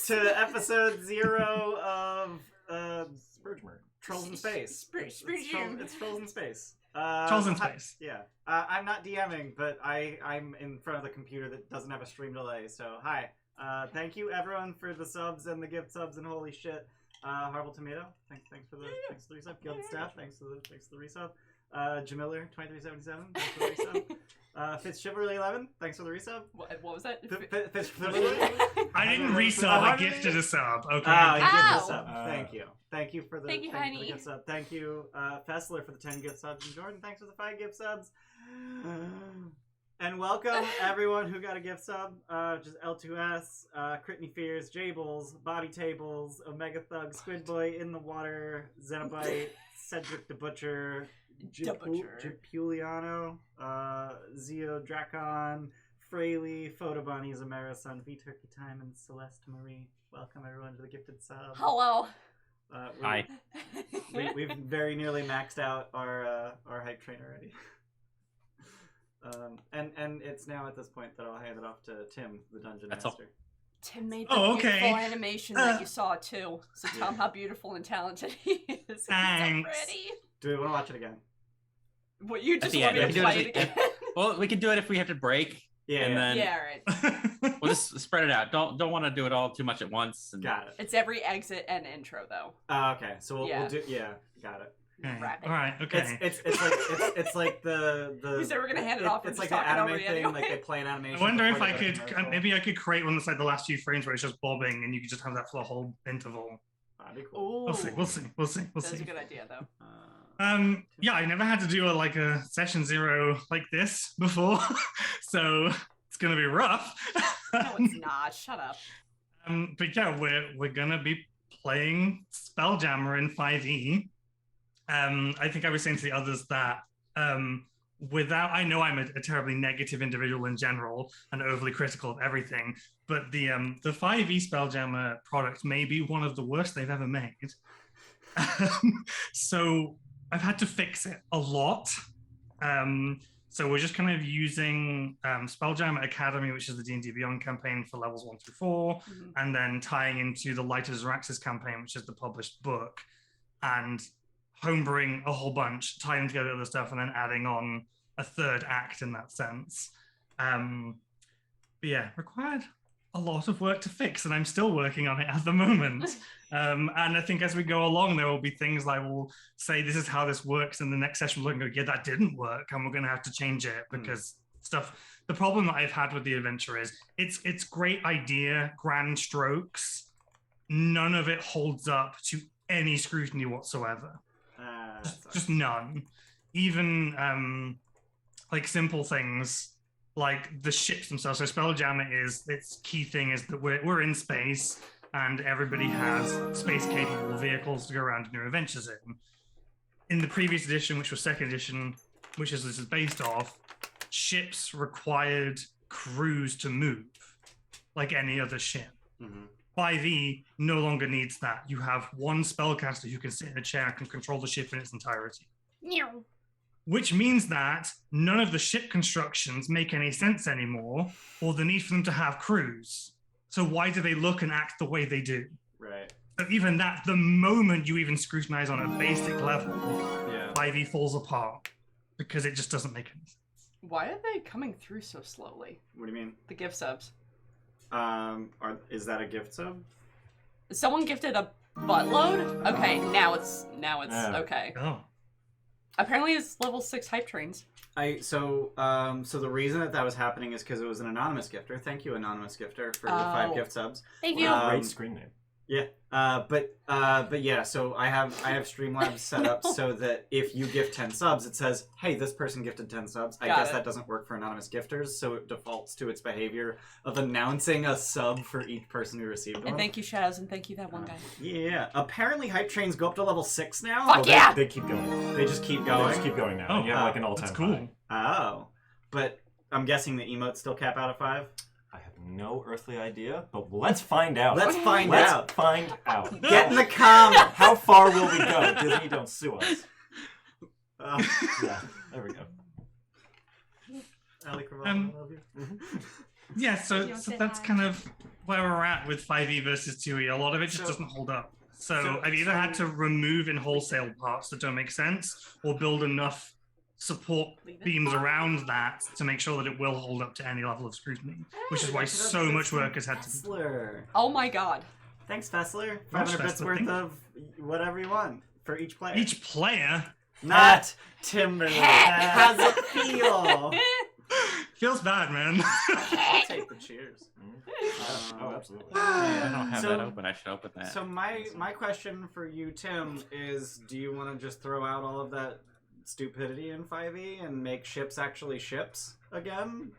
to episode 0 of Spelljammer. Trolls in Space. It's Trolls in Space. Trolls in Space. Yeah. I'm not DMing, but I'm in front of the computer that doesn't have a stream delay. So hi. Thank you everyone for the subs and the gift subs and holy shit. Horrible Tomato, thanks for the resub. Gilded Staff, thanks for the resub. Jamiller 2377, thanks for the resub. Fitzchivalry 11, thanks for the resub. What was that? I didn't resub. I gifted a sub. Okay. Oh, you gifted a sub. Thank you for the Thank you, honey. gift sub. Thank you, Fessler, for the 10 gift subs, and Jordan, thanks for the 5 gift subs. And welcome everyone who got a gift sub, just L2S, Critney Fears, Jables, Bobby Tables, Omega Thug, Squid Boy, In the Water, Xenobite, Cedric the Butcher, Giuliano, Zio Dracon, Fraley, Photobunny, Zamara Sun, V Turkey Time, and Celeste Marie. Welcome everyone to the gifted sub. Hello. Hi. We've very nearly maxed out our hype train already. And it's now at this point that I'll hand it off to Tim, the dungeon master. Tim made the beautiful animation that you saw too. So tell him how beautiful and talented he is. Thanks. He's so pretty. Do we want to watch it again? What, you just want me to play it again? Well, we can do it if we have to break. Yeah. Then right. we'll just spread it out. Don't want to do it all too much at once. And... Got it. It's every exit and intro though. Okay. So we'll do. Yeah. Got it. Okay. All right. Okay. It's like the. We said we're gonna hand it off. It's like an anime thing. Anyway. Like they play an animation. I wonder if I could. Maybe I could create one that's like the last few frames where it's just bobbing, and you could just have that for the whole interval. That'd be cool. We'll see. That's a good idea, though. Yeah, I never had to do a session 0 like this before, so it's gonna be rough. No, it's not. Shut up. But yeah, we're gonna be playing Spelljammer in 5e. I think I was saying to the others that I know I'm a terribly negative individual in general and overly critical of everything, but the 5e Spelljammer product may be one of the worst they've ever made. So I've had to fix it a lot. So we're just kind of using Spelljammer Academy, which is the D&D Beyond campaign for levels 1 through 4, and then tying into the Light of Xeraxis campaign, which is the published book, and homebrewing a whole bunch, tying together other stuff, and then adding on a third act in that sense. But yeah, required a lot of work to fix, and I'm still working on it at the moment. And I think as we go along, there will be things like we'll say, this is how this works, and the next session we're going to go, yeah, that didn't work, and we're going to have to change it because the problem that I've had with the adventure is it's great idea, grand strokes. None of it holds up to any scrutiny whatsoever. Just none. Even like simple things like the ships themselves. So Spelljammer its key thing is that we're in space and everybody has space capable vehicles to go around and do adventures in. In the previous edition, which was 2nd edition, which this is based off, ships required crews to move like any other ship. 5e no longer needs that. You have one spellcaster who can sit in a chair and can control the ship in its entirety. Which means that none of the ship constructions make any sense anymore, or the need for them to have crews. So why do they look and act the way they do? Right. So even that, the moment you even scrutinize on a basic level, 5e falls apart because it just doesn't make any sense. Why are they coming through so slowly? What do you mean? The gift subs. Is that a gift sub? Someone gifted a buttload? Okay, now it's okay. Oh. Apparently it's level 6 hype trains. So the reason that was happening is because it was an anonymous gifter. Thank you, anonymous gifter, for the 5 gift subs. Thank you. Great screen name. Yeah. But yeah, so I have Streamlabs set up so that if you gift 10 subs, it says, hey, this person gifted 10 subs. I guess that doesn't work for anonymous gifters, so it defaults to its behavior of announcing a sub for each person who received one. And thank you, Shaz, and thank you, that one guy. Yeah. Apparently hype trains go up to level 6 now. Fuck yeah! They keep going. They just keep going? They just keep going now. Oh, you have like an all-time that's cool. high. Oh. But I'm guessing the emotes still cap out at 5? I have no earthly idea, but let's find out. Let's find out. Get in the comments. How far will we go? Disney, don't sue us. Yeah, there we go. I love you. Yeah, so that's kind of where we're at with 5e versus 2e. A lot of it just doesn't hold up. So I've either had to remove in wholesale parts that don't make sense, or build enough support beams around that to make sure that it will hold up to any level of scrutiny, which is why so much work has had to be done. Oh my god. Thanks, Fessler. 500 bits worth of whatever you want for each player. Each player? Not Timberlake. How's it feel? Feels bad, man. I'll take the cheers. Oh, absolutely. I don't have that open. I should open that. So my question for you, Tim, is do you want to just throw out all of that stupidity in 5e and make ships actually ships again?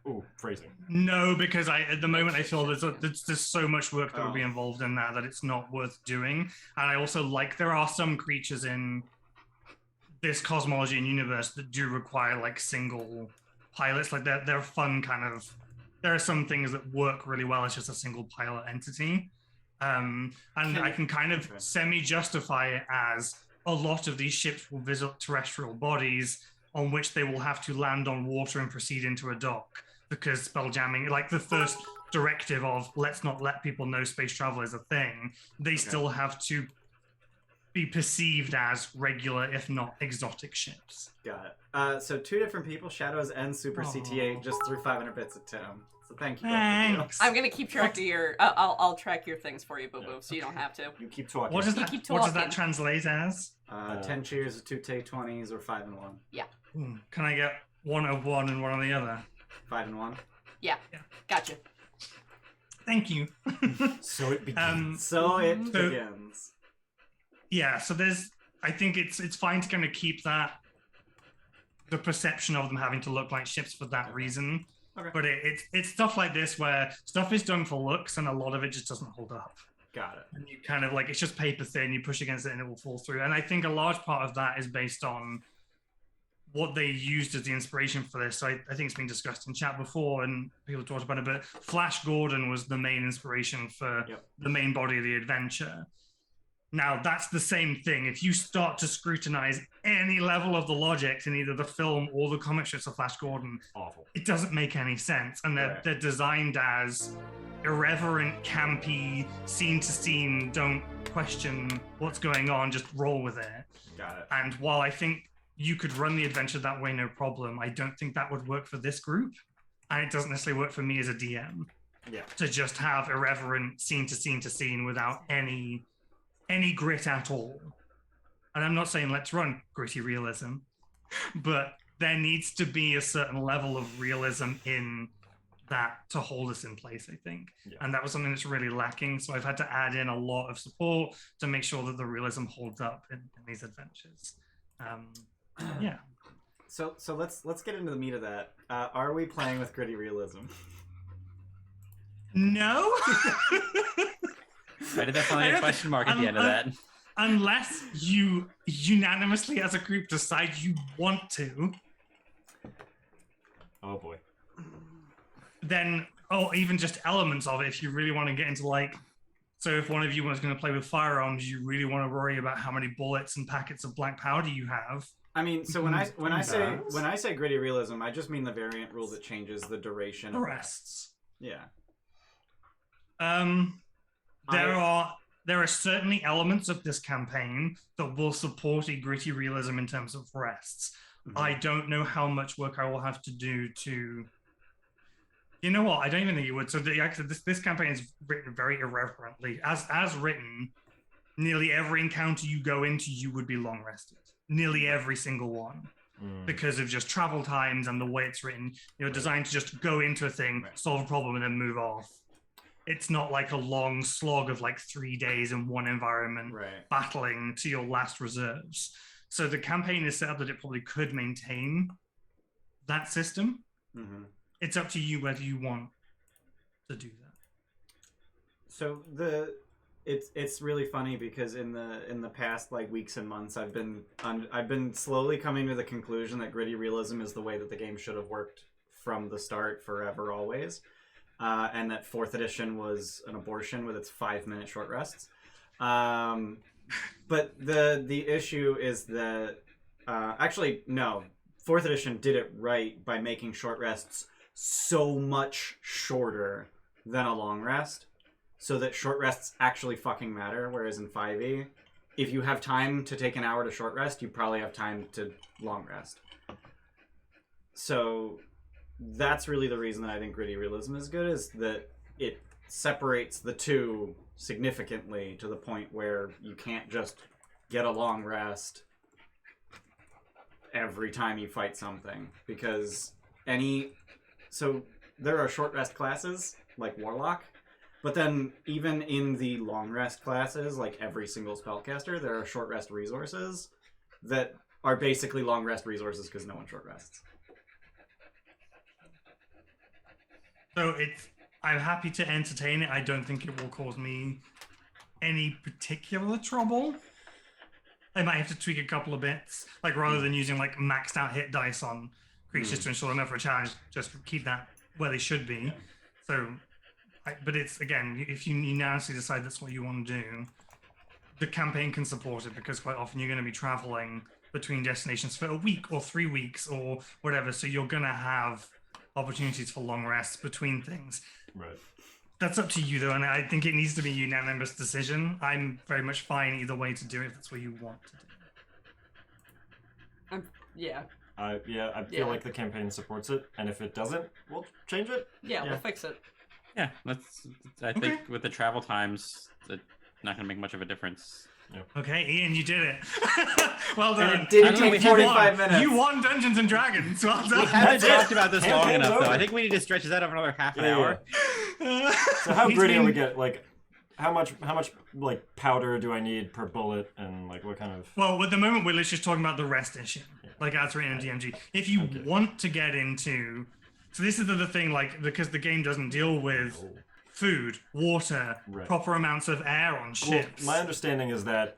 Ooh, phrasing. No, because at the moment I feel there's so much work that would be involved in that it's not worth doing. And I also there are some creatures in this cosmology and universe that do require like single pilots. Like they're fun kind of. There are some things that work really well as just a single pilot entity. And I can kind of semi-justify it as a lot of these ships will visit terrestrial bodies on which they will have to land on water and proceed into a dock. Because spelljamming, like the first directive of let's not let people know space travel is a thing, they still have to be perceived as regular, if not exotic ships. Got it. So 2 different people, Shadows and Super CT8, just threw 500 bits at Tim. So thank you. Thanks. I'm gonna keep track of your. I'll track your things for you, Boo Boo, so you don't have to. You keep talking. What does that? keep What does talking. that translate as? 10 cheers, 2 take 20s, or 5 and 1. Yeah. Can I get 1 of one and 1 on the other? 5 and 1. Yeah. Gotcha. Thank you. So it begins. So it begins. Yeah. So I think it's fine to kind of keep the perception of them having to look like ships for that reason. Okay. But it's stuff like this where stuff is done for looks and a lot of it just doesn't hold up. Got it. And you kind of it's just paper thin, you push against it and it will fall through. And I think a large part of that is based on what they used as the inspiration for this. So I think it's been discussed in chat before and people talked about it, but Flash Gordon was the main inspiration for the main body of the adventure. Now, that's the same thing. If you start to scrutinize any level of the logic in either the film or the comic strips of Flash Gordon, awful. It doesn't make any sense. And they're designed as irreverent, campy, scene to scene, don't question what's going on, just roll with it. Got it. And while I think you could run the adventure that way, no problem, I don't think that would work for this group. And it doesn't necessarily work for me as a DM. Yeah. To just have irreverent scene to scene to scene without any grit at all. And I'm not saying let's run gritty realism, but there needs to be a certain level of realism in that to hold us in place, I think. Yeah. And that was something that's really lacking. So I've had to add in a lot of support to make sure that the realism holds up in these adventures. Yeah. So let's get into the meat of that. Are we playing with gritty realism? No. Why did that sound like a question mark at the end of that? Unless you unanimously as a group decide you want to. Oh boy. Then, even just elements of it, if you really want to get into so if one of you was going to play with firearms, you really want to worry about how many bullets and packets of black powder you have. I mean, so when I say gritty realism, I just mean the variant rule that changes the duration. Arrests. Yeah. There are certainly elements of this campaign that will support a gritty realism in terms of rests. Mm-hmm. I don't know how much work I will have to do to. You know what? I don't even think it would. So this campaign is written very irreverently. As written, nearly every encounter you go into, you would be long rested. Nearly every single one. Because of just travel times and the way it's written. You're designed to just go into a thing, solve a problem, and then move off. It's not like a long slog of 3 days in one environment, battling to your last reserves. So the campaign is set up that it probably could maintain that system. Mm-hmm. It's up to you whether you want to do that. So it's really funny because in the past weeks and months I've been slowly coming to the conclusion that gritty realism is the way that the game should have worked from the start, forever, always. And that 4th edition was an abortion with its 5-minute short rests. But the issue is that actually no, 4th edition did it right by making short rests so much shorter than a long rest, so that short rests actually fucking matter, whereas in 5e, if you have time to take an hour to short rest, you probably have time to long rest. So that's really the reason that I think gritty realism is good, is that it separates the two significantly to the point where you can't just get a long rest every time you fight something, because so there are short rest classes like Warlock, but then even in the long rest classes, like every single spellcaster, there are short rest resources that are basically long rest resources because no one short rests. So I'm happy to entertain it. I don't think it will cause me any particular trouble. I might have to tweak a couple of bits, like rather than using like maxed out hit dice on creatures to ensure them up for a challenge, just keep that where they should be. So, but it's, again, if you unanimously decide that's what you want to do, the campaign can support it, because quite often you're going to be traveling between destinations for a week or 3 weeks or whatever, so you're going to have opportunities for long rests between things. Right. That's up to you, though, and I think it needs to be a unanimous decision. I'm very much fine either way to do it if that's what you want to do. Yeah. I feel like the campaign supports it, and if it doesn't, we'll change it. Yeah, we'll fix it. Yeah, I think with the travel times, it's not going to make much of a difference. Okay, Ian, you did it. Well done. And it didn't take 45 minutes. You won Dungeons and Dragons. Well done. We haven't talked about this long Campaign's enough, though. over. I think we need to stretch this out over another half an hour. So how gritty are we get? Like, how much like powder do I need per bullet, and like what kind of? Well, at the moment we're literally just talking about the rest issue, like as written in DMG. If you want to get into, so this is the thing, like, because the game doesn't deal with food, water, proper amounts of air on ships. Well, my understanding is that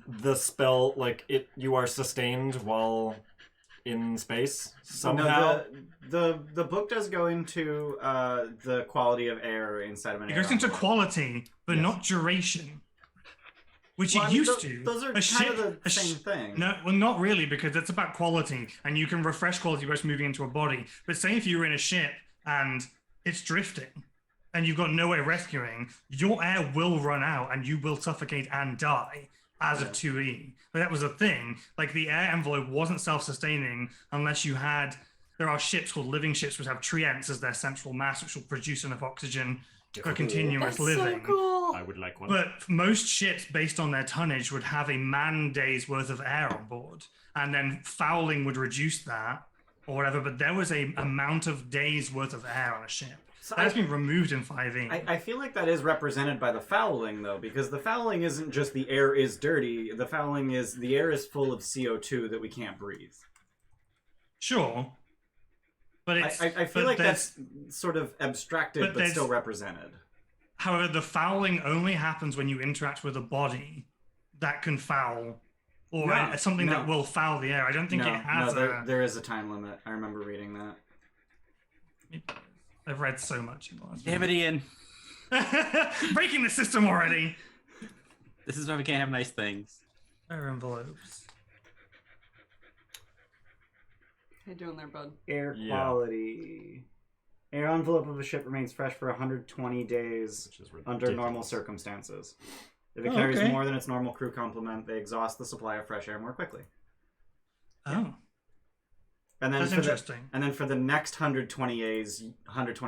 the spell, like, you are sustained while in space somehow. No, the book does go into the quality of air inside of an air. It goes into envelope. quality, but not duration. Which it used to. Those are kind of the same thing. No, well, not really, because it's about quality, and you can refresh quality by just moving into a body. But say if you were in a ship and it's drifting, and you've got no way of rescuing, your air will run out, and you will suffocate and die as of 2E. But that was a thing. Like, the air envelope wasn't self-sustaining unless you had... There are ships called living ships which have treants as their central mass, which will produce enough oxygen for continuous living. So cool. I would like one. But most ships, based on their tonnage, would have a man-day's worth of air on board. And then fouling would reduce that, or whatever. But there was a amount of days' worth of air on a ship. So That's been removed in 5e. I feel like that is represented by the fouling, though, because the fouling isn't just the air is dirty. The fouling is the air is full of CO2 that we can't breathe. Sure. But it's, I feel like that's sort of abstracted but still represented. However, the fouling only happens when you interact with a body that can foul, or something that will foul the air. I don't think it has there is a time limit. I remember reading that. I've read so much in the last Damn it, Ian. Breaking the system already. This is why we can't have nice things. Air envelopes. How you doing there, bud? Air quality. Air envelope of a ship remains fresh for 120 days under normal circumstances. If it carries more than its normal crew complement, they exhaust the supply of fresh air more quickly. Oh. And then That's interesting. And then for the next 120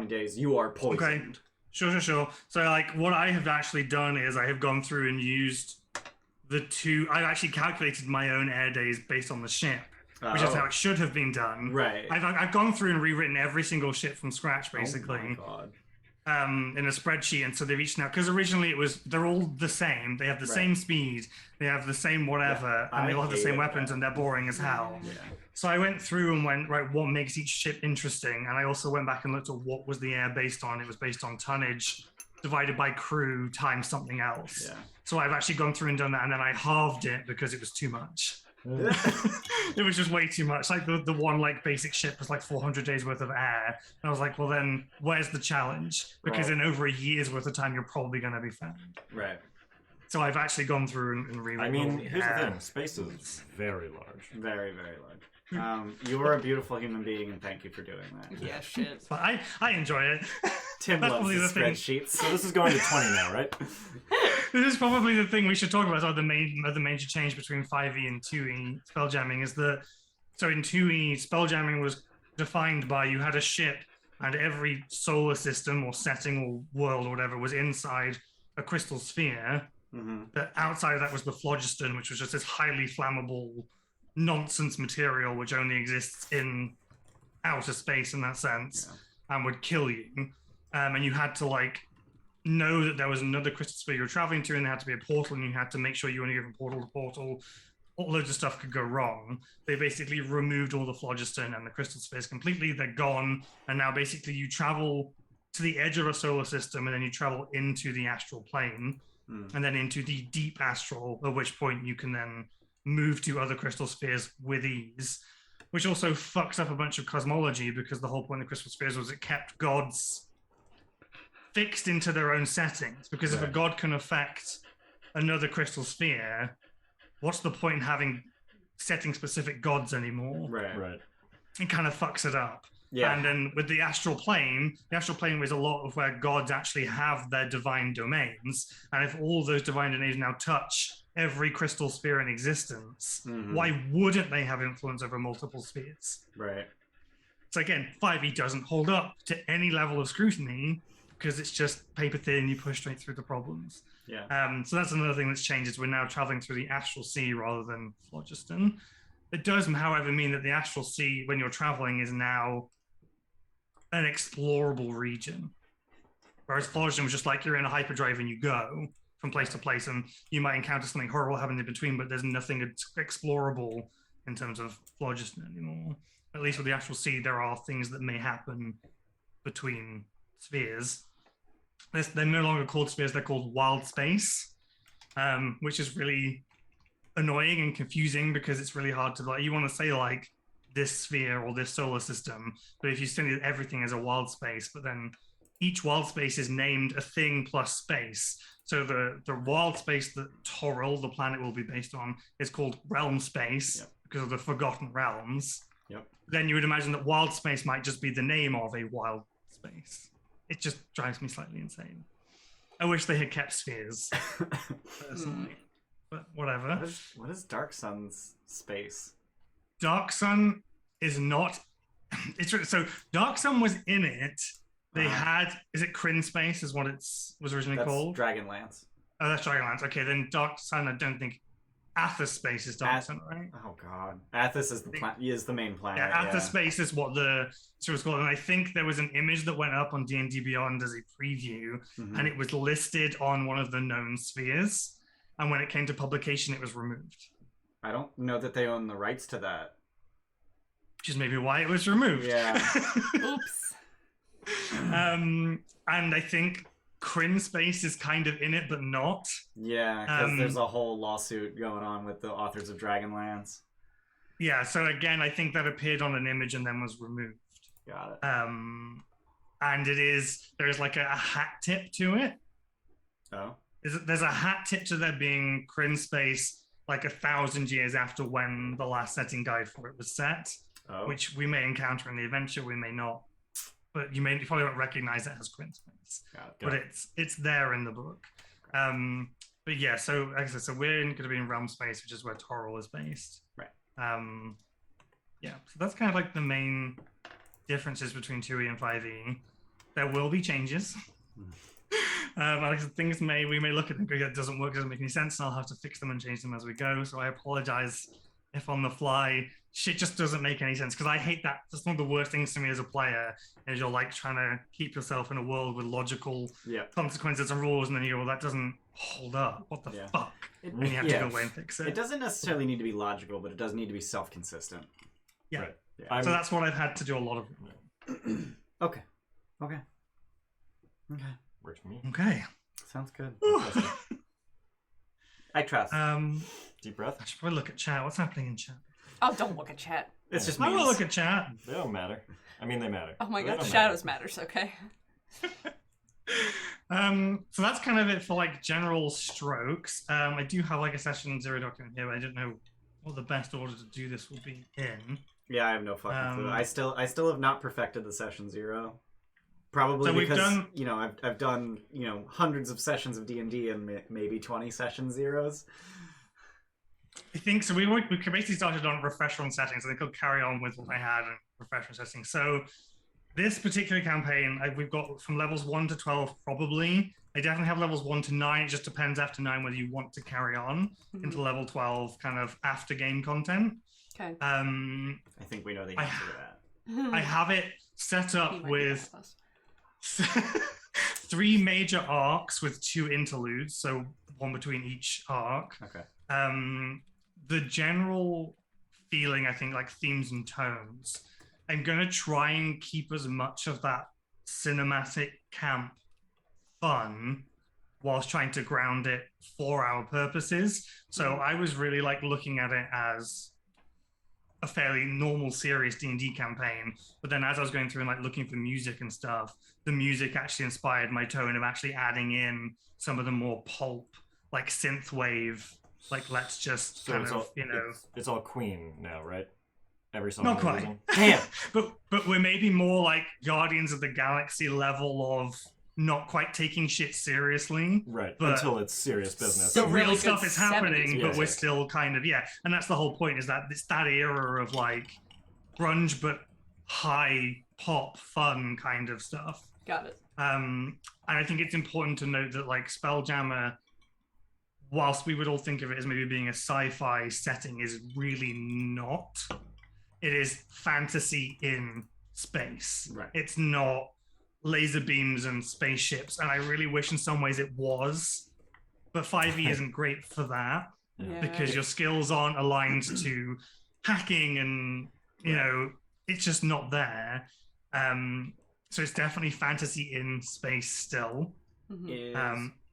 days, you are poisoned. Okay. Sure. So, like, what I have actually done is I have gone through and used I've actually calculated my own air days based on the ship, which is how it should have been done. Right. I've gone through and rewritten every single ship from scratch, basically. Oh my God. In a spreadsheet, and so they've each now, because originally they're all the same. They have the same speed, they have the same whatever, and they all have the same weapons, and they're boring as hell. Yeah. So I went through and went, right, what makes each ship interesting? And I also went back and looked at what was the air based on. It was based on tonnage divided by crew times something else. Yeah. So I've actually gone through and done that, and then I halved it because it was too much. It was just way too much. Like the one like basic ship was like 400 days worth of air. And I was like, well then where's the challenge? Because in over a year's worth of time you're probably going to be found. Right. So I've actually gone through and I rewritten. mean, here's the thing: space is very large. Very, very large. You are a beautiful human being, and thank you for doing that. Yeah, shit. But I enjoy it. Tim That's loves probably his the thing. spreadsheets. So this is going to 20 now, right? This is probably the thing we should talk about. The major change between 5e and 2e spelljamming is that. So in 2e, spelljamming was defined by you had a ship, and every solar system or setting or world or whatever was inside a crystal sphere. Mm-hmm. But outside of that was the phlogiston, which was just this highly flammable nonsense material which only exists in outer space in that sense, and would kill you. And you had to like know that there was another crystal sphere you were traveling to, and there had to be a portal, and you had to make sure you only go from portal to portal. All loads of stuff could go wrong. They basically removed all the phlogiston and the crystal spheres completely. They're gone, and now basically you travel to the edge of a solar system, and then you travel into the astral plane, and then into the deep astral, at which point you can then move to other crystal spheres with ease, which also fucks up a bunch of cosmology, because the whole point of crystal spheres was it kept gods fixed into their own settings. Because if a god can affect another crystal sphere, what's the point in having setting specific gods anymore? Right. It kind of fucks it up. Yeah. And then with the astral plane was a lot of where gods actually have their divine domains. And if all those divine domains now touch every crystal sphere in existence, why wouldn't they have influence over multiple spheres? Right. So again, 5e doesn't hold up to any level of scrutiny, because it's just paper thin, you push straight through the problems. Yeah. So that's another thing that's changed, is we're now traveling through the astral sea rather than phlogiston. It does, however, mean that the astral sea, when you're traveling, is now an explorable region. Whereas phlogiston was just like you're in a hyperdrive and you go from place to place, and you might encounter something horrible happening in between, but there's nothing explorable in terms of phlogiston anymore. At least with the astral sea, there are things that may happen between spheres. They're no longer called spheres, they're called wild space, which is really annoying and confusing, because it's really hard to, like, you want to say like this sphere or this solar system, but if you say everything as a wild space, but then each wild space is named a thing plus space. So the wild space that Toril, the planet, will be based on, is called realm space, because of the Forgotten Realms. Then you would imagine that wild space might just be the name of a wild space. It just drives me slightly insane. I wish they had kept spheres, personally. But whatever. What is Dark Sun's space? Dark Sun is not... So Dark Sun was in it. They had... Is it Kryn Space is what it was originally called? Dragonlance. Oh, that's Dragonlance. Okay, then Dark Sun, I don't think... Athos Space is Dark Sun, right? Oh god, Athos is the main planet. Yeah, Athos Space is what the show was called, and I think there was an image that went up on D&D Beyond as a preview, and it was listed on one of the known spheres, and when it came to publication, it was removed. I don't know that they own the rights to that. Which is maybe why it was removed. Yeah. Oops. And I think Kryn Space is kind of in it, but not. Yeah, because there's a whole lawsuit going on with the authors of Dragonlance. Yeah, so again, I think that appeared on an image and then was removed. Got it. And there's like a hat tip to it. Oh. There's a hat tip to there being Kryn Space like 1,000 years after when the last setting guide for it was set, which we may encounter in the adventure, we may not. But you probably won't recognize it as Kryn Space. But it's there in the book. But yeah, so like I said, so we're going to be in Realm Space, which is where Toril is based. Right. Yeah, so that's kind of like the main differences between 2e and 5e. There will be changes. Like things we may look at and go, it doesn't work, doesn't make any sense, and I'll have to fix them and change them as we go. So I apologize if on the fly shit just doesn't make any sense, because I hate that. That's one of the worst things to me as a player, is you're like trying to keep yourself in a world with logical consequences and rules, and then you go, well, that doesn't hold up. What the fuck? And you have to go away and fix it. It doesn't necessarily need to be logical, but it does need to be self-consistent. Yeah. Right. Yeah. So that's what I've had to do a lot of. Okay. Works for me. Okay. Sounds good. I trust. Deep breath. I should probably look at chat. What's happening in chat? Oh, don't look at chat. It's just I memes. will look at chat. They don't matter. I mean, they matter. Oh my They god, don't shadows matter. matters, okay? So that's kind of it for like general strokes. I do have like a session 0 document here, but I don't know what the best order to do this will be in. Yeah, I have no fucking clue. I still have not perfected the session 0. Probably So because done... I've done hundreds of sessions of D&D and maybe 20 session 0s. I think so. We basically started on refresher on settings, and I could carry on with what I had in refresher settings. So this particular campaign, we've got from levels 1 to 12 probably. I definitely have levels 1 to 9. It just depends after 9 whether you want to carry on into level 12, kind of after game content. Okay. I think we know the answer to that. I have it set up with 3 major arcs with 2 interludes, so one between each arc. Okay. The general feeling, I think, like themes and tones, I'm going to try and keep as much of that cinematic camp fun whilst trying to ground it for our purposes. So I was really like looking at it as a fairly normal, serious D&D campaign. But then as I was going through and like looking for music and stuff, the music actually inspired my tone of actually adding in some of the more pulp, like synthwave, like let's just So kind it's of, all, it's all Queen now, right? Every song. Not quite. Damn. but we're maybe more like Guardians of the Galaxy level of not quite taking shit seriously. Right. But until it's serious business. the So real really stuff good is happening, 70s but we're music. still kind of, and that's the whole point, is that it's that era of like grunge but high pop fun kind of stuff. Got it. And I think it's important to note that like Spelljammer, whilst we would all think of it as maybe being a sci-fi setting, is really not. It is fantasy in space. Right. It's not laser beams and spaceships, and I really wish in some ways it was, but 5e isn't great for that Yeah. because your skills aren't aligned to hacking, and it's just not there. So it's definitely fantasy in space still.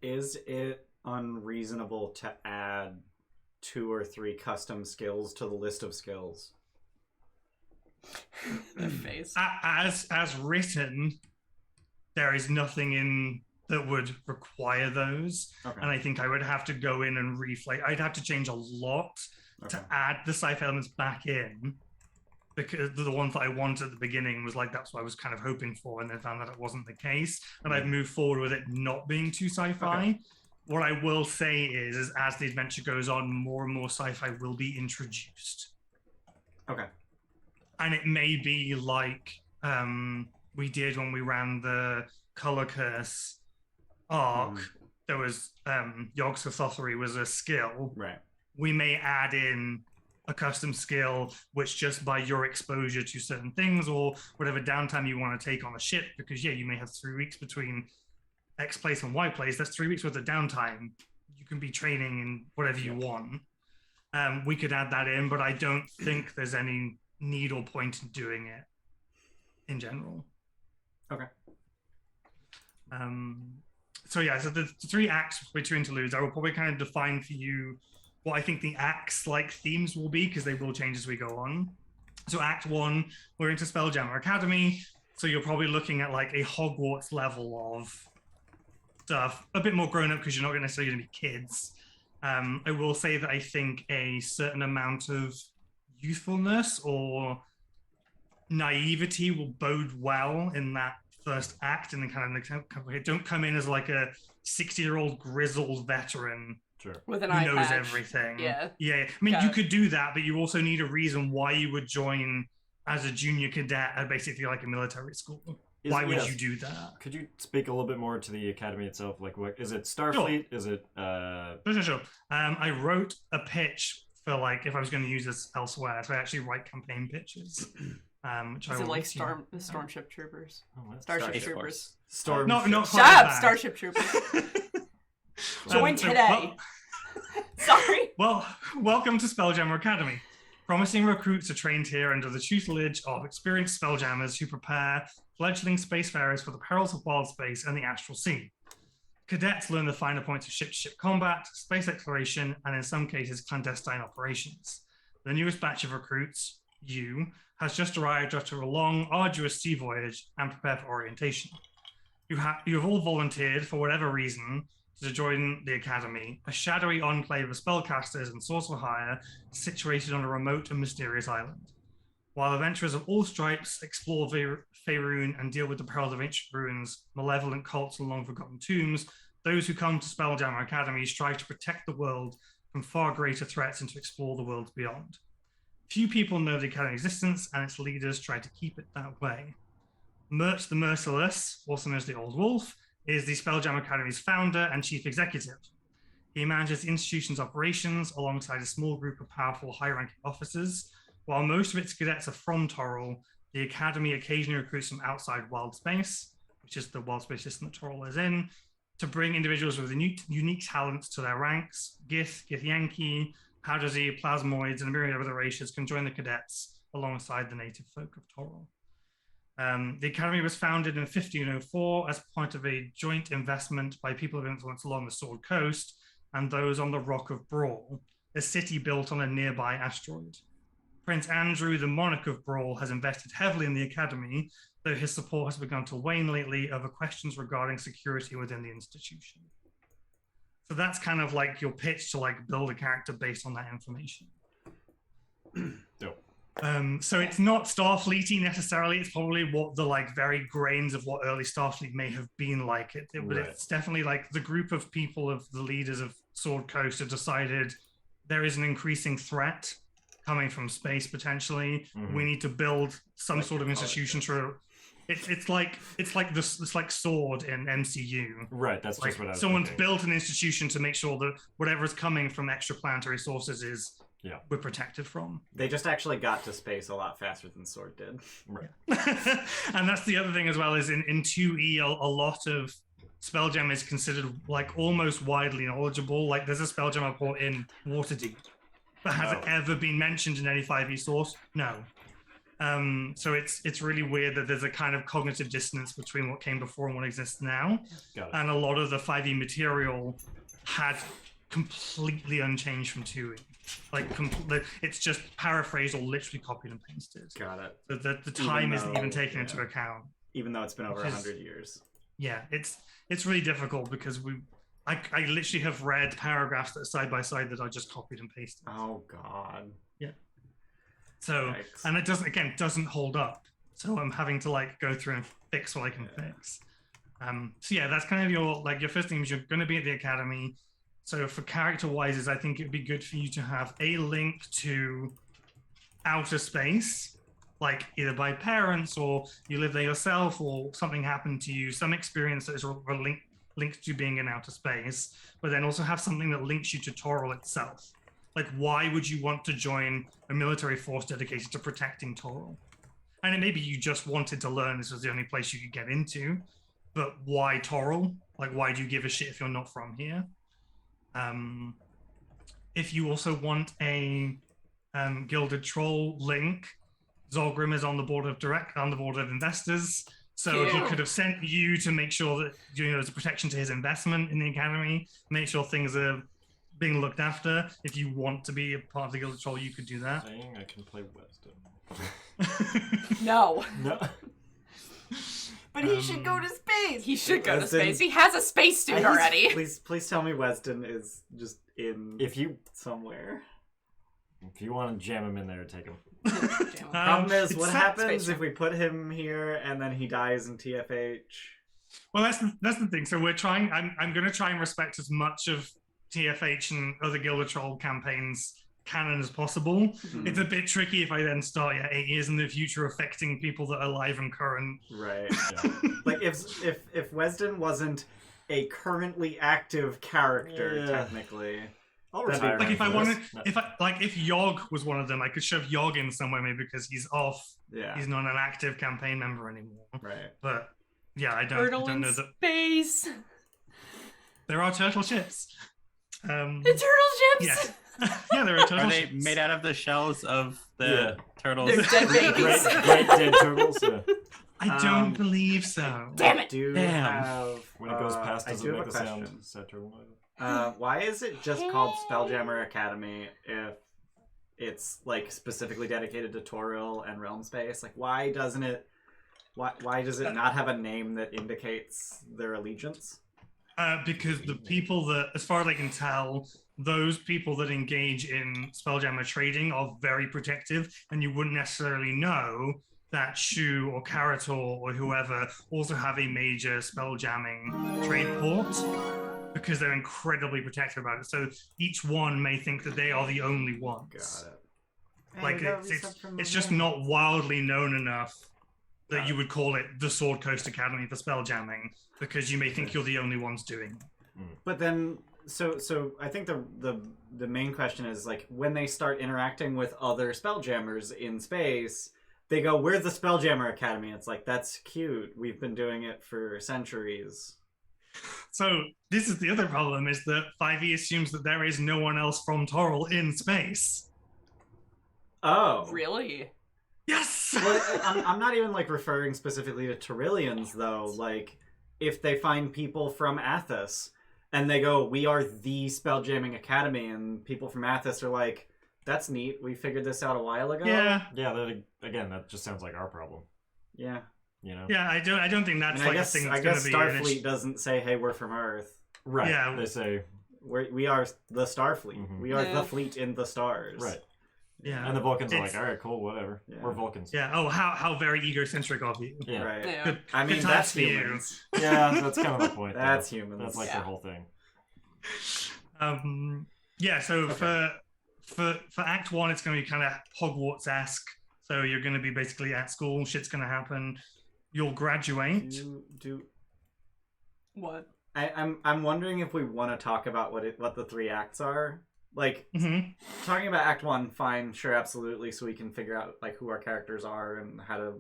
Is it unreasonable to add 2 or 3 custom skills to the list of skills? That face. As written, there is nothing in that would require those. Okay. And I think I would have to go in and I'd have to change a lot Okay. to add the sci-fi elements back in, because the ones that I wanted at the beginning was like, that's what I was kind of hoping for, and then found that it wasn't the case. And I've moved forward with it not being too sci-fi. Okay. What I will say is as the adventure goes on, more and more sci-fi will be introduced. Okay. And it may be like we did when we ran the Color Curse arc. There was Yogg's Sorcery was a skill. Right. We may add in a custom skill, which just by your exposure to certain things or whatever downtime you want to take on the ship, because you may have 3 weeks between X place and Y place. That's 3 weeks worth of downtime. You can be training in whatever you want. We could add that in, but I don't think there's any need or point in doing it in general. Okay. So the 3 acts with 2 interludes, I will probably kind of define for you what I think the acts like themes will be, because they will change as we go on. So Act 1, we're into Spelljammer Academy, so you're probably looking at like a Hogwarts level of stuff, a bit more grown up because you're not necessarily going to be kids. I will say that I think a certain amount of youthfulness or naivety will bode well in that first act, and then kind of don't come in as like a 60-year-old grizzled veteran with an who eye knows patch. everything. Yeah. I mean, you could do that, but you also need a reason why you would join as a junior cadet at basically like a military school. Why would you do that? Could you speak a little bit more to the academy itself? Like, what is it? Starfleet? Sure. Is it? Sure. I wrote a pitch for like if I was going to use this elsewhere, so I actually write campaign pitches. Which Is I it will like let you know. Stormship Troopers? Oh, what? Starship Space Troopers. Storm. Not quite Shut up, that. Starship Troopers. Join So, today. Sorry. Well, welcome to Spelljammer Academy. Promising recruits are trained here under the tutelage of experienced spelljammers who prepare fledgling spacefarers for the perils of wild space and the astral sea. Cadets learn the finer points of ship-to-ship combat, space exploration, and in some cases, clandestine operations. The newest batch of recruits, you, has just arrived after a long, arduous sea voyage and prepare for orientation. You have all volunteered for whatever reason to join the Academy, a shadowy enclave of spellcasters and swords for hire situated on a remote and mysterious island. While adventurers of all stripes explore Faerun and deal with the perils of ancient ruins, malevolent cults, and long-forgotten tombs, those who come to Spelljammer Academy strive to protect the world from far greater threats and to explore the worlds beyond. Few people know the Academy's existence, and its leaders try to keep it that way. Mert the Merciless, also known as the Old Wolf, is the Spelljammer Academy's founder and chief executive. He manages the institution's operations alongside a small group of powerful high-ranking officers. While most of its cadets are from Toril, the Academy occasionally recruits from outside Wild Space, which is the Wild Space system that Toril is in, to bring individuals with unique talents to their ranks. Githyanki, Powdersy, Plasmoids, and a myriad of other races can join the cadets alongside the native folk of Toril. The Academy was founded in 1504 as part of a joint investment by people of influence along the Sword Coast and those on the Rock of Brawl, a city built on a nearby asteroid. Prince Andrew, the Monarch of Brawl, has invested heavily in the Academy, though his support has begun to wane lately over questions regarding security within the institution. So that's kind of like your pitch to like build a character based on that information. Dope. So it's not Starfleety necessarily. It's probably what the like very grains of what early Starfleet may have been like. But it's definitely like the group of people of the leaders of Sword Coast have decided there is an increasing threat coming from space potentially. Mm-hmm. We need to build some sort of institution to. It's like Sword in MCU. Right, that's like just what I was someone's thinking. built an institution to make sure that whatever's coming from extraplanetary sources is we're protected from. They just actually got to space a lot faster than Sword did. Right. And that's the other thing as well is in 2E a lot of Spelljammer is considered like almost widely knowledgeable. Like there's a Spelljammer port in Waterdeep, but has it ever been mentioned in any 5e source? No. So it's really weird that there's a kind of cognitive dissonance between what came before and what exists now. And a lot of the 5e material had completely unchanged from 2e. Like it's just paraphrased or literally copied and pasted. Got it. So the time isn't even taken into account. Even though it's been over 100 years. Yeah, it's really difficult because I literally have read paragraphs that are side by side that I just copied and pasted. Oh God. Yeah. So, yikes. And it doesn't hold up. So I'm having to like go through and fix what I can fix. So yeah, that's kind of your first thing is you're going to be at the Academy. So for character wise, I think it'd be good for you to have a link to outer space, like either by parents or you live there yourself or something happened to you, some experience that is linked to being in outer space, but then also have something that links you to Toril itself. Like, why would you want to join a military force dedicated to protecting Toril? And it maybe you just wanted to learn this was the only place you could get into, but why Toril? Like, why do you give a shit if you're not from here? If you also want a Gilded Troll link, Zolgrim is on the board of investors, so he could have sent you to make sure that there's a protection to his investment in the Academy, make sure things are being looked after. If you want to be a part of the Gilded Troll, you could do that. Saying I can play Wisdom. No. But he should go to space. He should go to space. He has a spacesuit already. Please tell me Weston is just in somewhere. If you want to jam him in there, take him. Problem is, what happens if we put him here and then he dies in TFH? Well, that's the thing. So we're trying. I'm going to try and respect as much of TFH and other Gilded Troll campaigns canon as possible. Mm-hmm. It's a bit tricky if I then start 8 years in the future affecting people that are live and current. Right. Yeah. Like if Weston wasn't a currently active character, technically. I'll retire. Like if Yogg was one of them, I could shove Yogg in somewhere maybe because he's off. Yeah. He's not an active campaign member anymore. Right. But yeah, I don't know that space. There are turtle ships. The turtle ships? Yeah, there are turtle ships. Are they ships. made out of the shells of the turtles? They're dead babies. Great dead turtles. I don't believe so. Damn it! When it goes past, does it make a sound? Why is it just called Spelljammer Academy if it's like specifically dedicated to Toril and Realm Space? Like, why doesn't it Why does it not have a name that indicates their allegiance? Because the people that, as far as I can tell, those people that engage in Spelljammer trading are very protective, and you wouldn't necessarily know that Shu or Karator or whoever also have a major spelljamming trade port, because they're incredibly protective about it. So each one may think that they are the only ones. Got it. Like Hey, it's just not wildly known enough that you would call it the Sword Coast Academy for spelljamming, because you may think you're the only ones doing it. But then, so I think the main question is, like, when they start interacting with other spelljammers in space, they go, "We're the Spelljammer Academy." It's like, that's cute. We've been doing it for centuries. So this is the other problem: is that 5e assumes that there is no one else from Toril in space. Oh, Really? Yes. Well, I'm not even like referring specifically to Torillians though. Like, if they find people from Athos and they go, "We are the Spelljamming Academy," and people from Athos are like, "That's neat. We figured this out a while ago." Yeah. That just sounds like our problem. Yeah. You know. Yeah, I don't think that's I like guess, a thing I that's guess going to be. Starfleet doesn't say, "Hey, we're from Earth." Right. Yeah. They say. We are the Starfleet. Mhm. We are Yeah. the fleet in the stars. Right. Yeah. And the Vulcans are It's- like, all right, cool, whatever. Yeah. We're Vulcans. Yeah. Oh, how very egocentric of you. Yeah. Right. Yeah. Good. I mean, good times that's for you. humans. Yeah, that's kind of the point. That's though. humans. That's like Yeah. their whole thing. Yeah. So Okay. for Act 1, it's going to be kind of Hogwarts-esque. So you're going to be basically at school. Shit's going to happen. You'll graduate. What? I'm wondering if we want to talk about what the 3 acts are. Like, Mm-hmm. talking about Act 1, fine, sure, absolutely, so we can figure out like who our characters are and how to,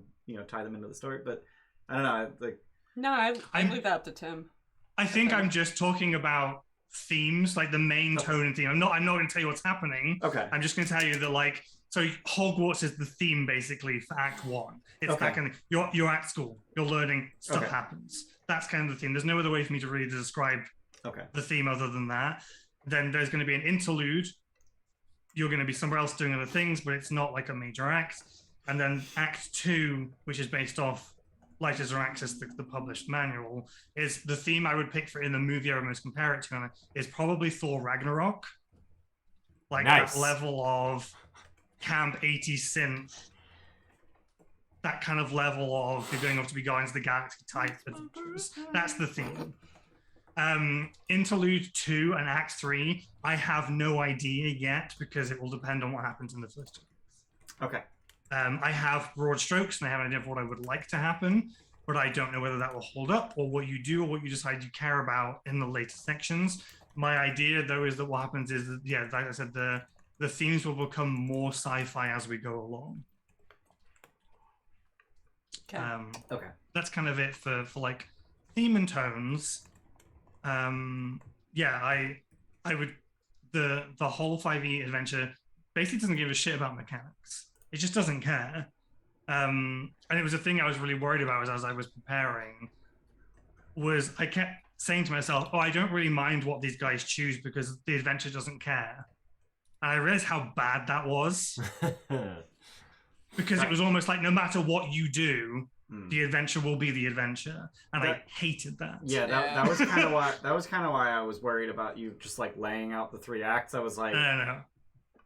tie them into the story. But I don't know, like, No, I I'm- leave that up to Tim. I think Okay. I'm just talking about themes, like the main tone and theme. I'm not going to tell you what's happening. okay, I'm just going to tell you that, like, so Hogwarts is the theme basically for Act 1. It's Okay. that kind of, you're at school, you're learning, stuff Okay. happens. That's kind of the theme. There's no other way for me to really describe okay, the theme other than that. Then there's going to be an interlude. You're going to be somewhere else doing other things, but it's not like a major act. And then Act 2, which is based off Light as Araxis, the published manual, is the theme I would pick for in the movie I would most compare it to, is probably Thor Ragnarok. Like Nice. that level of Camp 80 synth, that kind of level of you're going off to be Guardians of the Galaxy type adventures. That's the theme. Interlude 2 and Act 3, I have no idea yet because it will depend on what happens in the first 2 acts. okay. I have broad strokes and I have an idea of what I would like to happen, but I don't know whether that will hold up or what you do or what you decide you care about in the later sections. My idea, though, is that what happens is that, yeah, like I said, the themes will become more sci-fi as we go along. Okay. Okay. That's kind of it for like theme and tones. Yeah, I would the whole 5e adventure basically doesn't give a shit about mechanics. It just doesn't care. And it was a thing I was really worried about as I was preparing. Was I kept saying to myself, "Oh, I don't really mind what these guys choose because the adventure doesn't care." And I realized how bad that was because it was almost like no matter what you do, the adventure will be the adventure, and I hated that. Yeah, that was kind of why I was worried about you just like laying out the 3 acts. I was like, No.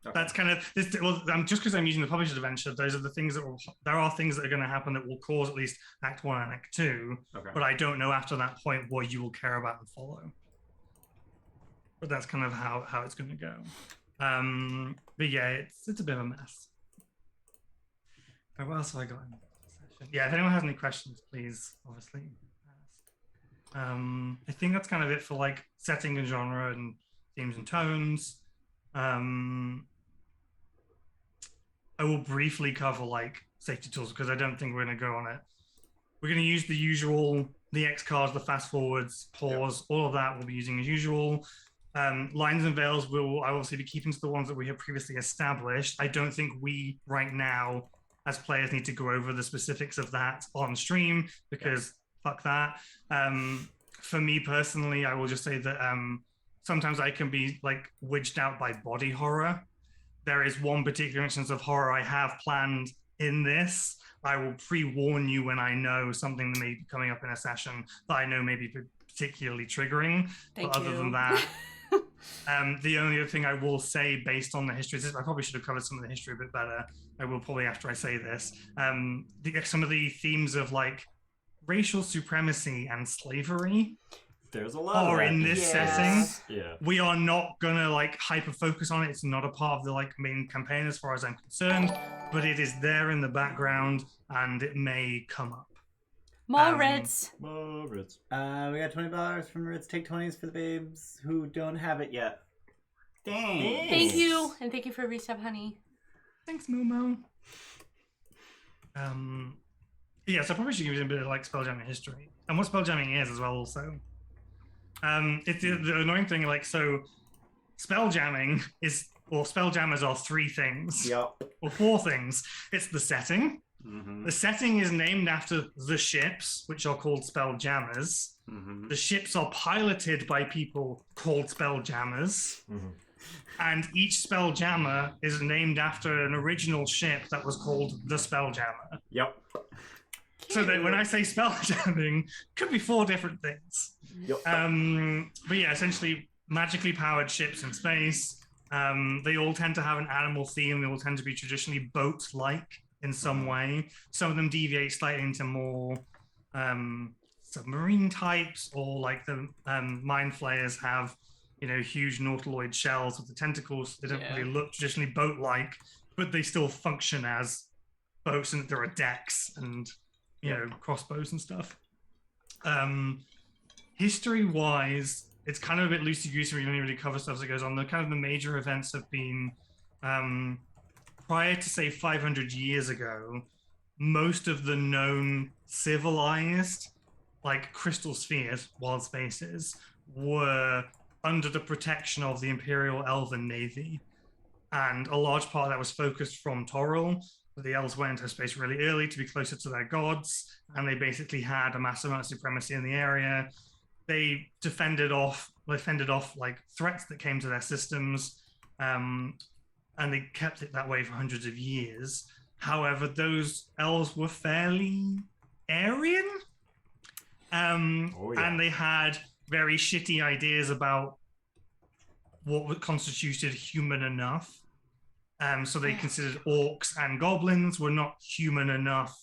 okay. That's kind of this. Well, just because I'm using the published adventure, those are the things that there are things that are going to happen that will cause at least Act 1 and Act 2. Okay. But I don't know after that point what you will care about and follow. But that's kind of how it's going to go. But yeah, it's a bit of a mess. What else have I got in this session? Yeah, if anyone has any questions, please, obviously ask. I think that's kind of it for like setting and genre and themes and tones. I will briefly cover like safety tools because I don't think we're going to go on it. We're going to use the usual, the X cards, the fast forwards, pause, all of that we'll be using as usual. Lines and veils I will obviously be keeping to the ones that we have previously established. I don't think we right now as players need to go over the specifics of that on stream because fuck that. For me personally, I will just say that sometimes I can be like widged out by body horror. There is one particular instance of horror I have planned in this. I will pre-warn you when I know something that may be coming up in a session that I know may be particularly triggering. Thank but other you. than that, the only other thing I will say based on the history, I probably should have covered some of the history a bit better. I will probably after I say this. Some of the themes of like racial supremacy and slavery There's a lot of are that in this Yes. setting. Yeah. We are not gonna like hyper focus on it. It's not a part of the like main campaign as far as I'm concerned, but it is there in the background and it may come up. More Reds. Ritz. We got $20 from Ritz. Take 20s for the babes who don't have it yet. Thanks. Thank you. And thank you for resub, honey. Thanks, Momo. Yeah, so I probably should give you a bit of like spelljamming history and what spelljamming is as well. Also, it's the annoying thing. Like, so spelljamming is, or spelljammers are three things, Yep. or four things. It's the setting. Mm-hmm. The setting is named after the ships, which are called spelljammers. Mm-hmm. The ships are piloted by people called spelljammers. Mm-hmm. And each spelljammer is named after an original ship that was called the Spelljammer. Yep. So that when I say spelljamming, could be four different things. Yep. But yeah, essentially magically powered ships in space. They all tend to have an animal theme. They all tend to be traditionally boat-like in some way. Some of them deviate slightly into more submarine types, or like the mind flayers have, you know, huge nautiloid shells with the tentacles. They don't Yeah. really look traditionally boat-like, but they still function as boats, and there are decks and, you know, crossbows and stuff. History-wise, it's kind of a bit loosey-goosey. We don't really cover stuff as it goes on. The kind of the major events have been prior to, say, 500 years ago, most of the known civilized, like crystal spheres, wild spaces, were under the protection of the Imperial Elven Navy. And a large part of that was focused from Toril. The elves went into space really early to be closer to their gods, and they basically had a massive amount of supremacy in the area. They fended off like threats that came to their systems, and they kept it that way for hundreds of years. However, those elves were fairly Aryan, and they had very shitty ideas about what constituted human enough. So they considered orcs and goblins were not human enough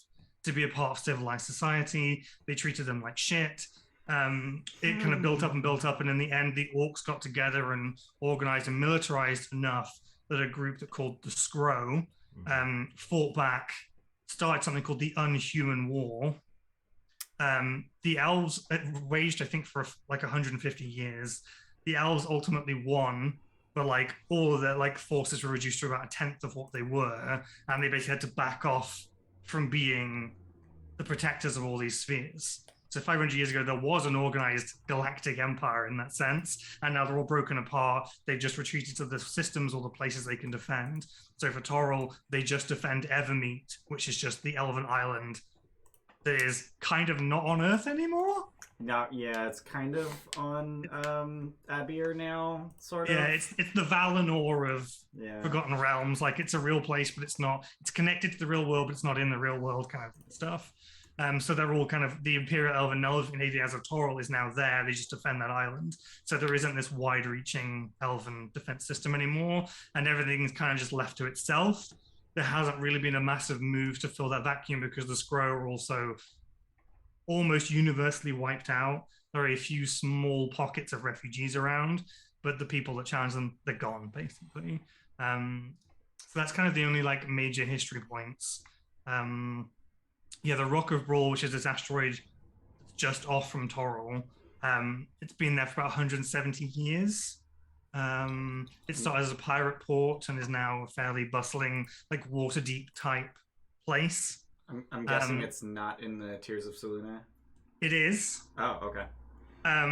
to be a part of civilized society. They treated them like shit. It kind of built up, and in the end, the orcs got together and organized and militarized enough that a group that called the Skro fought back, started something called the Unhuman War. The elves waged, I think, for like 150 years. The elves ultimately won, but like all of their like forces were reduced to about a tenth of what they were, and they basically had to back off from being the protectors of all these spheres. So 500 years ago, there was an organized galactic empire in that sense, and now they're all broken apart. They've just retreated to the systems or the places they can defend. So for Toril, they just defend Evermeet, which is just the elven island that is kind of not on Earth anymore. No, yeah, it's kind of on Abir now, sort of. Yeah, it's the Valinor of Yeah. Forgotten Realms. Like, it's a real place, but it's not. It's connected to the real world, but it's not in the real world, kind of stuff. So they're all kind of, the Imperial Elven Navy as a Toril is now there. They just defend that island. So there isn't this wide-reaching elven defense system anymore, and everything's kind of just left to itself. There hasn't really been a massive move to fill that vacuum because the Skrull are also almost universally wiped out. There are a few small pockets of refugees around, but the people that challenge them, they're gone, basically. So that's kind of the only like major history points. Yeah, the Rock of Brawl, which is this asteroid just off from Toril, it's been there for about 170 years. It started as a pirate port and is now a fairly bustling, like water-deep type place. I'm guessing it's not in the Tears of Selûne. It is. Oh, okay.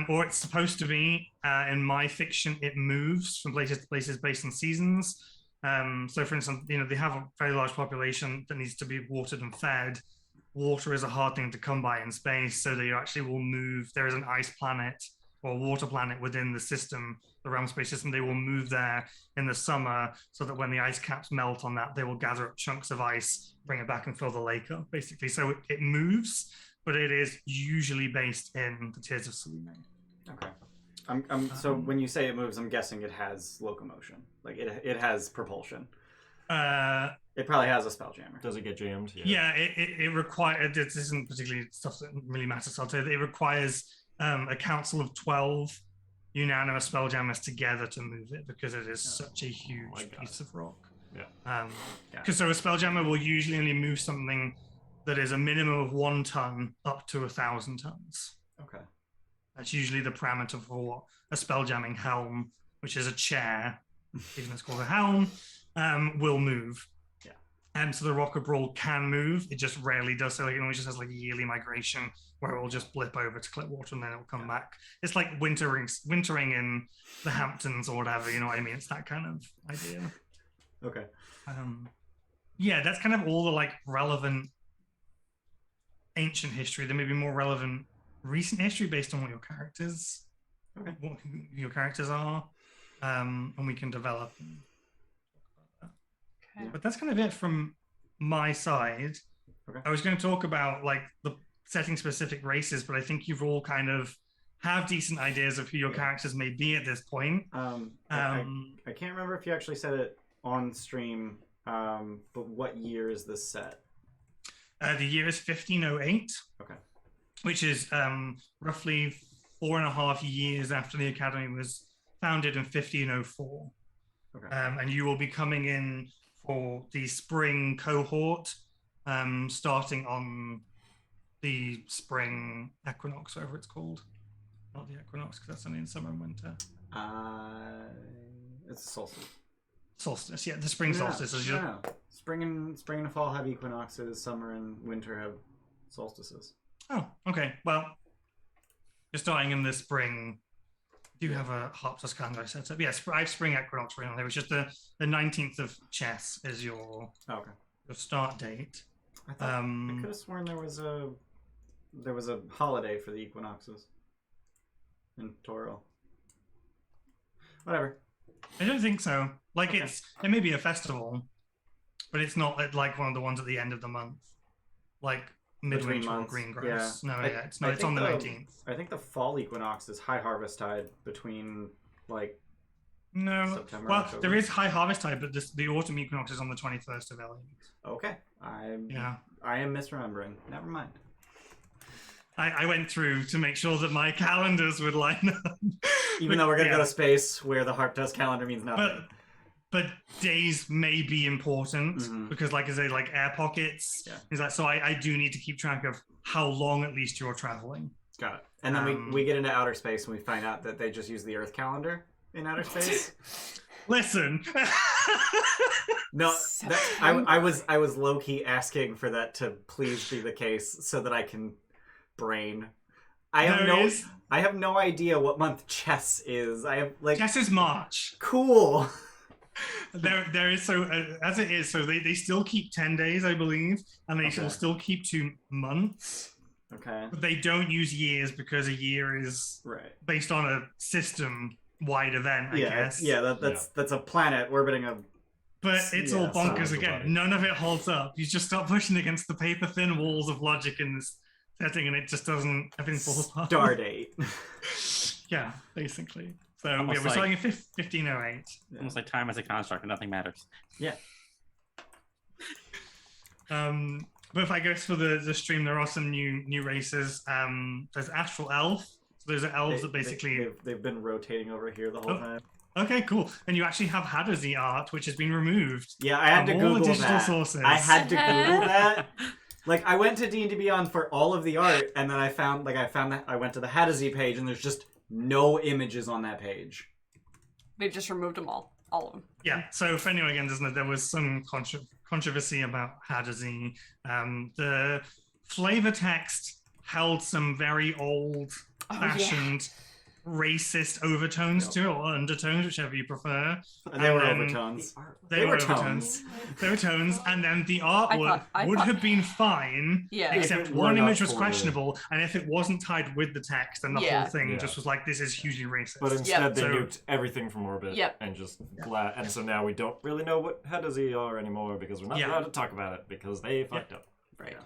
Or it's supposed to be. In my fiction, it moves from places to places based on seasons. So, for instance, you know, they have a very large population that needs to be watered and fed. Water is a hard thing to come by in space, so they actually will move. There is an ice planet or water planet within the system, the realm space system, they will move there in the summer so that when the ice caps melt on that, they will gather up chunks of ice, bring it back and fill the lake up, basically. So it moves, but it is usually based in the Tears of Selene. Okay. So when you say it moves, I'm guessing it has locomotion. Like it has propulsion. It probably has a Spelljammer. Does it get jammed? Yeah, it requires. This isn't particularly stuff that really matters. I'll tell you, it requires a council of 12 unanimous Spelljammers together to move it because it is such a huge piece of rock. Yeah. Because so a Spelljammer will usually only move something that is a minimum of 1 ton up to 1,000 tons. Okay. That's usually the parameter for a spelljamming helm, which is a chair, even though it's called a helm, will move. Yeah. So the Rocket Brawl can move. It just rarely does. So it always just has like a yearly migration where it will just blip over to Clipwater and then it'll come back. It's like wintering in the Hamptons or whatever. You know what I mean? It's that kind of idea. Okay. Yeah, that's kind of all the like relevant ancient history. There may be more relevant recent history based on what your characters, okay, what your characters are, and we can develop. Okay. But that's kind of it from my side. Okay. I was going to talk about like the setting specific races, but I think you've all kind of have decent ideas of who your characters may be at this point. I can't remember if you actually said it on stream, but what year is this set? The year is 1508. Okay. Which is roughly 4.5 years after the Academy was founded in 1504. Okay. And you will be coming in for the spring cohort, starting on the spring equinox, whatever it's called. Not the equinox, because that's only in summer and winter. It's solstice. Solstice, yeah, the spring solstice. Is no. Spring and fall have equinoxes. Summer and winter have solstices. Oh, okay. Well, you're starting in the spring. Do you have a Harpster's calendar set up? Yes, I have spring equinox right on there, which is the 19th of chess is your start date. I thought I could have sworn there was a holiday for the equinoxes in Toril. Whatever. I don't think so. Like it may be a festival, but it's not like one of the ones at the end of the month, like midwinter or green grass. Yeah. No, it's not. It's on the 19th. I think the fall equinox is high harvest tide between like September. Well, October. there is high harvest tide, but the autumn equinox is on the 21st of Elliot. Okay, I am misremembering. Never mind. I went through to make sure that my calendars would line up. Even though we're gonna go to space where the Harp Dust calendar means nothing. But days may be important because, like I say, like air pockets. Yeah. Is that so? I do need to keep track of how long at least you're traveling. Got it. And then we get into outer space and we find out that they just use the Earth calendar in outer space. Listen. No, I was low key asking for that to please be the case so that I can brain. I have no idea what month chess is. I have like chess is March. Cool. There is so as it is. So they still keep 10 days, I believe, and they will still keep 2 months. Okay. But they don't use years because a year is based on a system-wide event. I guess. Yeah, that's a planet orbiting a. But it's all bonkers again. None of it holds up. You just start pushing against the paper-thin walls of logic in this setting, and it just doesn't. Everything falls apart. Stardate. Yeah, basically. So Almost we're starting in 1508. Almost like time as a construct, and nothing matters. Yeah. But if I go for the stream, there are some new races. There's Astral Elf. So those are elves that basically they've been rotating over here the whole time. Okay, cool. And you actually have Haddersy art, which has been removed. Yeah, I had to Google all the digital that. Sources. I had to Google that. Like, I went to D&D Beyond for all of the art, and then I went to the Haddersy page, and there's just no images on that page. They've just removed them all of them. Yeah. So if anyone again doesn't know, there was some controversy about Haddersy. The flavor text held some very old-fashioned racist overtones to it, or undertones, whichever you prefer. They were then- overtones. They were tones. They were tones, and then the artwork I would thought- have been fine, Yeah. except If it one were not image was for- questionable, and if it wasn't tied with the text, then the Yeah. whole thing Yeah. just was like, this is hugely racist. But instead, they So- nuked everything from orbit Yep. and just and so now we don't really know what Hedazzi are anymore because we're not Yeah. allowed to talk about it because they fucked up. Right.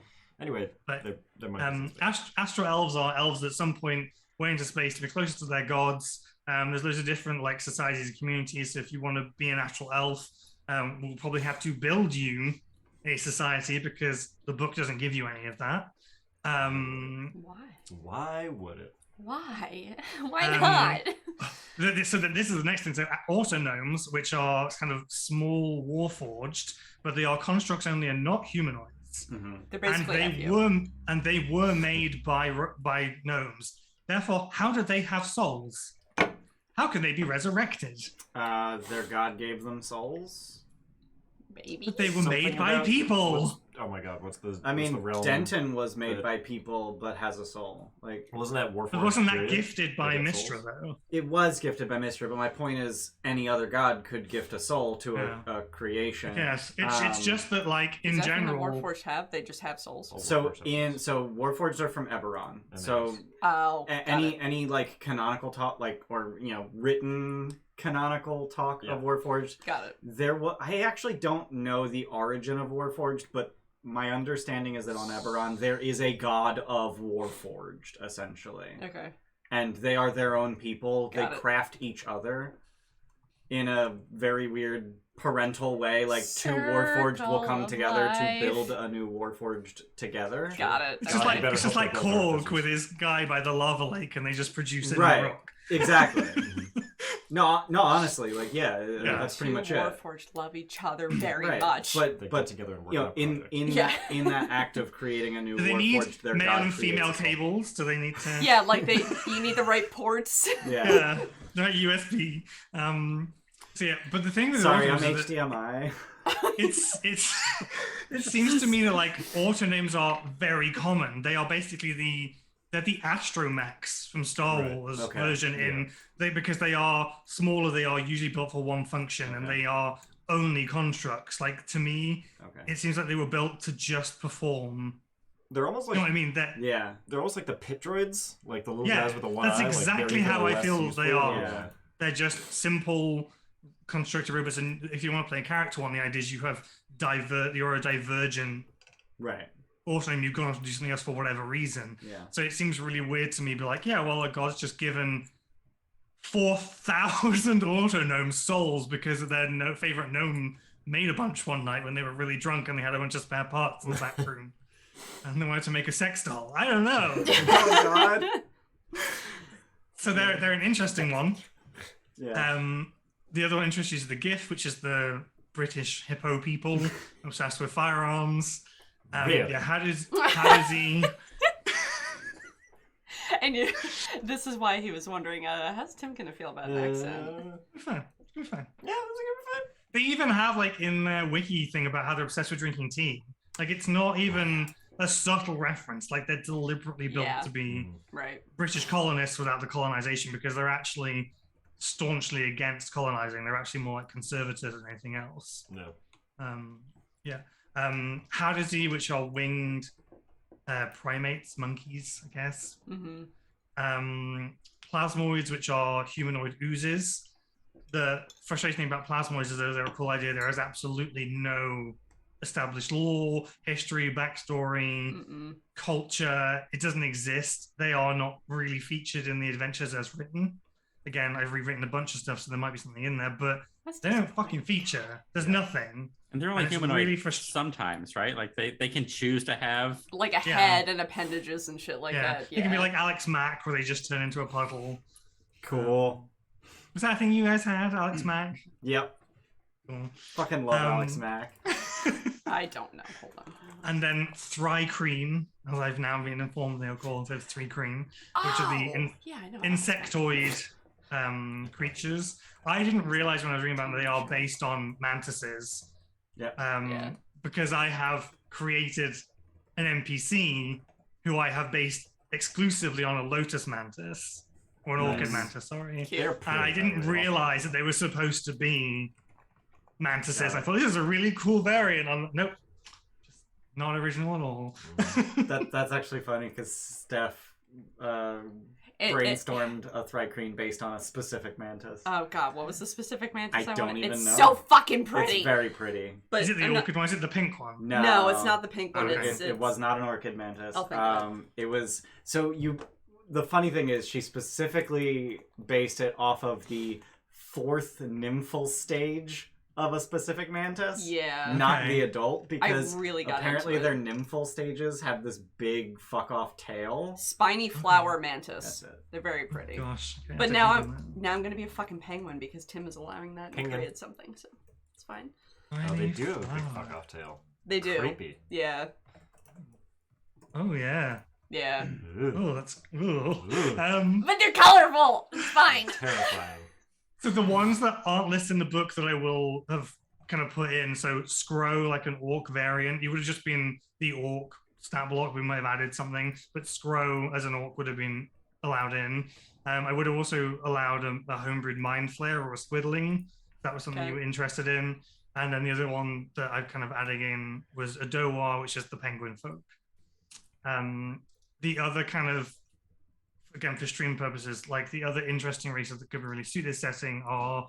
Anyway, But, there might be some space. Astro elves are elves that at some point went into space to be closer to their gods. There's loads of different like societies and communities. So if you want to be an astral elf, we'll probably have to build you a society because the book doesn't give you any of that. Why? Why would it? Why? Why Um, not? So this is the next thing. So autognomes, which are kind of small warforged, but they are constructs only and not humanoids. They're And basically they were made by gnomes. Therefore, how did they have souls? How can they be resurrected? Their god gave them souls. baby. But they were Something made by about- people. Oh my god, what's the? I what's mean, the realm? Denton was made that- by people, but has a soul. Like Wasn't that Warforged? But wasn't that created? gifted by They got Mistra souls? though? it was gifted by Mistra, but my point is, any other god could gift a soul to Yeah. a creation. Yes, it's just that like in Is that general. what the Warforged have? They just have souls. Oh. So Warforged so Warforged are from Eberron. And So there's- Oh, any like canonical talk, like or written canonical talk Yeah. of Warforged. got it. I actually don't know the origin of Warforged, but my understanding is that on Eberron there is a god of Warforged, essentially. Okay. And they are their own people. Got They it. craft each other in a very weird parental way. Like two Warforged will Circle come of together to life. build a new Warforged together. Got it. It's just Okay. like Better it's just hope like they build their Korg business. with his guy by the lava lake, and they just produce it Right. in rock. Exactly. No, honestly, like that's pretty Two much it. Warforged love each other very Right. much. But They but get together and work you on know, a in project. in Yeah. in that act of creating a new Do they need Warforged, their male god and female creates a soul. cables? Do they need to? yeah, like you need the right ports. Yeah. Yeah, right, USB. So yeah, but the thing with Sorry, I'm autonames is that HDMI. it's it seems to me that like autonames are very common. They are basically they're the astromechs from Star Right. Wars Okay. version because they are smaller, they are usually built for one function, and Okay. they are only constructs. Like to me, Okay. it seems like they were built to just perform. They're almost You know like what I mean? That Yeah. they're almost like the pit droids, like the little Yeah, guys with the one that's eye. like, exactly they're even how I less feel useful. they are. Yeah. they're just simple constructed robots. And if you want to play a character one, the idea is you have you're a divergent Right. autoname, you've gone off to do something else for whatever reason. Yeah. So it seems really weird to me, be like, yeah, well, a god's just given 4,000 autonome souls because their favorite gnome made a bunch one night when they were really drunk and they had a bunch of spare parts in the back room. And they wanted to make a sex doll. I don't know. Oh God. So they're an interesting one. Yeah. The other one interesting is the GIF, which is the British hippo people obsessed with firearms. Really? Yeah, how does he... And this is why he was wondering, how's Tim gonna feel about an accent? It's fine. It's fine. Yeah, it was a good fun. They even have like in their wiki thing about how they're obsessed with drinking tea. Like it's not even a subtle reference. Like they're deliberately built Yeah. to be Right. British colonists without the colonization because they're actually staunchly against colonizing. They're actually more like conservative than anything else. No. How does he, which are winged primates, monkeys, I guess. Mm-hmm. Plasmoids, which are humanoid oozes. The frustrating thing about plasmoids is they're a cool idea. There is absolutely no established lore, history, backstory, Mm-mm. culture. It doesn't exist. They are not really featured in the adventures as written. Again, I've rewritten a bunch of stuff, so there might be something in there, but That's they don't disappointing. fucking feature. There's nothing. And they're only And it's humanoid really sometimes, right? Like they can choose to have. Like a Yeah. head and appendages and shit like yeah. that. It can be like Alex Mack, where they just turn into a puddle. Cool. Was that a thing you guys had, Alex Mack? Yep. Cool. Fucking love Um, Alex Mack. I don't know. Hold on. And then Thri-Kreen, as I've now been informed they're called, so Thri-Kreen, which are the yeah, I know. insectoid creatures. I didn't realize when I was reading about them they are based on mantises. Yep. Yeah. Because I have created an NPC who I have based exclusively on a lotus mantis. Or an orchid Nice. mantis, sorry. They're Cute. And I pretty didn't ugly. realize that they were supposed to be mantises. Yeah. I thought this is a really cool variant. I'm like, nope, just not original at all. That's actually funny because Steph It- brainstormed a Thri-Kreen based on a specific mantis. Oh god, what was the specific mantis I don't wanted? even It's know. so fucking pretty. It's very pretty. But Is it the I'm not- orchid one? Is it the pink one? No, it's not the pink one. Okay. It's It was not an orchid mantis. Oh, thank God. It was so you. The funny thing is, she specifically based it off of the 4th nymphal stage of a specific mantis. Yeah. Not Okay. the adult, because really got apparently into their it. nymphal stages have this big fuck off tail. Spiny flower That's mantis. it. They're very pretty. Gosh. Okay, But I now didn't know now I'm gonna be a fucking penguin because Tim is allowing that and Penguin. created something, so it's fine. that. Oh, they Tiny do have a big flower. fuck off tail. They do. Creepy. Yeah. Oh yeah. Yeah. Oh, that's. Ooh. Ooh. But they're colorful. It's fine. Terrifying. So the ones that aren't listed in the book that I will have kind of put in, so Scrow, like an orc variant, you would have just been the orc stat block. We might have added something, but Scrow as an orc would have been allowed in. I would have also allowed a homebrewed mind flare or a squiddling. If that was something Okay. you were interested in. And then the other one that I'm kind of adding in was a Dowa, which is the penguin folk. The other kind of, again, for stream purposes, like the other interesting races that could really suit this setting are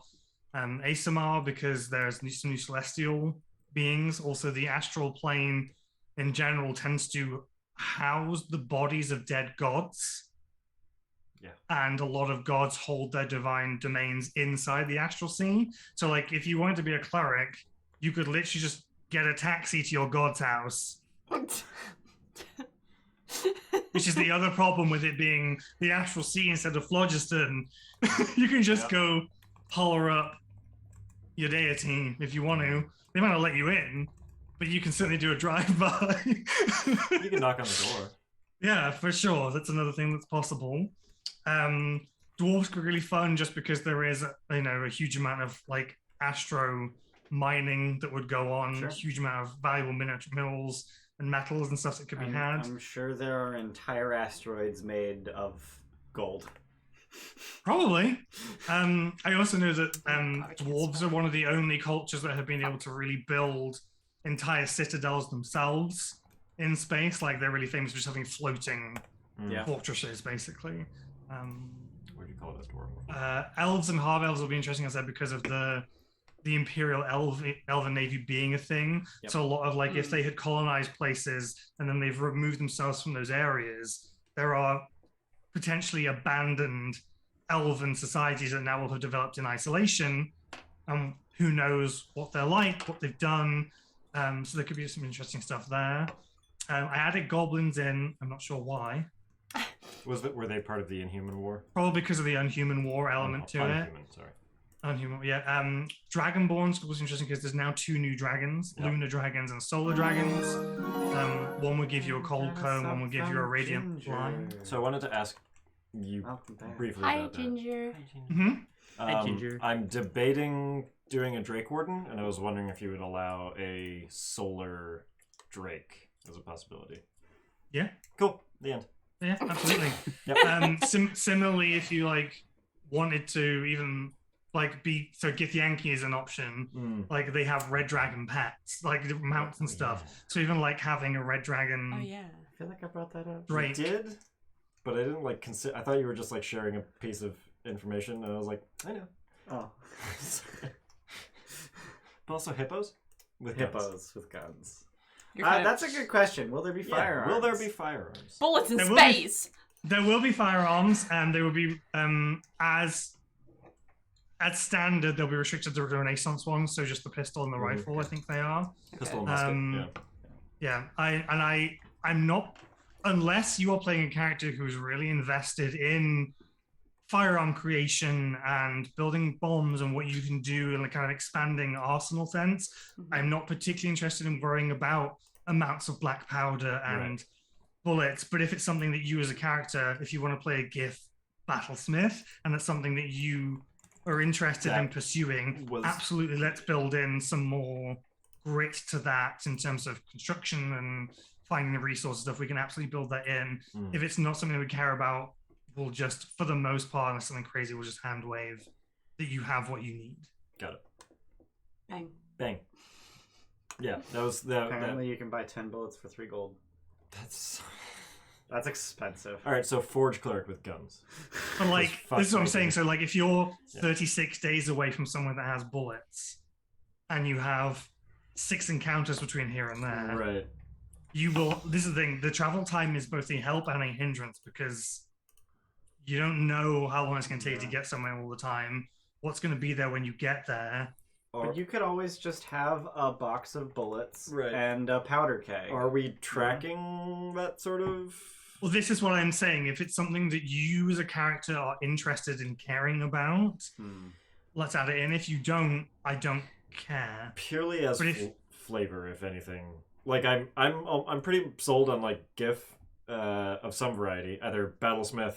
Asamar, because there's some new celestial beings. Also, the astral plane in general tends to house the bodies of dead gods. Yeah. And a lot of gods hold their divine domains inside the astral scene. So, like, if you wanted to be a cleric, you could literally just get a taxi to your god's house, which is the other problem with it being the astral sea instead of phlogiston. You can just go holler up your deity if you want to. They might not let you in, but you can certainly do a drive-by. You can knock on the door. Yeah, for sure. That's another thing that's possible. Dwarves are really fun just because there is, a huge amount of like astro mining that would go on, Sure. huge amount of valuable minerals and metals and stuff that could be had. I'm sure there are entire asteroids made of gold. Probably. I also know that dwarves are one of the only cultures that have been able to really build entire citadels themselves in space. Like they're really famous for just having floating Yeah. fortresses, basically. What do you call it? Adorable. Elves and half elves will be interesting, as I said, because of the Imperial Elven Navy being a thing. Yep. So a lot of like, if they had colonized places and then they've removed themselves from those areas, there are potentially abandoned elven societies that now will have developed in isolation. Who knows what they're like, what they've done. So there could be some interesting stuff there. I added goblins in. I'm not sure why. Were they part of the Inhuman War? Probably because of the Unhuman War element to it. Unhuman, sorry. Unhuman, yeah. Dragonborns was interesting because there's now 2 new dragons, Yep. lunar dragons and solar dragons. One would give you a cold comb, one would give you a radiant line. So I wanted to ask you Welcome back. briefly Hi, about that. Ginger. Mm-hmm. Hi, Ginger. I'm debating doing a Drake Warden, and I was wondering if you would allow a solar Drake as a possibility. Yeah. Cool. The end. Yeah, absolutely. Yep. Similarly, if you like wanted to even like Githyanki is an option. Mm. Like they have red dragon pets, like mounts and stuff. So even like having a red dragon. Oh yeah. I feel like I brought that up. Drake. You did, but I didn't like consider. I thought you were just like sharing a piece of information, and I was like, I know. Oh. But also hippos with guns. Hippos with guns. You're kind of- That's a good question. Will there be Yeah, firearms? will there be firearms? bullets in There will be- space. There will be firearms, and they will be as standard. They'll be restricted to the Renaissance ones, so just the pistol and the rifle. I think they are. Pistol and Okay. musket. Yeah. Yeah, I'm not, unless you are playing a character who's really invested in firearm creation and building bombs and what you can do in a kind of expanding arsenal sense. I'm not particularly interested in worrying about amounts of black powder and bullets, but if it's something that you as a character, if you want to play a GIF battlesmith and it's something that you are interested in That pursuing, was- absolutely let's build in some more grit to that in terms of construction and finding the resources stuff. We can absolutely build that in. Mm. If it's not something that we care about will just, for the most part, unless something crazy, will just hand wave that you have what you need. Got it. Bang. Bang. Yeah, that was the. Apparently, you can buy 10 bullets for 3 gold. That's expensive. All right, so forge cleric with guns. But like, fuck this is what I'm crazy. saying. So like, if you're 36 days away from someone that has bullets, and you have 6 encounters between here and there, Right. you will. This is the thing. The travel time is both a help and a hindrance because you don't know how long it's going to take to get somewhere all the time. What's going to be there when you get there? But you could always just have a box of bullets Right. and a powder keg. Are we tracking that sort of? Well, this is what I'm saying. If it's something that you as a character are interested in caring about, let's add it in. If you don't, I don't care. Purely as But if- flavor, if anything. Like I'm pretty sold on like GIF of some variety, either battlesmith,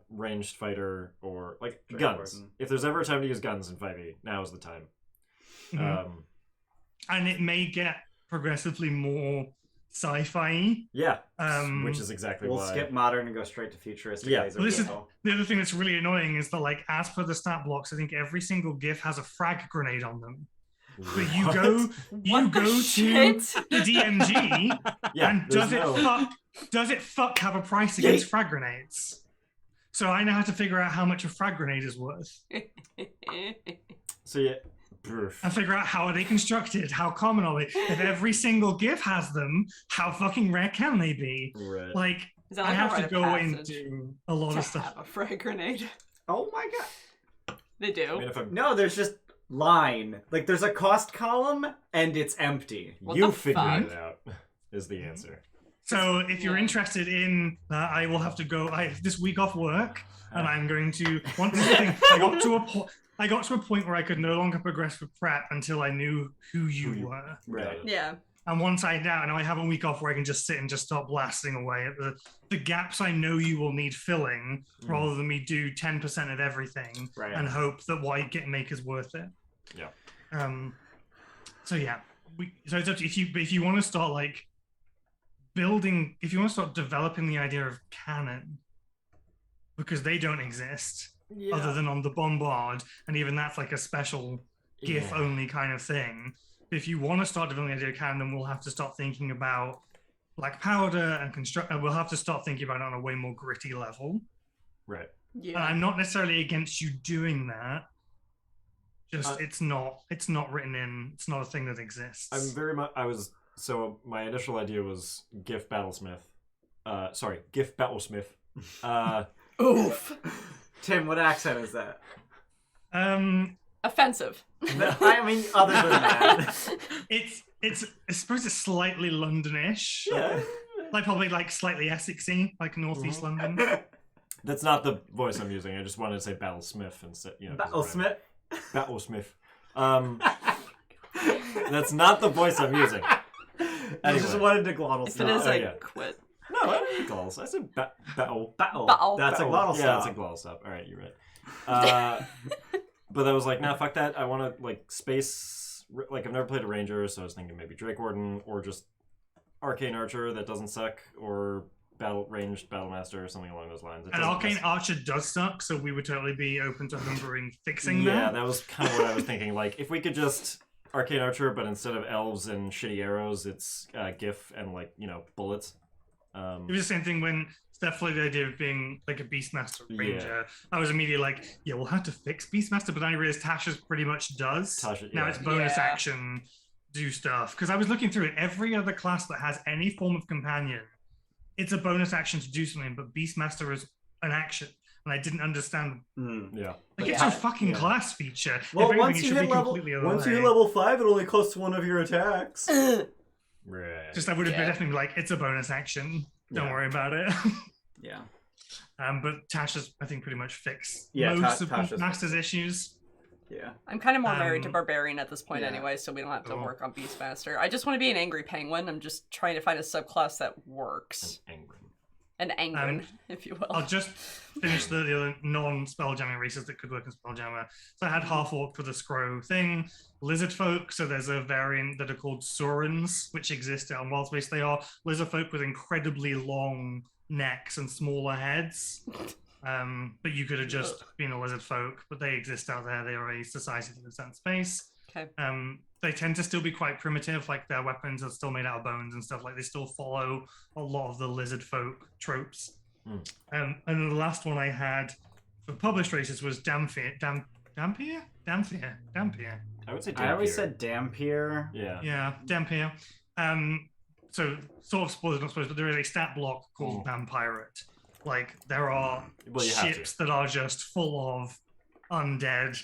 ranged fighter, or like Drake guns. Warden. If there's ever a time to use guns in 5e, now is the time. Mhm. And it may get progressively more sci-fi. Yeah, Um, which is exactly We'll why. skip modern and go straight to futuristic. Yeah. laser Well, this is pistol. the other thing that's really annoying is that, like, as per the stat blocks, I think every single GIF has a frag grenade on them. But you What? go What the to shit? the DMG, Yeah, and there's does it fuck have a price against frag grenades? So I now have to figure out how much a frag grenade is worth. So yeah. Brr. And figure out how are they constructed, how common are they? If every single GIF has them, how fucking rare can they be? Right. Like, Is that I like a have to rite of go and passage do a lot to of stuff. have a frag grenade? Oh my god. They do. I mean, if I'm, No, there's just line. Like, there's a cost column, and it's empty. What you the figure fuck? it out, is the answer. So if you're Yeah. interested in that, I will have to go. I have this week off work, and I'm going to. Once I got to a point where I could no longer progress with prep until I knew who you were. Right. Yeah. And once I now I have a week off where I can just sit and just start blasting away at the gaps I know you will need filling, rather than me do 10% of everything Right. and hope that what I get make is worth it. Yeah. So yeah, so it's up to if you want to start like building, if you want to start developing the idea of canon, because they don't exist other than on the Bombard, and even that's like a special GIF Yeah. only kind of thing. But if you want to start developing the idea of canon, then we'll have to start thinking about black powder and construct. We'll have to start thinking about it on a way more gritty level. Right. And Yeah. I'm not necessarily against you doing that. Just it's not written in. It's not a thing that exists. I'm very much. So my initial idea was GIF Battlesmith. GIF Battlesmith. Oof. Tim, what accent is that? Offensive. I mean, other than that. It's I suppose it's slightly Londonish. Yeah. Like probably like slightly Essexy, like Northeast London. That's not the voice I'm using. I just wanted to say Battlesmith instead. You know, 'cause it's Battlesmith? Battlesmith. That's not the voice I'm using. I just Anyway. wanted to glottal If it is, Oh, I yeah. quit. No, I didn't mean glottal. I said battle. Battle. Battle. That's a glottal Yeah, that's a stop. glottal stop. All right, you're right. But I was like, nah, fuck that. I want to like space. Like I've never played a ranger, so I was thinking maybe Drake Warden or just arcane archer that doesn't suck, or ranged battlemaster or something along those lines. It And doesn't Arcane mess- Archer does suck, so we would totally be open to homebrewing fixing Yeah, that. that was kind of what I was thinking. Like if we could just arcane archer, but instead of elves and shitty arrows, it's GIF and like bullets. It was the same thing when it's definitely the idea of being like a Beastmaster Ranger. I was immediately like, yeah, we'll have to fix Beastmaster, but then I realized Tasha's pretty much does. Tasha, Now yeah. it's bonus Yeah. action, do stuff. Because I was looking through it, every other class that has any form of companion, it's a bonus action to do something, but Beastmaster is an action. And I didn't understand. Yeah. Like, Yeah. it's a fucking class feature. Well, If anything, once it you should hit be level, completely once you hit away. level 5, it only costs one of your attacks. Right. Just I would have Yeah. definitely been like, it's a bonus action. Don't Yeah. worry about it. Yeah. But Tasha's, I think, pretty much fixed Yeah, most of Tasha's Master's issues. Yeah. I'm kind of more married to Um, Barbarian at this point yeah. anyway, so we don't have to Cool. work on Beastmaster. I just want to be an Angry Penguin. I'm just trying to find a subclass that works. Angry. An Angren, if you will. I'll just finish the other non-spelljamming races that could work in Spelljammer. So I had half-orc for the Scrow thing, lizard folk, so there's a variant that are called Saurons, which exist on Wildspace. They are lizard folk with incredibly long necks and smaller heads. but you could have just been a lizard folk. But they exist out there. They are a society that lives out in space. Okay. They tend to still be quite primitive. Like their weapons are still made out of bones and stuff. Like they still follow a lot of the lizard folk tropes. And then the last one I had for published races was Dampier. Dampier. I would say I always said Dampier. Yeah, Dampier. So sort of spoilers, not spoilers, but there is a stat block called Vampirate. Like there are ships that are just full of undead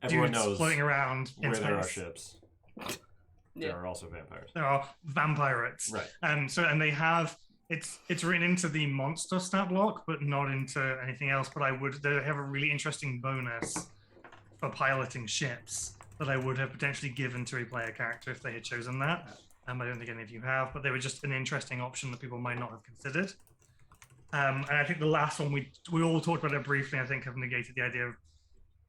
Everyone dudes knows floating around in where space. there are ships. Yeah. There are also vampires. There are vampirates. Right. And they have it's written into the monster stat block, but not into anything else. But they have a really interesting bonus for piloting ships that I would have potentially given to a player character if they had chosen that. I don't think any of you have, but they were just an interesting option that people might not have considered. And I think the last one we all talked about it briefly. I think have negated the idea of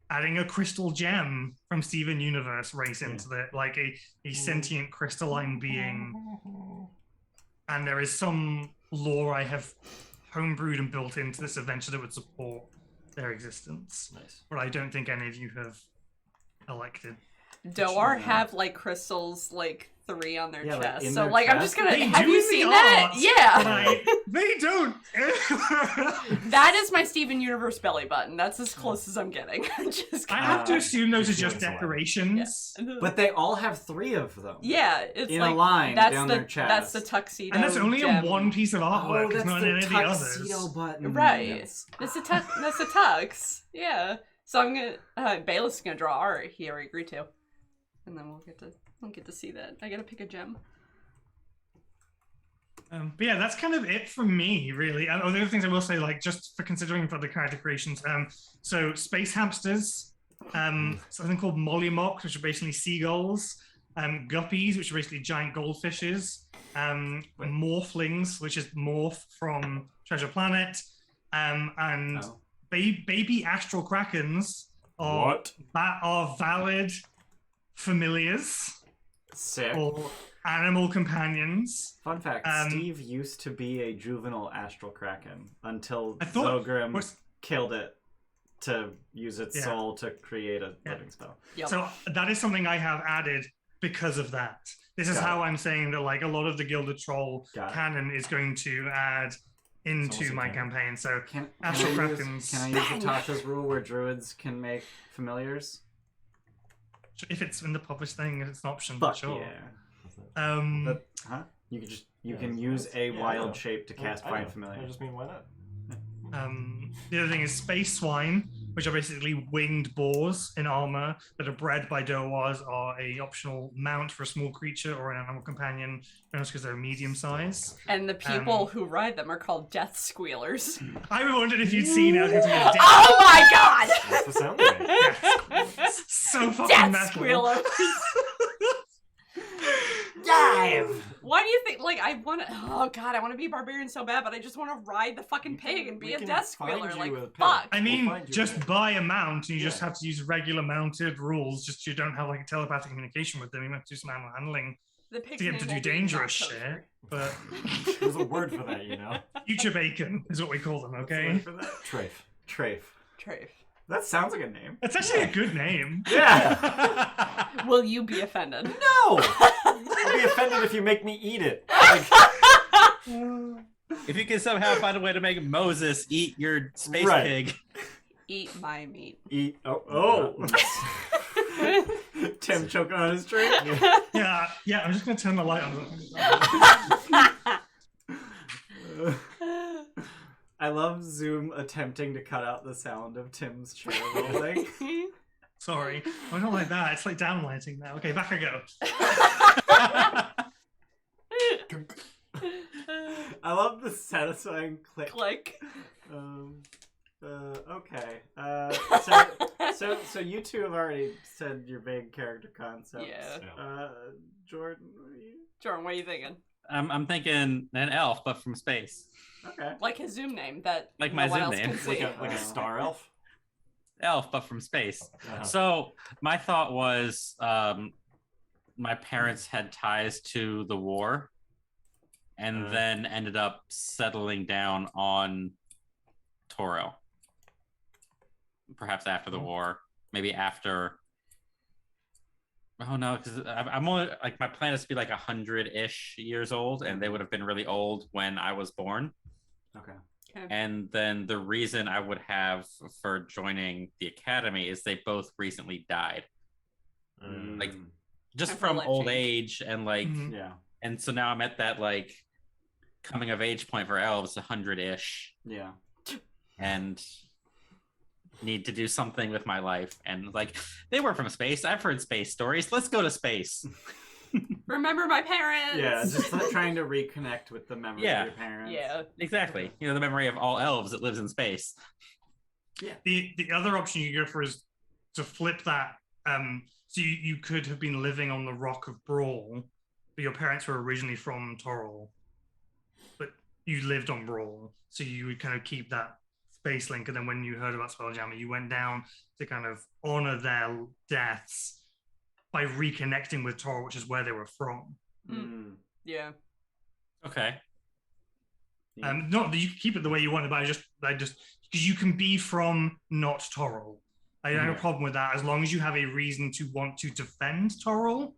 adding a crystal gem from Steven Universe race into it, like a sentient crystalline being. And there is some lore I have homebrewed and built into this adventure that would support their existence. Nice. But I don't think any of you have elected. Doar have like crystals like 3 on their Yeah, chest. like, in so their like I'm chest? just gonna They have do you in the seen that? art, Yeah. They don't. That is my Steven Universe belly button. That's as close as I'm getting. Just I have to assume those are You're just feeling decorations. But they all have 3 of them. yeah, it's in like a line that's down the their chest. that's the tuxedo. And that's only gem. on one piece of artwork. Oh, it's that's not the in any of the others. tuxedo button. Right. Yes. That's a that's a tux. Yeah. So I'm gonna Bayless is gonna draw art. He already agreed to, and then we'll get to see that. I gotta pick a gem. But yeah, that's kind of it from me, really. And the other things I will say, like just for considering for the character creations, so space hamsters, something called mollymocks, which are basically seagulls, guppies, which are basically giant goldfishes, morphlings, which is morph from Treasure Planet, and baby astral krakens are valid familiars Sick. or animal companions. Fun fact, Steve used to be a juvenile astral kraken until I thought- Zogrim killed it to use its soul to create a living spell. Yep. So that is something I have added because of that. This is Got how I'm saying that like a lot of the Gilded Troll Got it. canon is going to add into almost my a campaign. So Can Astral I use Krakens. Natasha's rule where druids can make familiars? if it's in the published thing, it's an option. Fuck sure. yeah. Um, Huh? You can use a wild shape to cast I Find know. Familiar. I just mean, why not? The other thing is space swine, which are basically winged boars in armor that are bred by Doawars, are a optional mount for a small creature or an animal companion, because they're medium size. And the people who ride them are called death squealers. I wondered if you'd seen it. I was going to get a dick. Oh my god! That's the sound they make. So fucking Death metal. squealers. Dive! Why do you think, like, I want to, oh god, I want to be a barbarian so bad, but I just want to ride the fucking pig and be we a can death find squealer. you Like, a pig. fuck. I mean, We'll find you just a pig. buy a mount, and you just Yeah. have to use regular mounted rules. Just you don't have like a telepathic communication with them. You have to do some animal handling The pig's to get them to name do will be dangerous not shit. kosher. But There's a word for that, you know? future bacon is what we call them. What's the Okay, word for that? Trafe. Trafe. Trafe. That sounds like a name. it's actually a good name. Yeah! Will you be offended? No! I'll be offended if you make me eat it. Like, If you can somehow find a way to make Moses eat your space Right. pig. Eat my meat. Eat. Oh. Tim choking on his drink. Yeah. I'm just gonna turn the light on. I love Zoom attempting to cut out the sound of Tim's chair rolling. Sorry, I don't like that. It's like downlighting now. Okay, back I go. I love the satisfying click. Click. Okay. So you two have already said your big character concepts. Yeah. Jordan, what are you? Jordan, what are you thinking? I'm thinking an elf, but from space. Okay. Like his Zoom name that Like no my one Zoom else name. can see. like a star elf? Elf, but from space. Uh-huh. So my thought was, my parents had ties to the war, and then ended up settling down on Toril. perhaps after the war, maybe after. Oh no, because I'm only like my plan is to be like 100-ish years old, and they would have been really old when I was born. Okay. And then the reason I would have for joining the academy is they both recently died, like just Time for from life old change. age, and like, Yeah. and so now I'm at that like coming of age point for elves, 100-ish, Yeah. and need to do something with my life. And like, they were from space. I've heard space stories. Let's go to space. Remember my parents. Yeah, just like trying to reconnect with the memories Yeah. of your parents. Yeah. Exactly. You know, the memory of all elves that lives in space. The other option you go for is to flip that. So you could have been living on the Rock of Brawl, but your parents were originally from Toril, but you lived on Brawl, so you would kind of keep that space link. And then when you heard about Spelljammer, you went down to kind of honor their deaths by reconnecting with Toril, which is where they were from. Yeah. Okay. Not that you can keep it the way you want it, but I just because you can be from not Toril. I don't have a problem with that as long as you have a reason to want to defend Toril.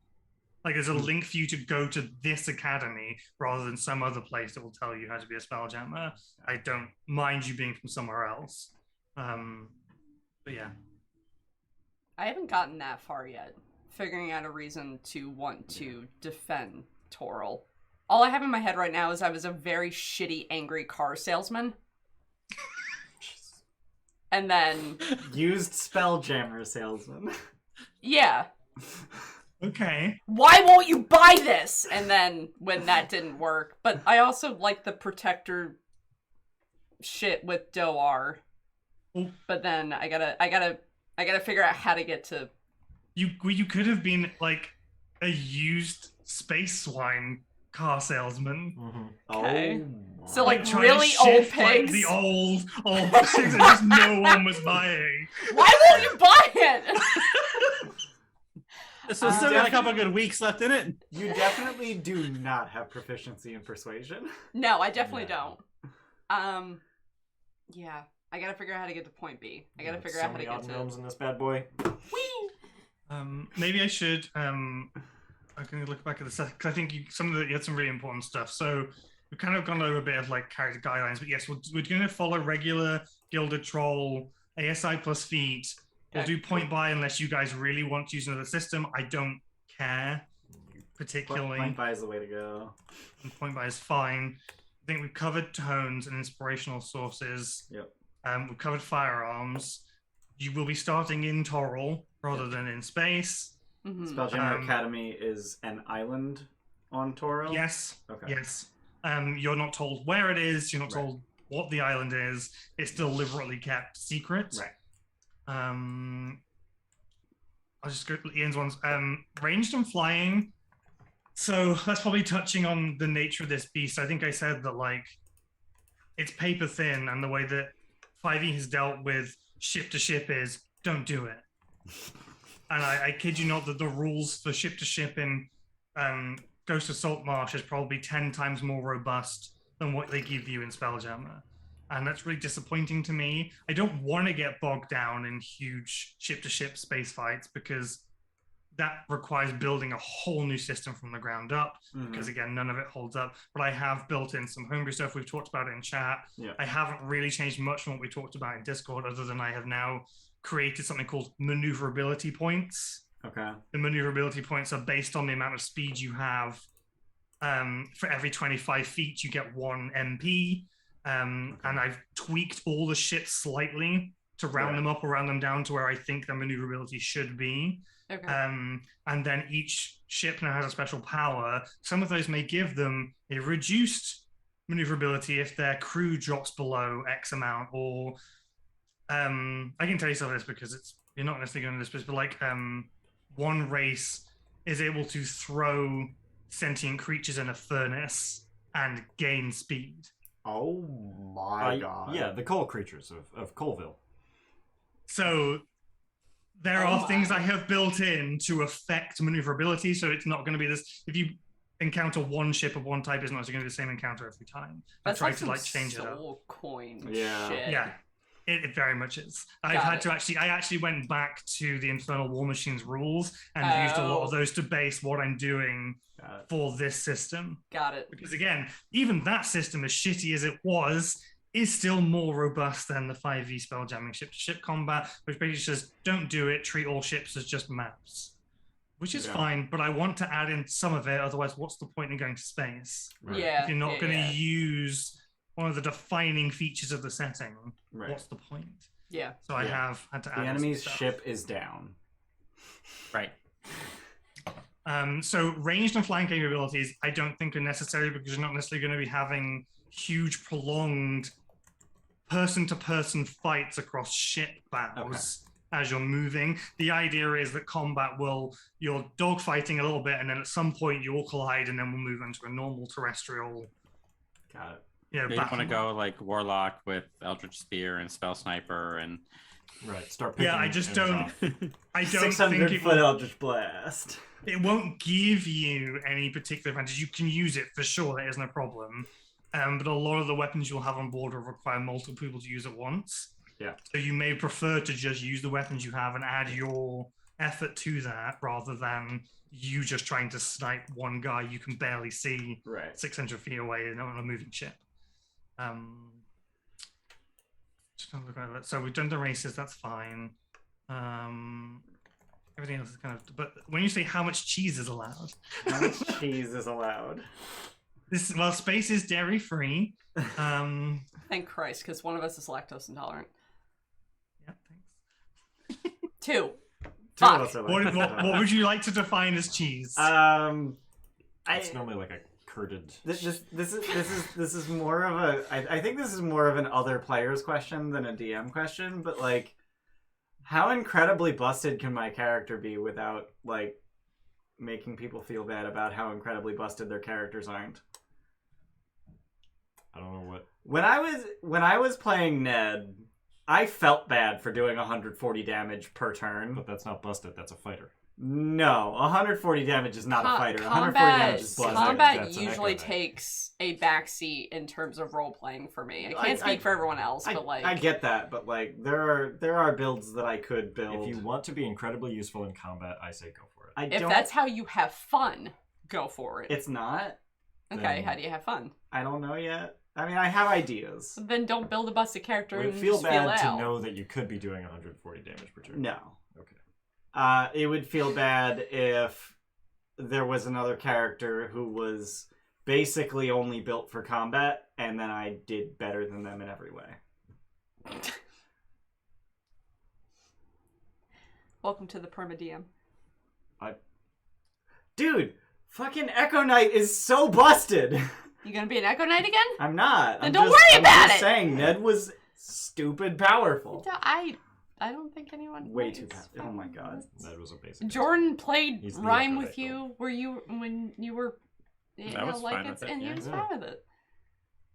Like there's a link for you to go to this academy rather than some other place that will tell you how to be a Spelljammer. I don't mind you being from somewhere else. But yeah. I haven't gotten that far yet, figuring out a reason to want to defend Toril. All I have in my head right now is I was a very shitty, angry car salesman. And then... Used Spelljammer salesman. Yeah. Okay. Why won't you buy this? And then when that didn't work. But I also like the protector shit with Doar. But then I gotta figure out how to get to... You could have been like a used space swine car salesman. Okay. Oh, So like Trying to really old shift, like, pigs. the old pigs that just no one was buying. Why won't you buy it? So still got a couple good weeks left in it. You definitely do not have proficiency in persuasion. No, I definitely don't. Yeah, I gotta figure out how to get to point B. I gotta figure out how to get to. gnomes in this bad boy. Maybe I should. I can look back at the set because I think you had some really important stuff. So we've kind of gone over a bit of like character guidelines, but yes, we're going to follow regular Gilded Troll ASI plus feet. We'll do point by unless you guys really want to use another system. I don't care particularly. Point by is the way to go. Point by is fine. I think we've covered tones and inspirational sources. Yep. We've covered firearms. You will be starting in Toril rather than in space. Spelljammer Academy is an island on Toril? Yes. Okay. Yes. You're not told where it is. You're not told what the island is. It's deliberately kept secret. Right. I'll just go to Ian's ones. Ranged and flying. So that's probably touching on the nature of this beast. I think I said that like it's paper thin, and the way that 5e has dealt with ship to ship is don't do it. And I kid you not that the rules for ship to ship in Ghost of Saltmarsh is probably 10 times more robust than what they give you in Spelljammer. And that's really disappointing to me. I don't want to get bogged down in huge ship to ship space fights because that requires building a whole new system from the ground up. Because again, none of it holds up. But I have built in some homebrew stuff. We've talked about it in chat. Yeah. I haven't really changed much from what we talked about in Discord, other than I have now created something called maneuverability points. Okay. The maneuverability points are based on the amount of speed you have. For every 25 feet, you get 1 MP. And I've tweaked all the ships slightly to round them up or round them down to where I think their maneuverability should be. Okay. And then each ship now has a special power. Some of those may give them a reduced maneuverability if their crew drops below X amount, or I can tell you some of this because you're not necessarily going to this, but like one race is able to throw sentient creatures in a furnace and gain speed. Oh my god. Yeah, the coal creatures of Colville. So there are things I have built in to affect maneuverability, so it's not going to be this. If you encounter one ship of one type, it's not going to be the same encounter every time. I That's try like to like change it up. soul coin Yeah. shit. Yeah. It very much is. I actually went back to the Infernal War Machine's rules and used a lot of those to base what I'm doing for this system. Got it. Because again, even that system, as shitty as it was, is still more robust than the 5e spelljamming ship-to-ship combat, which basically says, don't do it, treat all ships as just maps. Which is fine, but I want to add in some of it, otherwise what's the point in going to space? Right. Yeah. If you're not going to use one of the defining features of the setting, what's the point? Yeah. So I have had to add The enemy's some stuff. ship is down. Right. So ranged and flying capabilities, I don't think are necessary because you're not necessarily going to be having huge, prolonged person-to-person fights across ship battles as you're moving. The idea is that combat you're dogfighting a little bit, and then at some point you will collide, and then we'll move into a normal terrestrial. Got it. You You want to go like Warlock with Eldritch Spear and Spell Sniper and Start picking I just enemies don't. off. I don't think 600-foot Eldritch Blast. it won't give you any particular advantage. You can use it for sure, that isn't a problem. But a lot of the weapons you'll have on board will require multiple people to use at once. Yeah. So you may prefer to just use the weapons you have and add your effort to that rather than you just trying to snipe one guy you can barely see 600 feet away and on a moving ship. Just gonna look at that. So we've done the races, that's fine. Everything else is kind of. But when you say how much cheese is allowed, How much cheese is allowed? Space is dairy free. Thank Christ, because one of us is lactose intolerant. Yeah, thanks. 2. Two of Fuck. us are like What would you like to define as cheese? It's normally like a curded. This is more of a. I think this is more of an other player's question than a DM question. But like, how incredibly busted can my character be without like making people feel bad about how incredibly busted their characters aren't? I don't know what. When I was playing Ned, I felt bad for doing 140 damage per turn. But that's not busted. That's a fighter. No, 140 damage is not a fighter. 140 damage is busted. Combat That's an usually echo knight. takes a backseat in terms of role playing for me. I can't speak for everyone else, but like I get that, but like there are builds that I could build. If you want to be incredibly useful in combat, I say go for it. if that's how you have fun, go for it. It's not. Okay, then- how do you have fun? I don't know yet. I mean, I have ideas. Then don't build a busted character Would and it feel just bad out. to know that you could be doing 140 damage per turn? No. Okay. It would feel bad if there was another character who was basically only built for combat, and then I did better than them in every way. Welcome to the Perma DM. Dude, fucking Echo Knight is so busted. You gonna be an Echo Knight again? I'm not. Then I'm don't just, worry I'm about just it. saying, Ned was stupid powerful. I don't think anyone. Way too powerful. Oh my god. That was a basic. Jordan played He's the Rhyme Echo with Knight, you when you were I was fine with it, and he yeah. was fine with it.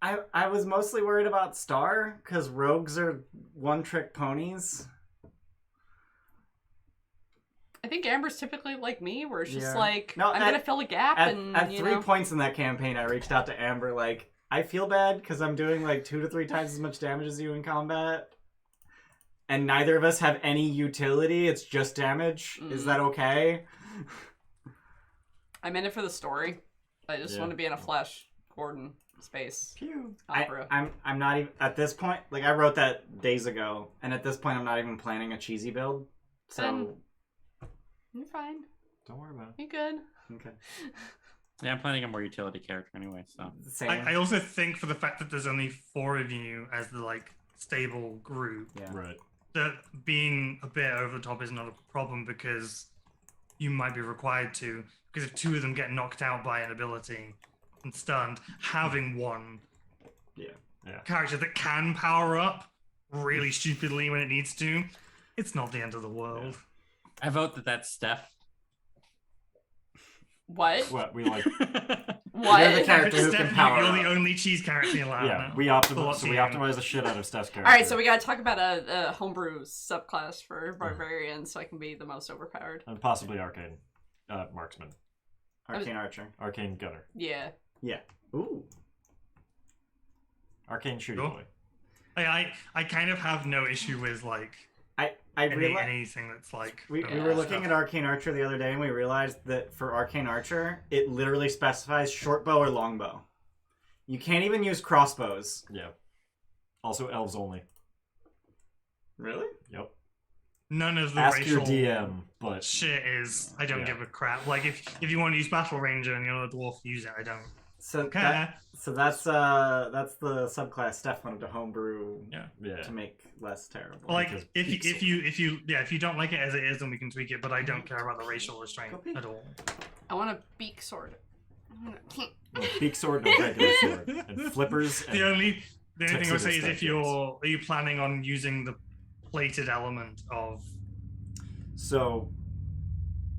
I was mostly worried about Star, because rogues are one-trick ponies. I think Amber's typically like me, where it's just Yeah. like No, I'm gonna fill a gap, and At you 3 know. points in that campaign, I reached out to Amber, like, I feel bad because I'm doing like 2 to 3 times as much damage as you in combat. And neither of us have any utility, it's just damage. Is that okay? I'm in it for the story. I just want to be in a Flash Gordon space opera. I'm not even, at this point, like I wrote that days ago, and at this point I'm not even planning a cheesy build. So, Then- You're fine. Don't worry about it. You're good. okay. Yeah, I'm planning a more utility character anyway, so. Same. I also think for the fact that there's only 4 of you as the like stable group, yeah. Right. that being a bit over the top is not a problem because you might be required to. Because if 2 of them get knocked out by an ability and stunned, having one character that can power up really stupidly when it needs to, it's not the end of the world. I vote that that's Steph. What? What we like? What? You're the character who Steph, can power you're up. the only cheese character allowed Yeah, now. we Thoughts optimize you. the shit out of Steph's character. All right, so we gotta talk about a homebrew subclass for barbarian, so I can be the most overpowered. And possibly arcane, marksman, Arcane Archer. arcane gunner, Yeah. Yeah. Ooh. arcane shooting Cool. boy. I kind of have no issue with like anything that's like. We were looking at Arcane Archer the other day, and we realized that for Arcane Archer, it literally specifies short bow or long bow. You can't even use crossbows. Yeah. Also, elves only. Really? Yep. None of the Ask racial your DM, but shit is. I don't give a crap. Like if you want to use Battle Ranger and you're a dwarf, use it. I don't. So care. That's the subclass Steph wanted to homebrew to make less terrible. Like if you don't like it as it is, then we can tweak it. But I don't care about the racial restraint at all. I want a beak sword. no, beak sword, no regular sword, and flippers. And The only thing I would say is Texas are you planning on using the plated element of? So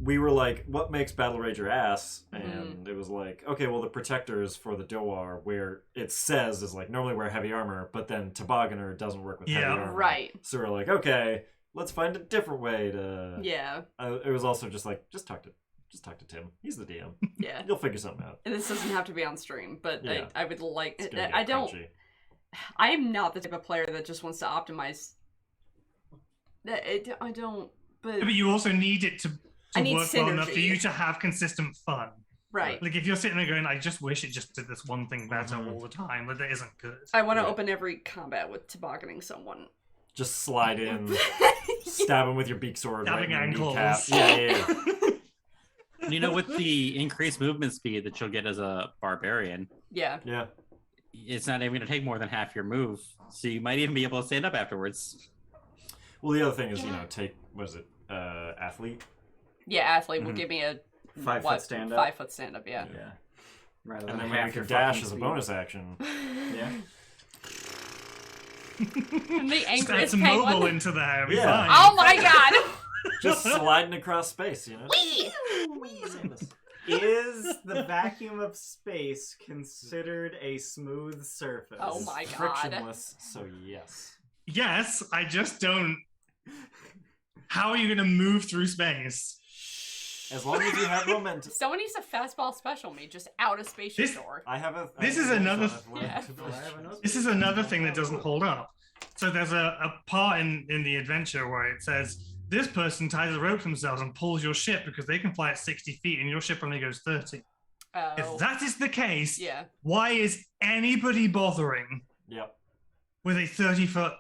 we were like, what makes Battle Rager ass? And it was like, okay, well, the protectors for the Doar, where it says is like normally wear heavy armor, but then Tobogganer doesn't work with heavy armor. Right. So we're like, okay, let's find a different way to. Yeah. It was also just like, just talk to Tim. He's the DM. Yeah. You'll figure something out. And this doesn't have to be on stream, but Yeah. I would like. It's gonna I get don't. crunchy. I am not the type of player that just wants to optimize. I don't. But But you also need it to I need work well enough for synergy. you to have consistent fun. right. Like if you're sitting there going, I just wish it just did this one thing better all the time, but that isn't good. I want to Right. open every combat with tobogganing someone. Just slide in, stab him with your beak sword. Stabbing right in the ankles. kneecap. Yeah. You know, with the increased movement speed that you'll get as a barbarian, Yeah. Yeah. it's not even going to take more than half your move, so you might even be able to stand up afterwards. Well, the other thing is, take, what is it, athlete? Yeah, athlete will give me a 5 foot stand up. 5 foot stand up. Yeah. Yeah. Rather And than then half we your can dash fucking as a speed. bonus action. Yeah. And the Just add angriest some mobile penguin. into there. It'll be Yeah. fine. Oh my god! Just sliding across space, Whee! Is the vacuum of space considered a smooth surface? Oh my god. Frictionless, so yes. Yes, I just don't. How are you going to move through space? As long as you have momentum. Someone needs a fastball special me just out of spaceship This- door. I have a. This I is have a another- shot of Yeah. momentum. This is another thing that doesn't hold up. So there's a part in the adventure where it says, this person ties a rope to themselves and pulls your ship because they can fly at 60 feet and your ship only goes 30. Oh. If that is the case, Yeah. why is anybody bothering Yep. with a 30-foot give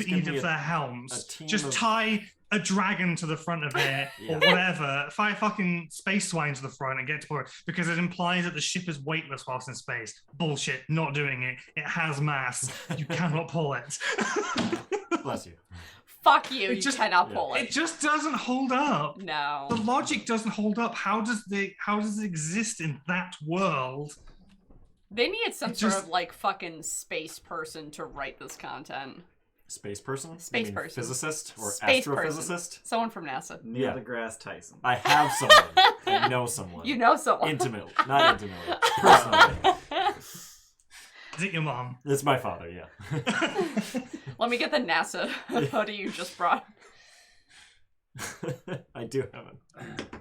speed me of their a helms? team Just of- tie a dragon to the front of it Yeah. or whatever. Fire fucking space swine to the front and get to it because it implies that the ship is weightless whilst in space. Bullshit. Not doing it. It has mass. You cannot pull it. Bless you. Fuck you, It you just- cannot pull It it. just doesn't hold up. No. The logic doesn't hold up. How does it exist in that world? They needed some It sort just- of like fucking space person to write this content. Space person? Space You mean person. Physicist or Space astrophysicist? Someone from NASA. Neil Yeah. deGrasse Tyson. I have someone. I know someone. You know someone. Intimately. Not intimately. Personally. Is it your mom? It's my father, yeah. Let me get the NASA hoodie you just brought. I do have it.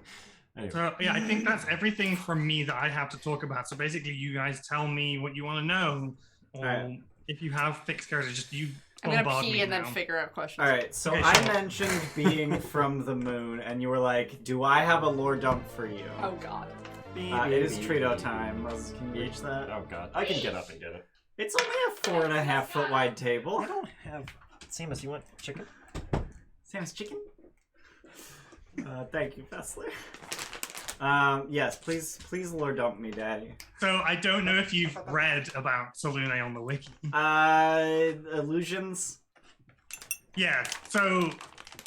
Anyway. So yeah, I think that's everything from me that I have to talk about. So basically, you guys tell me what you want to know, or Alright. if you have fixed characters, just you I'm gonna bombard pee me and then now. figure out questions. All right, so Okay, I sure. mentioned being from the moon, and you were like, "Do I have a lore dump for you?" Oh god. It is Trito time. Can you reach that? Oh god. I can get up and get it. It's only a 4.5 foot wide table. I don't have... Samus, you want chicken? Sam's chicken. Thank you, Fessler. Yes, please lore dump me, Daddy. So I don't know if you've read about Salune on the wiki. Illusions. Yeah. So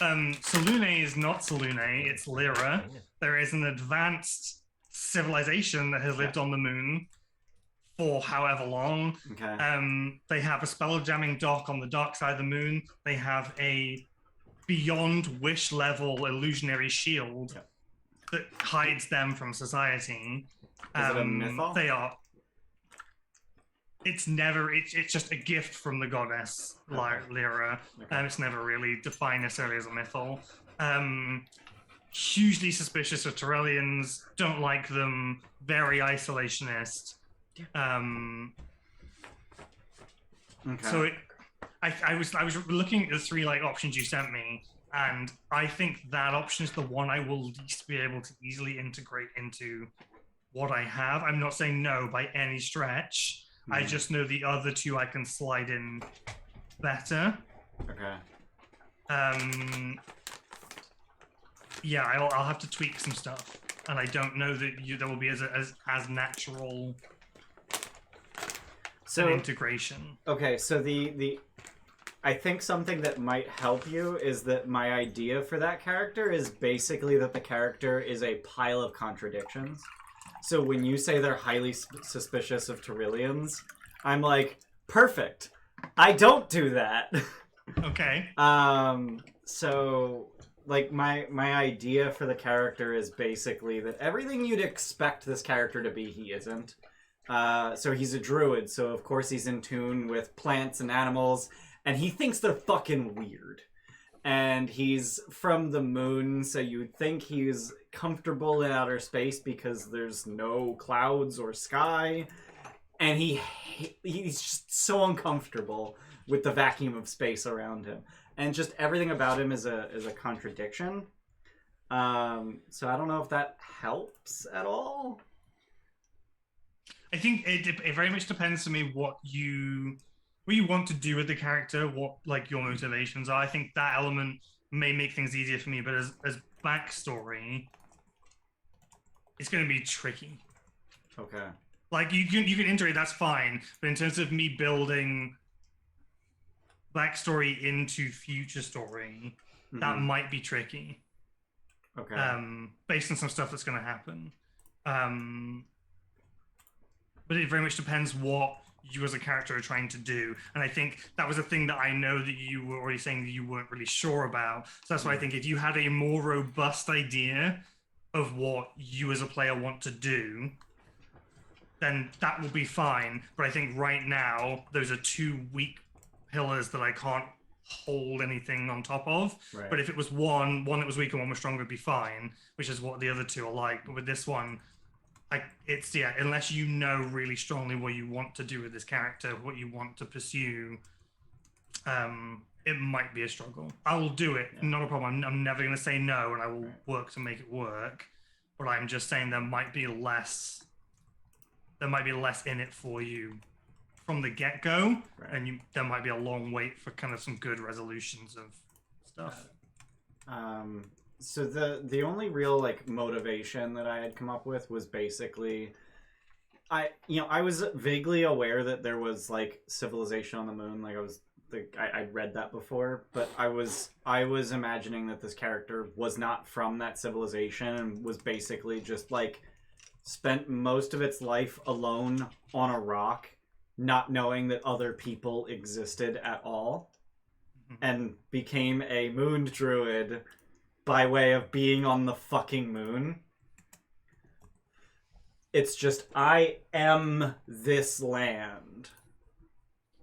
Salune is not Salune; it's Lyra. There is an advanced civilization that has lived on the moon for however long. Okay. They have a spell-jamming dock on the dark side of the moon. They have a beyond wish level illusionary shield Yep. that hides them from society. Is it a mythal? They are. It's never. It's just a gift from the goddess Lyra. Okay. It's never really defined necessarily as a mythal. Hugely suspicious of Torellians. Don't like them. Very isolationist. Okay. So I was looking at the three like options you sent me, and I think that option is the one I will least be able to easily integrate into what I have. I'm not saying no by any stretch. I just know the other two I can slide in better. Okay. Yeah, I'll have to tweak some stuff, and I don't know that there will be as natural an integration. Okay, so the I think something that might help you is that my idea for that character is basically that the character is a pile of contradictions. So when you say they're highly suspicious of Torilians, I'm like, perfect. I don't do that. Okay. So like my idea for the character is basically that everything you'd expect this character to be, he isn't. So he's a druid, so of course he's in tune with plants and animals, and he thinks they're fucking weird. And he's from the moon, so you'd think he's comfortable in outer space because there's no clouds or sky. And he's just so uncomfortable with the vacuum of space around him. And just everything about him is a contradiction. So I don't know if that helps at all. I think it very much depends to me what you want to do with the character, what like your motivations are. I think that element may make things easier for me, but as backstory, it's going to be tricky. Okay. Like you can integrate, that's fine, but in terms of me building backstory into future story, that might be tricky. Okay. Based on some stuff that's going to happen. But it very much depends what you as a character are trying to do. And I think that was a thing that I know that you were already saying that you weren't really sure about. So that's why I think if you had a more robust idea of what you as a player want to do, then that will be fine. But I think right now, those are two weak pillars that I can't hold anything on top of. Right. But if it was one that was weak and one was strong would be fine, which is what the other two are like. But with this one, unless you know really strongly what you want to do with this character, what you want to pursue, it might be a struggle. I will do it, not a problem. I'm never going to say no, and I will work to make it work. But I'm just saying there might be less in it for you from the get-go, and there might be a long wait for kind of some good resolutions of stuff. So the only real like motivation that I had come up with was basically I was vaguely aware that there was like civilization on the moon. Like I'd read that before, but I was imagining that this character was not from that civilization and was basically just like spent most of its life alone on a rock, not knowing that other people existed at all, and became a moon druid by way of being on the fucking moon. It's just, I am this land.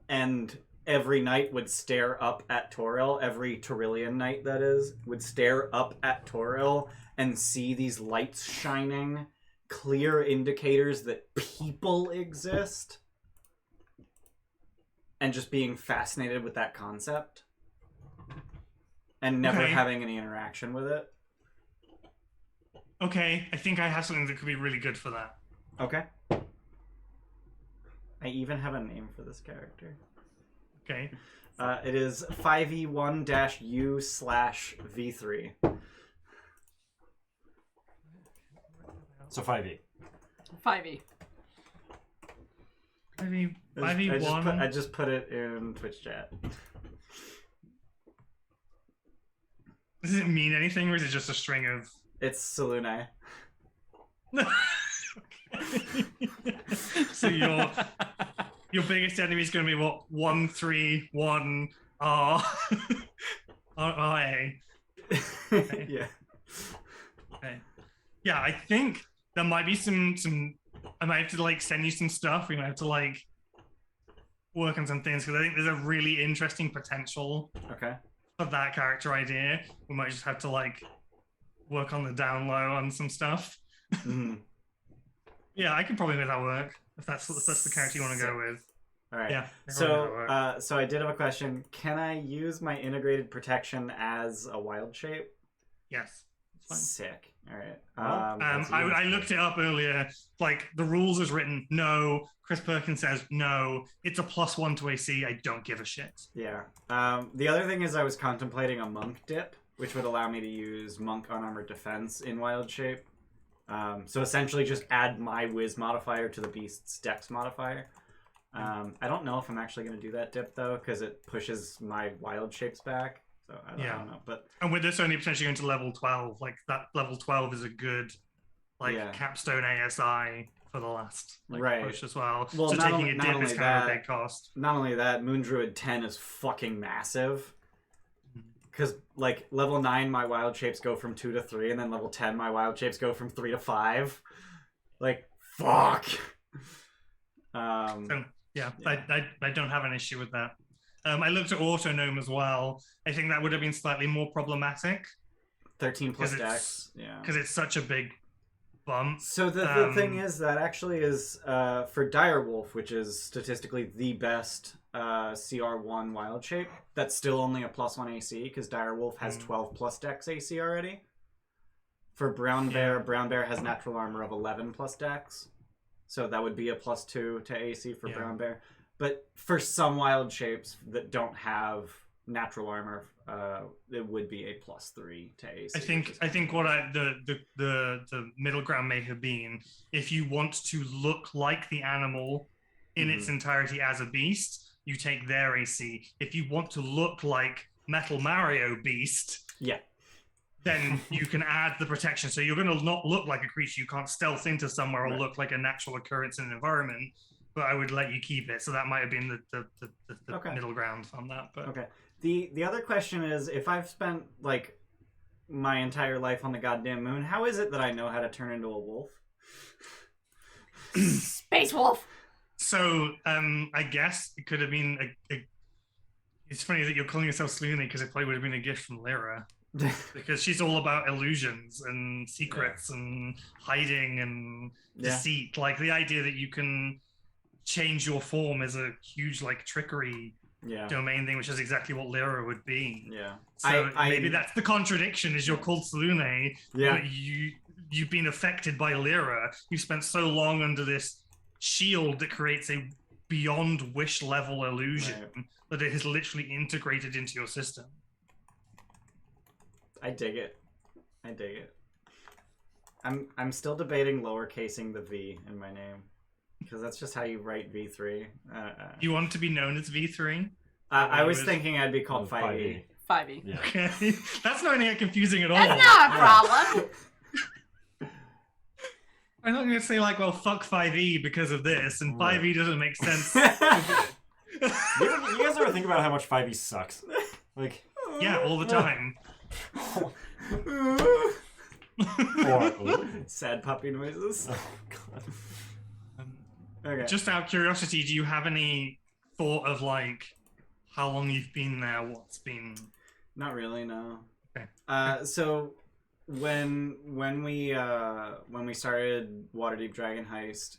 And every night would stare up at Toril, every Torilian night that is, would stare up at Toril and see these lights shining, clear indicators that people exist, and just being fascinated with that concept. And never having any interaction with it. Okay, I think I have something that could be really good for that. Okay. I even have a name for this character. Okay. It is 5e1-u/v3. So 5e. 5e. 5e1. I just put it in Twitch chat. Does it mean anything, or is it just a string of... It's Salune. So your biggest enemy is going to be what? 131 R RA. Okay. Yeah. Okay. Yeah, I think there might be some. I might have to like send you some stuff. We might have to like work on some things because I think there's a really interesting potential. Okay. For that character idea. We might just have to like work on the down low on some stuff. Mm. Yeah, I could probably make that work if that's the character you want to go with. All right. Yeah. So I did have a question. Can I use my integrated protection as a wild shape? Yes. It's fine. Sick. All right. I looked it up earlier. Like the rules is written no. Chris Perkins says no. It's a +1 to AC. I don't give a shit. Yeah. The other thing is I was contemplating a monk dip, which would allow me to use monk unarmored defense in wild shape. So essentially just add my whiz modifier to the beast's dex modifier. I don't know if I'm actually going to do that dip though, because it pushes my wild shapes back. So I don't know. But and with this only potentially going to level 12, like that level 12 is a good capstone ASI for the last push as well. Well, so taking a dip is kind of a big cost. Not only that, Moon Druid 10 is fucking massive. Because like level 9 my wild shapes go from 2 to 3, and then level 10 my wild shapes go from 3 to 5. Like fuck. I don't have an issue with that. I looked at Autonome as well. I think that would have been slightly more problematic. 13 plus dex. Yeah. Because it's such a big bump. So the thing is that actually is for Direwolf, which is statistically the best CR1 wild shape, that's still only a +1 AC because Direwolf has 12 plus dex AC already. For Brown Bear has natural armor of 11 plus dex. So that would be a +2 to AC for Brown Bear. But for some wild shapes that don't have natural armor, it would be a +3 to AC. I think what the middle ground may have been, if you want to look like the animal in its entirety as a beast, you take their AC. If you want to look like Metal Mario Beast, then you can add the protection. So you're going to not look like a creature. You can't stealth into somewhere or look like a natural occurrence in an environment. But I would let you keep it. So that might have been the middle ground on that. But okay. The other question is, if I've spent like my entire life on the goddamn moon, how is it that I know how to turn into a wolf? Space wolf. So I guess it could have been it's funny that you're calling yourself Slooney because it probably would have been a gift from Lyra. Because she's all about illusions and secrets and hiding and deceit. Like the idea that you can change your form is a huge like trickery domain thing, which is exactly what Lyra would be. Yeah. So maybe that's the contradiction: is you're called Salune, but you've been affected by Lyra. You spent so long under this shield that creates a beyond wish level illusion that it has literally integrated into your system. I dig it. I'm still debating lowercasing the V in my name. Because that's just how you write V3. You want to be known as V3? I was thinking I'd be called 5e. 5e. Yeah. Okay. That's not any confusing at all. That's not a problem. I'm not going to say like, well, fuck 5e because of this, and 5e doesn't make sense. You guys ever think about how much 5e sucks? Like, yeah, all the time. Sad puppy noises. Oh god. Okay. Just out of curiosity, do you have any thought of like how long you've been there? What's been? Not really, no. Okay. So when we started Waterdeep Dragon Heist,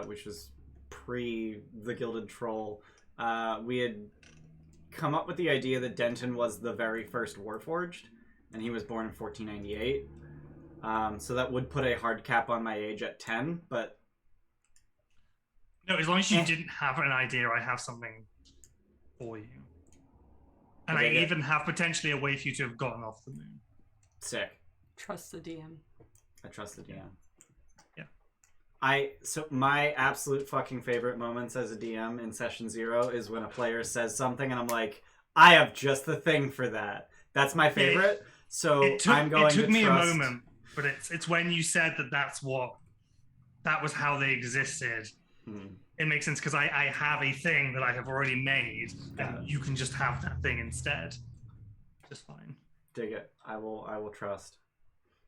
which was pre the Gilded Troll, we had come up with the idea that Denton was the very first Warforged, and he was born in 1498. So that would put a hard cap on my age at 10, but no, as long as you didn't have an idea, I have something for you. And I even have potentially a way for you to have gotten off the moon. Sick. Trust the DM. I trust the DM. Yeah. So my absolute fucking favorite moments as a DM in session 0 is when a player says something and I'm like, I have just the thing for that. That's my favorite. I'm going to trust. It took me a moment, but it's when you said that was how they existed. It makes sense because I have a thing that I have already made, and you can just have that thing instead. Just fine. Dig it. I will trust.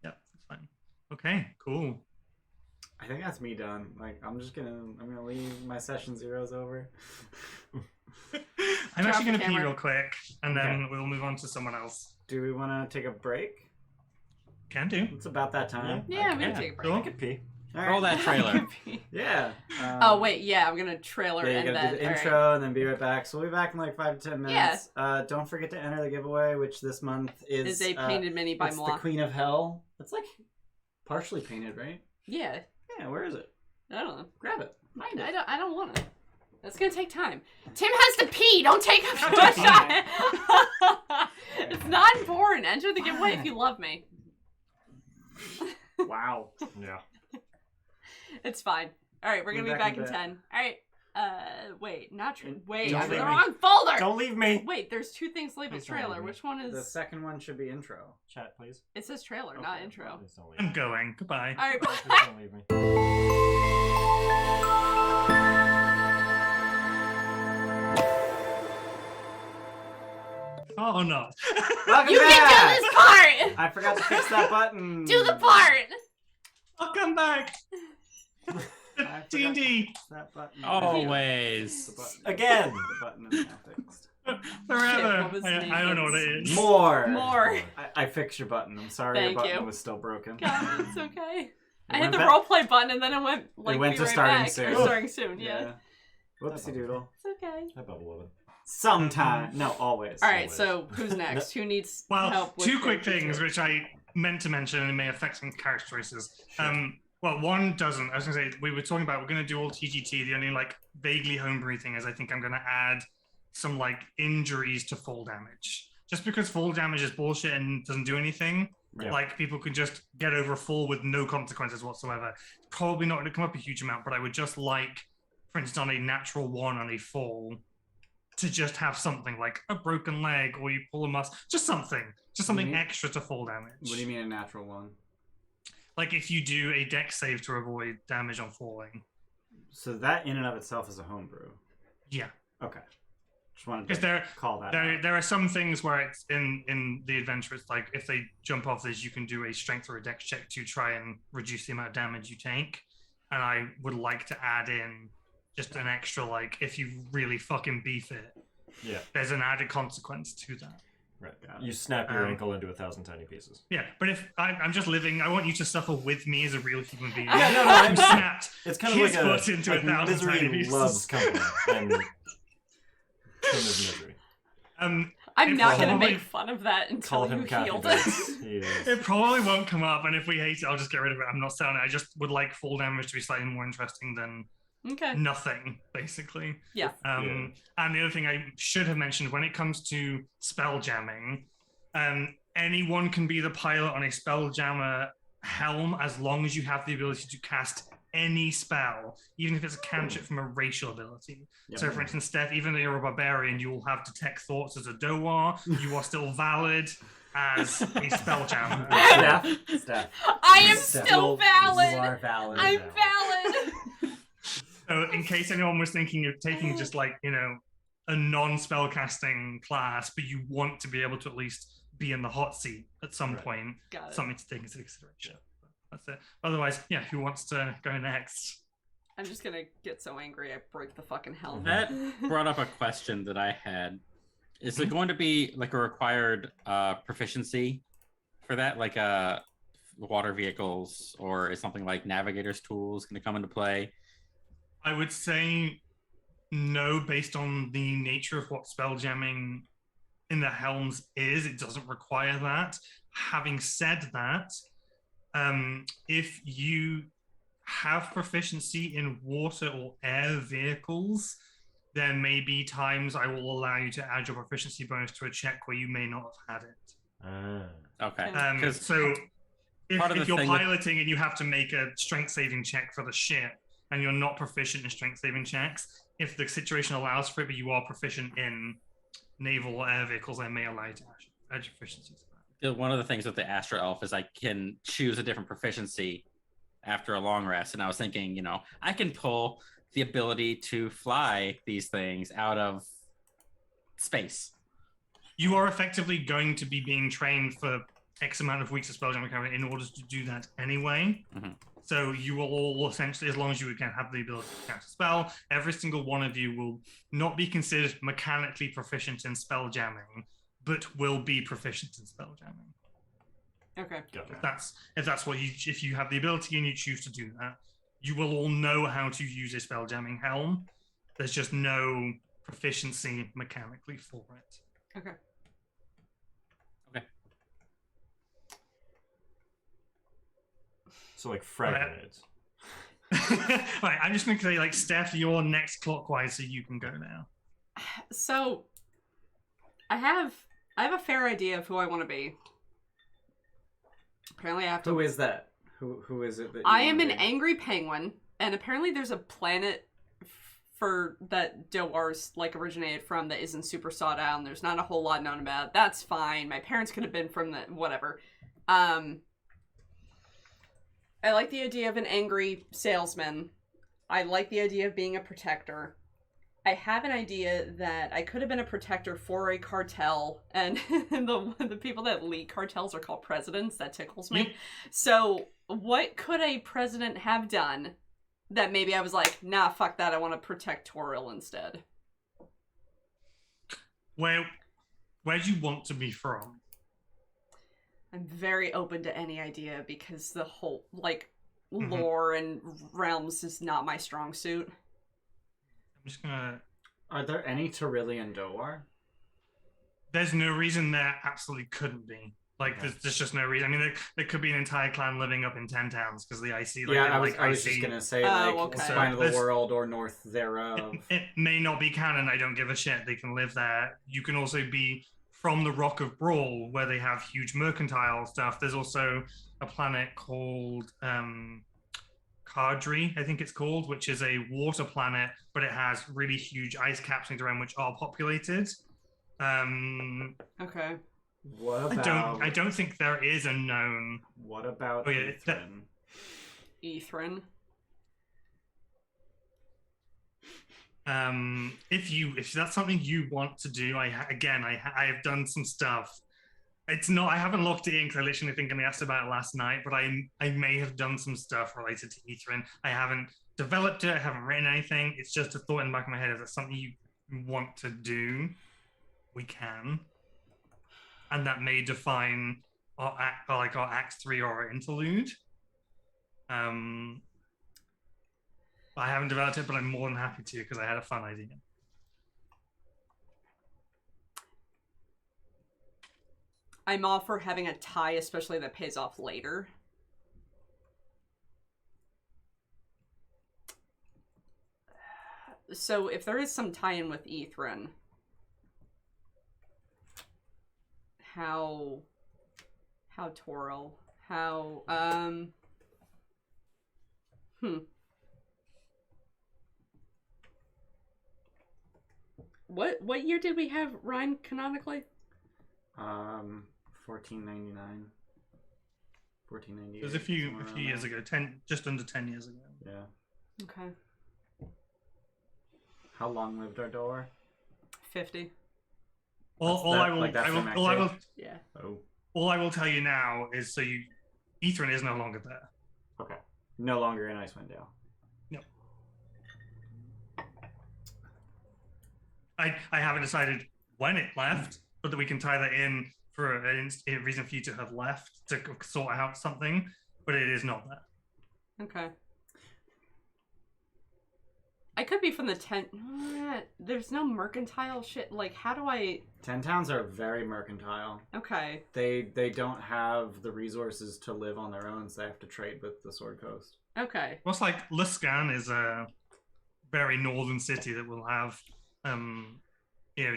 Yep, it's fine. Okay, cool. I think that's me done. Like I'm gonna leave my session 0s over. I'm actually gonna pee real quick, and then we'll move on to someone else. Do we want to take a break? Can do. It's about that time. Yeah, we can take a break. Cool. I could pee. All Roll that trailer. Yeah. Oh wait, yeah, I'm gonna trailer Yeah, you and gotta then do the all intro right. and then be right back. So we'll be back in like 5 to 10 minutes. Don't forget to enter the giveaway, which this month is a painted mini by it's Moi. the Queen of Hell. It's like partially painted, right? Yeah, Yeah, where is it? I don't know. Grab it. Find it. I don't want to. That's gonna take time. Tim has to pee. Don't take up too much time. It's not important. Enter the giveaway if you love me. Wow. Yeah. It's fine. All right, we're gonna be back in 10. All right. Wait, not wait. Don't I'm in the leave me. wrong folder. Don't leave me. Wait, there's two things labeled Please don't trailer. leave me. Which one is? The second one should be intro. Chat, please. It says trailer, not intro. Please don't leave I'm me. going. Goodbye. All right. Please don't leave me. Oh no. Welcome You back! can do this part. I forgot to fix that button. Do the part. I'll come back. I forgot to D&D fix that button. Always. The button. Again. The button is now fixed. forever. what was I don't know what it is. More. More. I fixed your button. I'm sorry Thank your button you. was still broken. God, it's okay. I went hit the back- roleplay button and then it went like went be to right starting back. soon. Or starting soon. Yeah. Yeah. Whoopsie doodle. It's okay. I bubble of it. Sometime. No, always. All right. Always. So who's next? Who needs Well, help? With two quick character things too? which I meant to mention and may affect some character choices. Well, one doesn't. I was going to say, we were talking about we're going to do all TGT. The only like vaguely homebrew thing is I think I'm going to add some like injuries to fall damage. Just because fall damage is bullshit and doesn't do anything, Yeah. like people can just get over a fall with no consequences whatsoever. Probably not going to come up a huge amount, but I would just like, for instance, on a natural one on a fall, to just have something like a broken leg or you pull a muscle, just something Mhm. extra to fall damage. What do you mean a natural one? Like if you do a dex save to avoid damage on falling. So that in and of itself is a homebrew. Yeah, Okay. Just wanted because to call that out. there are some things where it's in the adventure. It's like if they jump off this, you can do a strength or a dex check to try and reduce the amount of damage you take. And I would like to add in just an extra, like if you really fucking beef it, Yeah. there's an added consequence to that. Right. Got You snap your Um, ankle into 1,000 tiny pieces. Yeah, but if I'm just living, I want you to suffer with me as a real human being. Yeah, no, I'm You saying- snapped. It's kind of His like foot into like 1,000 tiny misery pieces. loves company, and Tim is misery. I'm It not gonna probably- make fun of that Call until him you Kathy healed Bates. it. He is. It probably won't come up, and if we hate it, I'll just get rid of it. I'm not selling it. I just would like fall damage to be slightly more interesting than Okay. nothing, basically. Yeah. And the other thing I should have mentioned when it comes to spell jamming, anyone can be the pilot on a Spelljammer helm as long as you have the ability to cast any spell, even if it's a cantrip from a racial ability. Yep. So, for instance, Steph, even though you're a barbarian, you will have detect thoughts as a Doar. You are still valid as a Spelljammer. Steph. I am Steph. still valid. You are valid. I'm valid. So, in case anyone was thinking of taking just like, a non-spellcasting class, but you want to be able to at least be in the hot seat at some Right. point, Got it. something to take into consideration. That's it. Otherwise, yeah, who wants to go next? I'm just gonna get so angry I break the fucking helmet. That brought up a question that I had. Is it going to be like a required proficiency for that, like water vehicles, or is something like navigator's tools going to come into play? I would say no, based on the nature of what spell jamming in the helms is. It doesn't require that. Having said that, if you have proficiency in water or air vehicles, there may be times I will allow you to add your proficiency bonus to a check where you may not have had it. Okay. So part of if the you're thing with- piloting and you have to make a strength saving check for the ship and you're not proficient in strength saving checks, if the situation allows for it, but you are proficient in naval or air vehicles, I may allow you to add your proficiency to that. One of the things with the Astro Elf is I can choose a different proficiency after a long rest. And I was thinking, I can pull the ability to fly these things out of space. You are effectively going to be being trained for X amount of weeks of Spelljammer in order to do that anyway. Mhm. So you will all essentially, as long as you again have the ability to cast a spell, every single one of you will not be considered mechanically proficient in spell jamming, but will be proficient in spell jamming. Okay. Gotcha. If that's what if you have the ability and you choose to do that, you will all know how to use a spelljamming helm. There's just no proficiency mechanically for it. Okay. So like frag grenades. Right, I'm just going to say, like, Steph, you're next clockwise, so you can go now. So, I have a fair idea of who I want to be. Apparently, I have to. Who is that? Who is it that you I am wanna an be? angry penguin, and apparently there's a planet for that Doar's like originated from that isn't super sought out, and there's not a whole lot known about. That's fine. My parents could have been from the whatever. I like the idea of an angry salesman. I like the idea of being a protector. I have an idea that I could have been a protector for a cartel, and the people that lead cartels are called presidents. That tickles me. Yep. So, what could a president have done that maybe I was like, nah, fuck that, I want to protect Toril instead? Where do you want to be from? I'm very open to any idea because the whole, like, lore and realms is not my strong suit. I'm just gonna... Are there any Torillian Doar? There's no reason there absolutely couldn't be. Like, Okay. there's just no reason. I mean, there could be an entire clan living up in 10 towns because the IC... Like, Yeah, like, I was just IC gonna say, okay. Spine of the There's- World or north thereof. It may not be canon, I don't give a shit. They can live there. You can also be from the Rock of Brawl, where they have huge mercantile stuff. There's also a planet called Cardri, I think it's called, which is a water planet, but it has really huge ice caps around which are populated. Okay. What about? I don't think there is a known. What about Oh, yeah, Ithrin? Ithrin. If that's something you want to do, I have done some stuff. It's not. I haven't locked it in because I literally think I asked about it last night. But I may have done some stuff related to Ithrin. I haven't developed it. I haven't written anything. It's just a thought in the back of my head. If that's something you want to do, we can, and that may define our Act 3 or our interlude. I haven't developed it, but I'm more than happy to because I had a fun idea. I'm all for having a tie, especially that pays off later. So if there is some tie-in with Ithrin, how Toril, What year did we have Rhine canonically? 1499. 1498. It was a few somewhere around years there. ago, just under 10 years ago. Yeah. Okay. How long lived our Doar? 50. All that- I will, like that's I from will, all I will, Act Yeah. Oh, all I will tell you now is Ithrin is no longer there. okay. No longer in Icewind Dale. I haven't decided when it left, but that we can tie that in for a reason for you to have left to sort out something, but it is not there. Okay. I could be from the 10... There's no mercantile shit. Like, how do I... 10 towns are very mercantile. Okay. They don't have the resources to live on their own, so they have to trade with the Sword Coast. Okay. Well, it's like Luskan is a very northern city that will have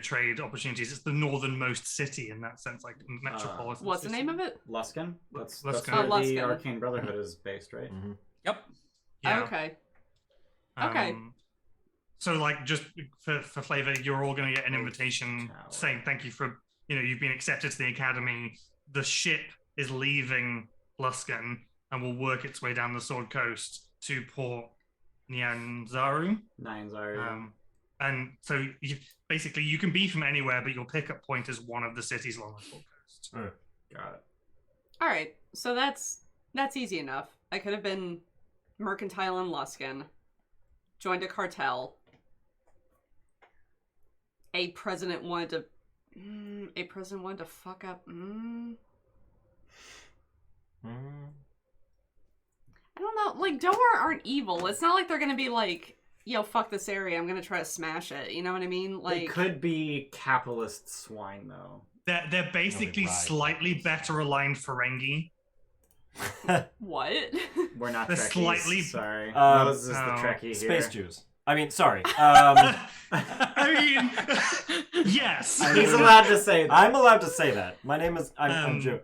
trade opportunities. It's the northernmost city in that sense, like metropolitan. What's the city. name of it? Luskan? That's Luskan. where the Luskan. Arcane Brotherhood is based, right? Mm-hmm. Yep. Yeah. Okay. Okay. So, like, just for flavor, you're all going to get an invitation Tower. saying thank you for, you've been accepted to the academy. The ship is leaving Luskan and will work its way down the Sword Coast to Port Nyanzaru. Nyanzaru. And so, you can be from anywhere, but your pickup point is one of the cities along the Sword Coast. Got it. All right. So that's easy enough. I could have been mercantile in Luskan, joined a cartel. A president wanted to fuck up. I don't know. Like, Doar aren't evil. It's not like they're gonna be like, yo, fuck this area. I'm gonna try to smash it. You know what I mean? Like, They could be capitalist swine, though. They're basically right. slightly better aligned Ferengi. what? We're not They're Trekkies. slightly- Sorry. Moses Moses is the oh. Trekkie here. Space Jews. I mean, sorry. I mean, yes. He's allowed to say that. I'm allowed to say that. My name is. I'm Jew.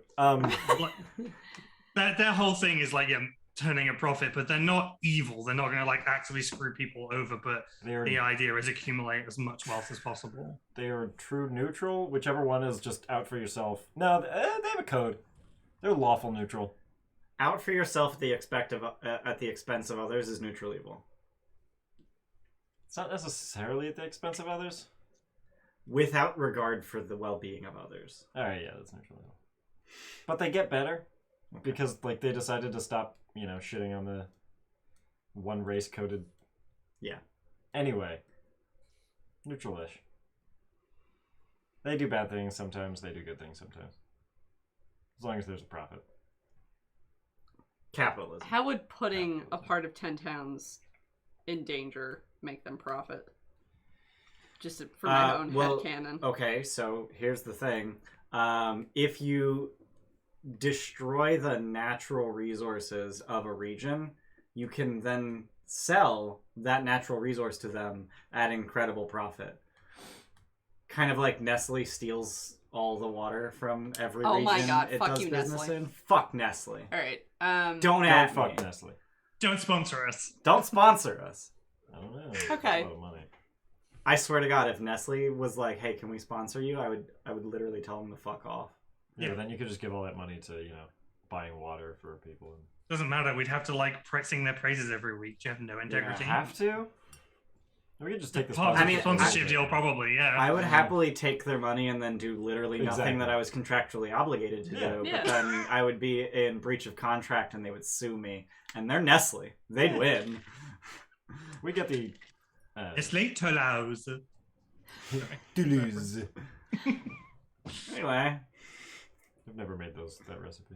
Their whole thing is like, turning a profit, but they're not evil. They're not going to like actively screw people over. But the idea is accumulate as much wealth as possible. They are true neutral. Whichever one is just out for yourself. No, they have a code. They're lawful neutral. Out for yourself at the expense of others is neutral evil. It's not necessarily at the expense of others. Without regard for the well-being of others. All right, yeah, that's neutral evil. But they get better because, like, they decided to stop, shitting on the one race coded. Yeah. Anyway, neutral-ish. They do bad things sometimes. They do good things sometimes. As long as there's a profit. Capitalism. How would putting a part of 10 towns in danger make them profit? Just for my own headcanon. Okay, so here's the thing. If you destroy the natural resources of a region, you can then sell that natural resource to them at incredible profit. Kind of like Nestle steals all the water from every region my God, it fuck does you, business Nestle. in. Fuck Nestle. Alright, Don't at fuck me. Nestle. Don't sponsor us. Don't sponsor us. I don't know. Okay. A lot of money. I swear to God, if Nestle was like, "Hey, can we sponsor you?" I would literally tell them to fuck off. Yeah, Yeah. but then you could just give all that money to, buying water for people. Doesn't matter. We'd have to like sing their praises every week. Do you have no integrity? Have to? We could just take this Sponsorship deal, probably. Yeah. I would happily take their money and then do literally nothing Exactly. that I was contractually obligated to do. Yeah. But then I would be in breach of contract and they would sue me. And they're Nestle. They'd win. We get the... It's late to allows. Toulouse. Anyway. I've never made that recipe.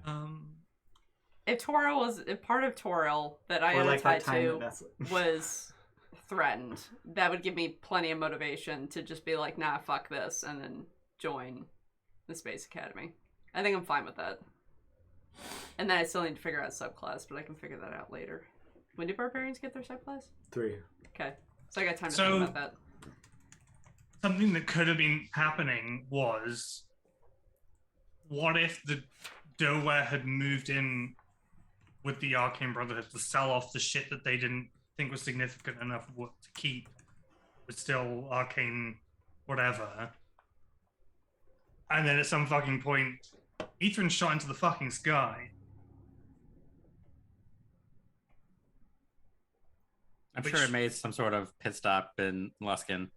if Toril was if part of Toril that I Or had like that tied time to at Nestle. was threatened, that would give me plenty of motivation to just be like, nah, fuck this, and then join the Space Academy. I think I'm fine with that. And then I still need to figure out subclass, but I can figure that out later. When do barbarians get their subclass? 3. Okay. So I got time to So- think about that. Something that could have been happening was, what if the Dower had moved in with the Arcane Brotherhood to sell off the shit that they didn't think was significant enough to keep, but still arcane whatever. And then at some fucking point, Ethan shot into the fucking sky. I'm Which- sure it made some sort of pit stop in Luskin.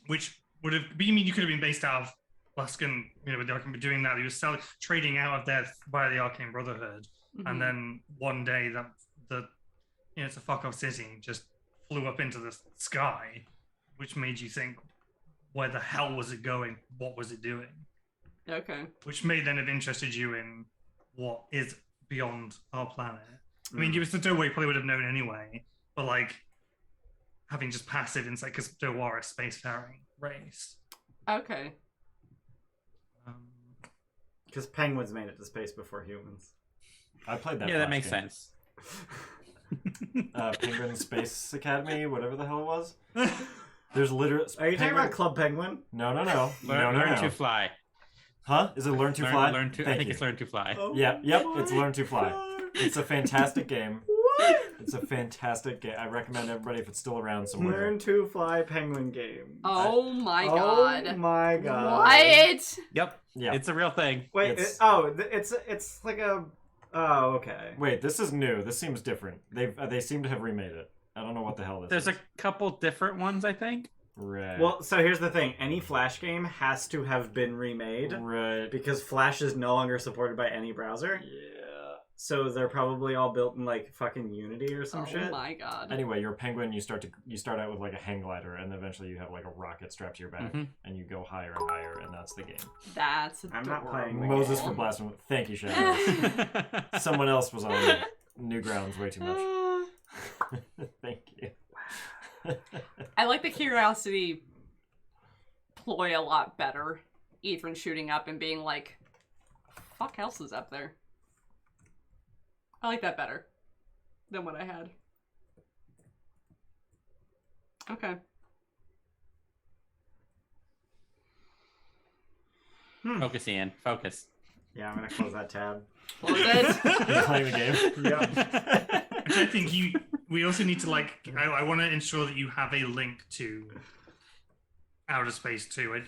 Which would have, you mean you could have been based out of Luskin, with the Arcane, doing that. He was trading out of there by the Arcane Brotherhood. Mhm. And then one day it's a fuck off city, just flew up into the sky, which made you think, where the hell was it going? What was it doing? Okay. Which may then have interested you in what is beyond our planet. I mean, you was the Dowa, you probably would have known anyway, but like having just passive insight, because Dowa are a spacefaring race. Okay. Because penguins made it to space before humans. I played that. Yeah, that Flash makes game. sense. Penguin Space Academy, whatever the hell it was. There's literally. Are you talking about Club Penguin? No. Learn to fly. Huh? Is it Learn to Fly? Learn to. I Thank think you. it's Learn to Fly. Oh Yeah, yep, my it's Learn to Fly. God. It's a fantastic game. What? It's a fantastic game. I recommend everybody if it's still around somewhere. Learn to Fly penguin game. Oh my god. Oh my god. What? Yep. Yeah. It's a real thing. Wait, it's like a... Oh, okay. Wait, this is new. This seems different. They seem to have remade it. I don't know what the hell this There's is. a couple different ones, I think. Right. Well, so here's the thing. Any Flash game has to have been remade right. because Flash is no longer supported by any browser. Yeah. So they're probably all built in like fucking Unity or some Oh shit. my god. Anyway, you're a penguin. You start out with like a hang glider, and eventually you have like a rocket strapped to your back, and you go higher and higher, and that's the game. That's I'm adorable. not playing the Moses game. for blasphemy. Thank you, Shadow. Someone else was on Newgrounds way too much. Thank you. I like the curiosity ploy a lot better. Ethan shooting up and being like, fuck else is up there? I like that better than what I had. Okay. Focus, Ian. Focus. Yeah, I'm gonna close that tab. Close it. You're playing the game? Yeah. Which I think we also need to like. I want to ensure that you have a link to Outer Space too.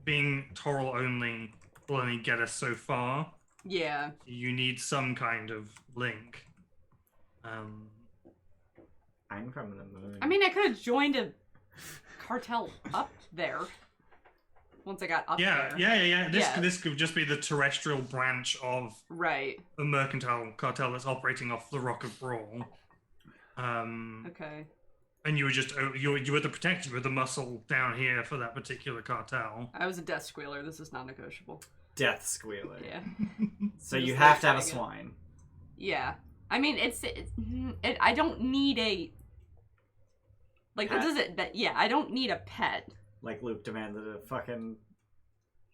Being Toril only will only get us so far. Yeah. You need some kind of link. I'm from the moon. I mean, I could have joined a cartel up there. Once I got up there. Yeah. Yeah. This could just be the terrestrial branch of Right. the mercantile cartel that's operating off the Rock of Brawl. Okay. And you were the protector, you were the muscle down here for that particular cartel. I was a death squealer. This is non-negotiable. Death Squealer. Yeah. So Just you have to have a like swine. Yeah. I mean, I don't need a... Like, Pet? that doesn't... Yeah, I don't need a pet. Like Luke demanded a fucking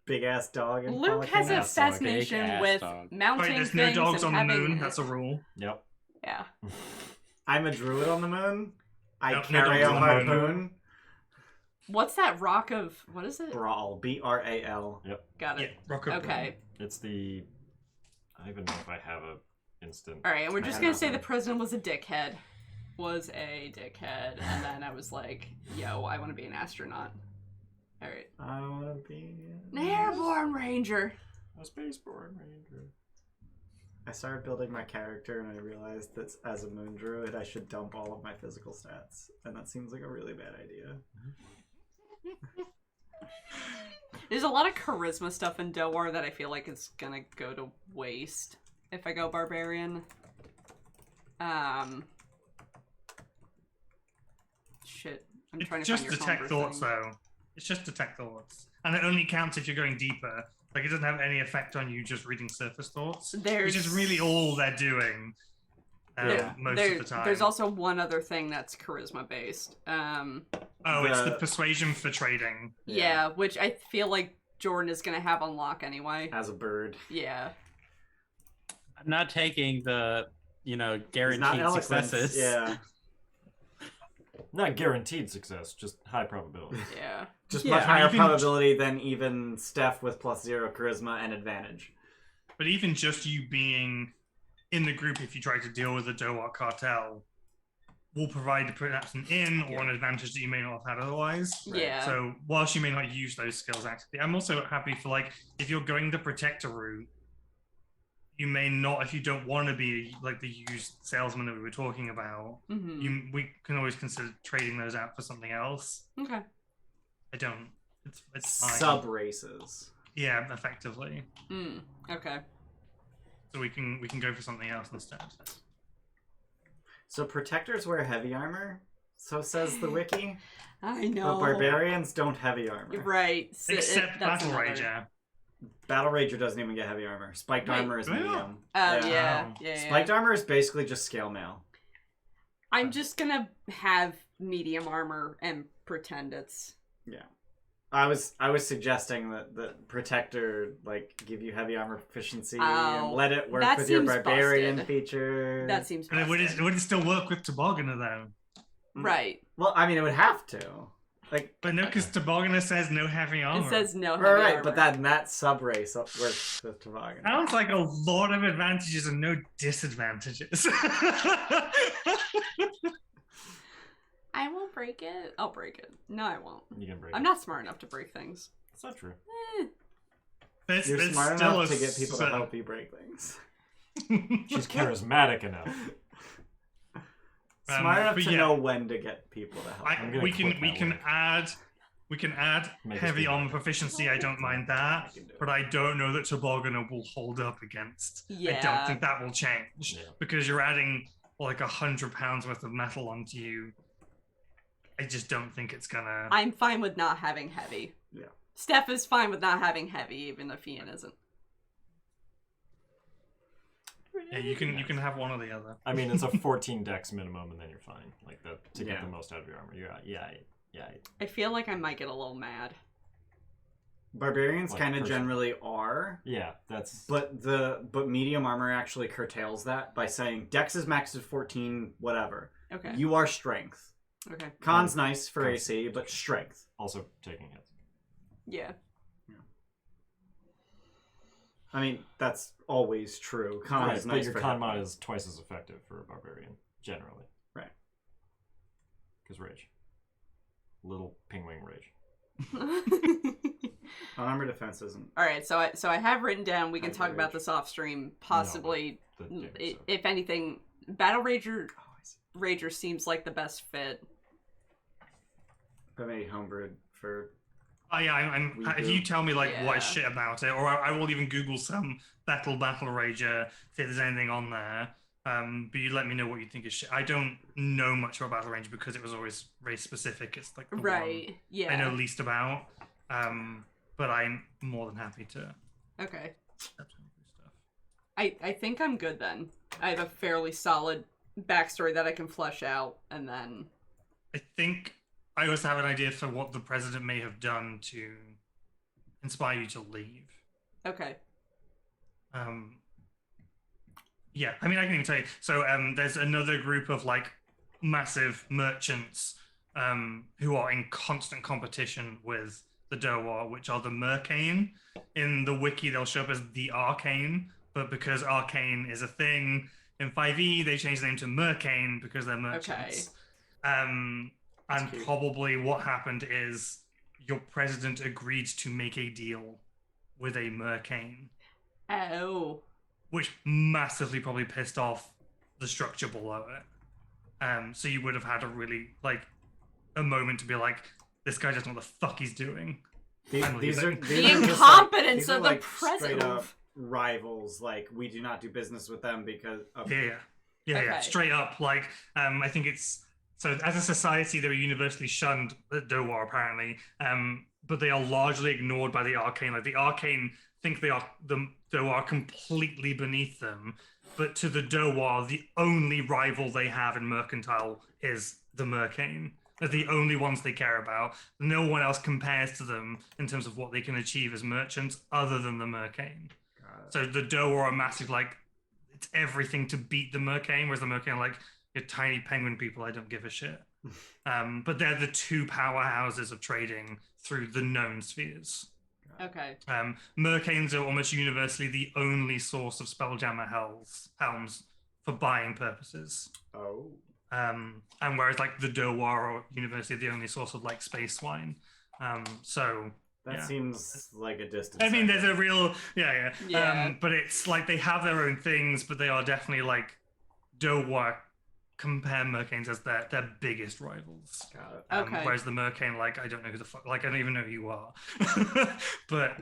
big ass dog. In Luke has a Falcon. ass dog. fascination Big ass with dog. mounting Right, there's things no dogs and on the having... moon, that's a rule. Yep. Yeah. I'm a druid on the moon. I No carry dogs a on the moon. harpoon. What's that rock of... What is it? Brawl. BRAL. Got Yeah, it. Rock of Okay. It's the... I don't even know if I have a instant. Alright, and we're I just had gonna say nothing. the president was a dickhead. Was a dickhead. And then I was like, yo, I want to be an astronaut. Alright. I wanna be An airborne ranger. A spaceborne ranger. I started building my character and I realized that as a moon druid I should dump all of my physical stats. And that seems like a really bad idea. There's a lot of charisma stuff in Doar that I feel like is gonna go to waste if I go barbarian. Shit. I'm trying It's to just find your detect Humber thoughts, thing. though. It's just detect thoughts. And it only counts if you're going deeper. Like, it doesn't have any effect on you just reading surface thoughts. Which is really all they're doing most of the time. There's also one other thing that's charisma based. it's the persuasion for trading. Yeah, which I feel like Jordan is gonna have on lock anyway. As a bird. Yeah. I'm not taking the, He's not guaranteed eloquent. successes. Yeah. Not guaranteed success, just high probability. Yeah. Just Yeah, much I mean, higher even- probability than even Steph with +0 charisma and advantage. But even just you being in the group, if you try to deal with the Doak cartel, will provide perhaps an in or an advantage that you may not have had otherwise. Yeah. So whilst you may not use those skills actively, I'm also happy for, like, if you're going the protector route, you may not, if you don't want to be like the used salesman that we were talking about, Mm-hmm. we can always consider trading those out for something else. Okay. I don't. It's fine. Sub races. Yeah, effectively. Okay. So we can go for something else instead. So protectors wear heavy armor, so says the wiki. I know. But barbarians don't heavy armor. You're right. So Except that's Battle another- Rager. Battle Rager doesn't even get heavy armor. Spiked Wait. armor is Really? medium. Oh Yeah. yeah. Spiked armor is basically just scale mail. I'm just gonna have medium armor and pretend it's. Yeah. I was suggesting that the protector like give you heavy armor proficiency and Oh, let it work that with your seems barbarian busted. feature. That seems. But busted. would it still work with Tobogganer though? Right. Well, I mean, it would have to. Like, But no, because Tobogganer says no heavy armor. It says no. Heavy right, armor. but that sub race works with Toboggan. Sounds like a lot of advantages and no disadvantages. I won't break it. I'll break it. No, I won't. You can break I'm it. not smart enough to break things. It's not true. It's- You're it's smart still enough a to get people to s- help you break things. She's charismatic enough. Smart enough but to yeah. know when to get people to help. I'm gonna we clip can that one. add We can add Make us heavy do on that. proficiency. I don't mind that, I can do it. but I don't know that Tobogganer will hold up against. I don't Yeah. think that will change Yeah. because you're adding like 100 pounds worth of metal onto you. I just don't think it's gonna. I'm fine with not having heavy. Yeah. Steph is fine with not having heavy, even if Ian isn't. Yeah, you can have one or the other. I mean, it's a 14 dex minimum, and then you're fine. Like that to get Yeah. the most out of your armor. Yeah. I feel like I might get a little mad. Barbarians Like kind of person. generally are, Yeah, that's. but medium armor actually curtails that by saying Dex is maxed at 14, whatever. Okay. You are strength. Okay. Con's nice for Con's- AC, but strength. Also taking hits. Yeah. I mean, that's always true. Con Right, is but nice your for con hit mod points. is twice as effective for a barbarian, generally. Right. Because rage. Little pingwing rage. Armor defense isn't. All right. So I have written down. We can High talk about rage. this off stream. Possibly, The game, so. if anything, Battle Rager Oh, I see. seems like the best fit. But maybe homebrewed for. Oh yeah, I'm. We If do. you tell me like what is Yeah. shit about it, or I will even Google some battle rager if there's anything on there. But you let me know what you think is shit. I don't know much about battle ranger because it was always race specific. It's like the Right. one Yeah. I know least about. But I'm more than happy to Okay. step through stuff. I think I'm good then. I have a fairly solid backstory that I can flesh out, and then I think I also have an idea for what the president may have done to inspire you to leave. okay. Yeah, I mean, I can even tell you. So there's another group of like massive merchants who are in constant competition with the Doa, which are the Mercane. In the wiki, they'll show up as the Arcane, but because Arcane is a thing in 5e, they changed the name to Mercane because they're merchants. And cute. probably what happened is your president agreed to make a deal with a Mercane, Oh. which massively probably pissed off the structure below it. So you would have had a really a moment to be like, this guy doesn't know what the fuck he's doing. I'm These are leaving. these The are just, incompetence these are, of the straight president. up rivals. Like, we do not do business with them because of. Yeah. Okay. Straight up. I think it's so as a society they were universally shunned at Doa apparently, but they are largely ignored by the Arcane. Like the Arcane think they are completely beneath them, but to the Doa, the only rival they have in Mercantile is the Mercane. They're the only ones they care about. No one else compares to them in terms of what they can achieve as merchants other than the Mercane. So the Doa are massive, it's everything to beat the Mercane, whereas the Mercane are like, you're tiny penguin people, I don't give a shit. But they're the two powerhouses of trading through the known spheres. Okay. Mercanes are almost universally the only source of Spelljammer helms for buying purposes. Oh. And whereas the Doa are universally the only source of space wine. So That yeah. seems like a distance. I mean, there's a real Yeah. but it's they have their own things, but they are definitely Doa compare Mercanes as their biggest rivals. Got it. Okay. Whereas the Mercane, I don't know who the fuck, I don't even know who you are. But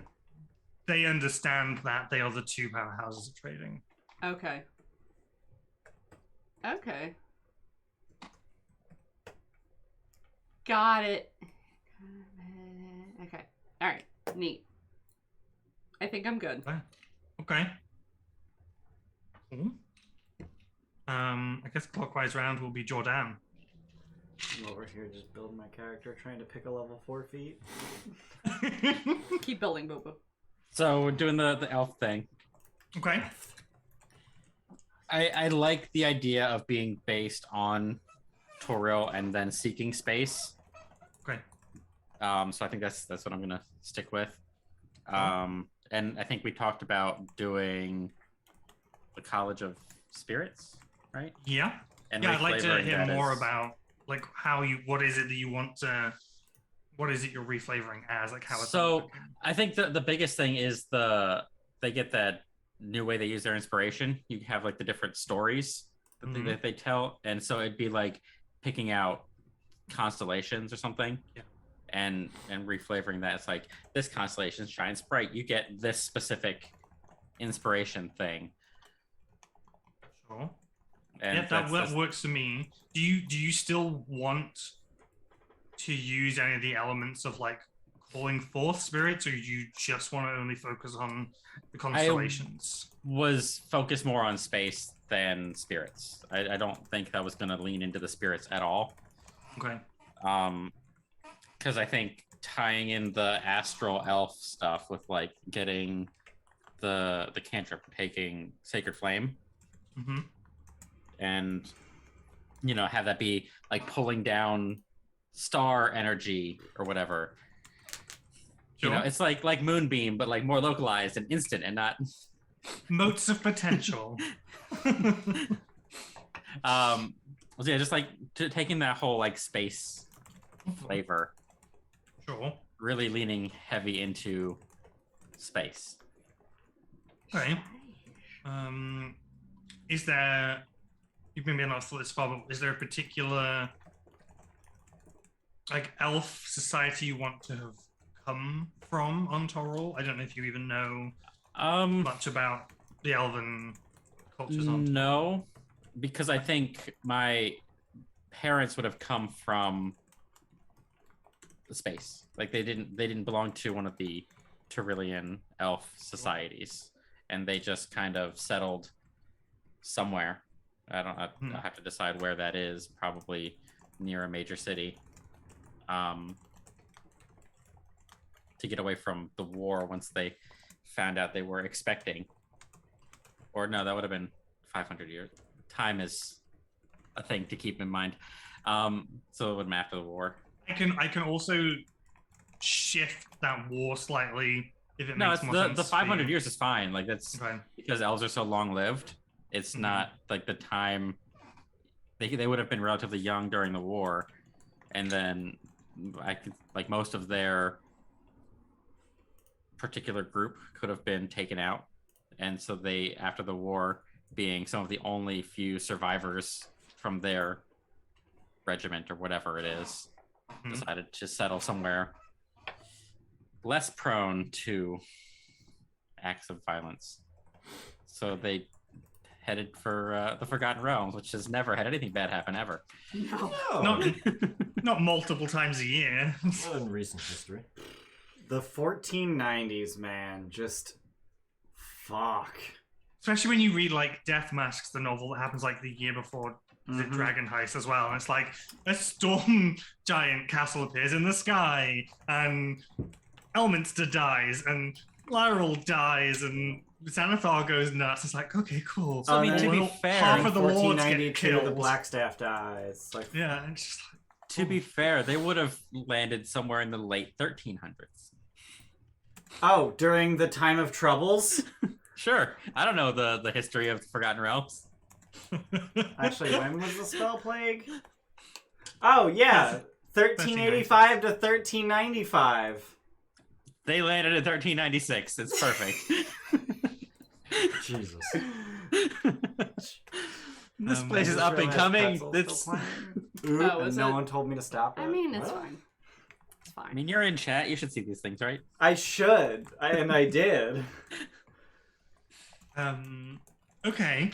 they understand that they are the two powerhouses of trading. Okay. Okay. Got it. Okay. All right. Neat. I think I'm good. Okay. Cool. I guess clockwise round will be Jordan. I'm over here just building my character, trying to pick a level 4 feat. Keep building, Boo Boo. So we're doing the elf thing. Okay. I like the idea of being based on Toril and then seeking space. Okay. So I think that's what I'm gonna stick with. And I think we talked about doing the College of Spirits, right? Yeah. And Yeah, I'd like to reflavoring hear that more as- about what is it that you want to, what is it you're reflavoring as, how it's So I think the biggest thing is they get that new way they use their inspiration. You have the different stories that they tell, and so it'd be picking out constellations or something. Yeah. and reflavoring that. It's like this constellation shines bright. You get this specific inspiration thing. Sure. And Yeah, that works for me. Do you still want to use any of the elements of like calling forth spirits, or do you just want to only focus on the constellations? Was focused more on space than spirits. I don't think that was going to lean into the spirits at all. Okay. Because I think tying in the astral elf stuff with like getting the cantrip, taking Sacred Flame, Mm-hmm. and have that be like pulling down star energy or whatever. Sure. It's like Moonbeam, but like more localized and instant, and not motes of potential. So yeah, just like taking that whole like space flavor, Sure. really leaning heavy into space. Okay. Is there? You've been not thought this far, but is there a particular like elf society you want to have come from on Toril? I don't know if you even know much about the elven cultures on Toril. No, because I think my parents would have come from the space. Like they didn't belong to one of the Torillian elf societies, and they just kind of settled somewhere. I have to decide where that is. Probably near a major city. To get away from the war once they found out they were expecting. Or no, that would have been 500 years. Time is a thing to keep in mind. So it would have been after the war. I can also shift that war slightly if it makes more sense. The 500 years is fine. Like that's okay. Because elves are so long lived. It's not like the time they would have been relatively young during the war, and then like most of their particular group could have been taken out, and so they, after the war, being some of the only few survivors from their regiment or whatever it is, decided to settle somewhere less prone to acts of violence. So they headed for the Forgotten Realms, which has never had anything bad happen ever. No. Not multiple times a year. Not in recent history. The 1490s, man, just fuck. Especially when you read like Death Masks, the novel that happens like the year before the Dragon Heist as well, and it's like a storm giant castle appears in the sky, and Elminster dies, and Lyral dies, and Xanathar goes nuts. It's like, okay, cool. So, I mean, to be fair, half of the lords get 1492, killed. the Blackstaff dies. Like, Yeah, it's just like, to be fair, they would have landed somewhere in the late 1300s. oh, during the time of troubles? Sure. I don't know the history of the Forgotten Realms. Actually, when was the spell plague? Oh, yeah. 1385 to 1395. They landed in 1396. It's perfect. Jesus. This place is I just up and realized coming. Pretzel's It's, still playing. Oh, and is no it? one told me to stop it. I mean, it's What? fine. It's fine. I mean, you're in chat. You should see these things, right? I should, and I did. okay.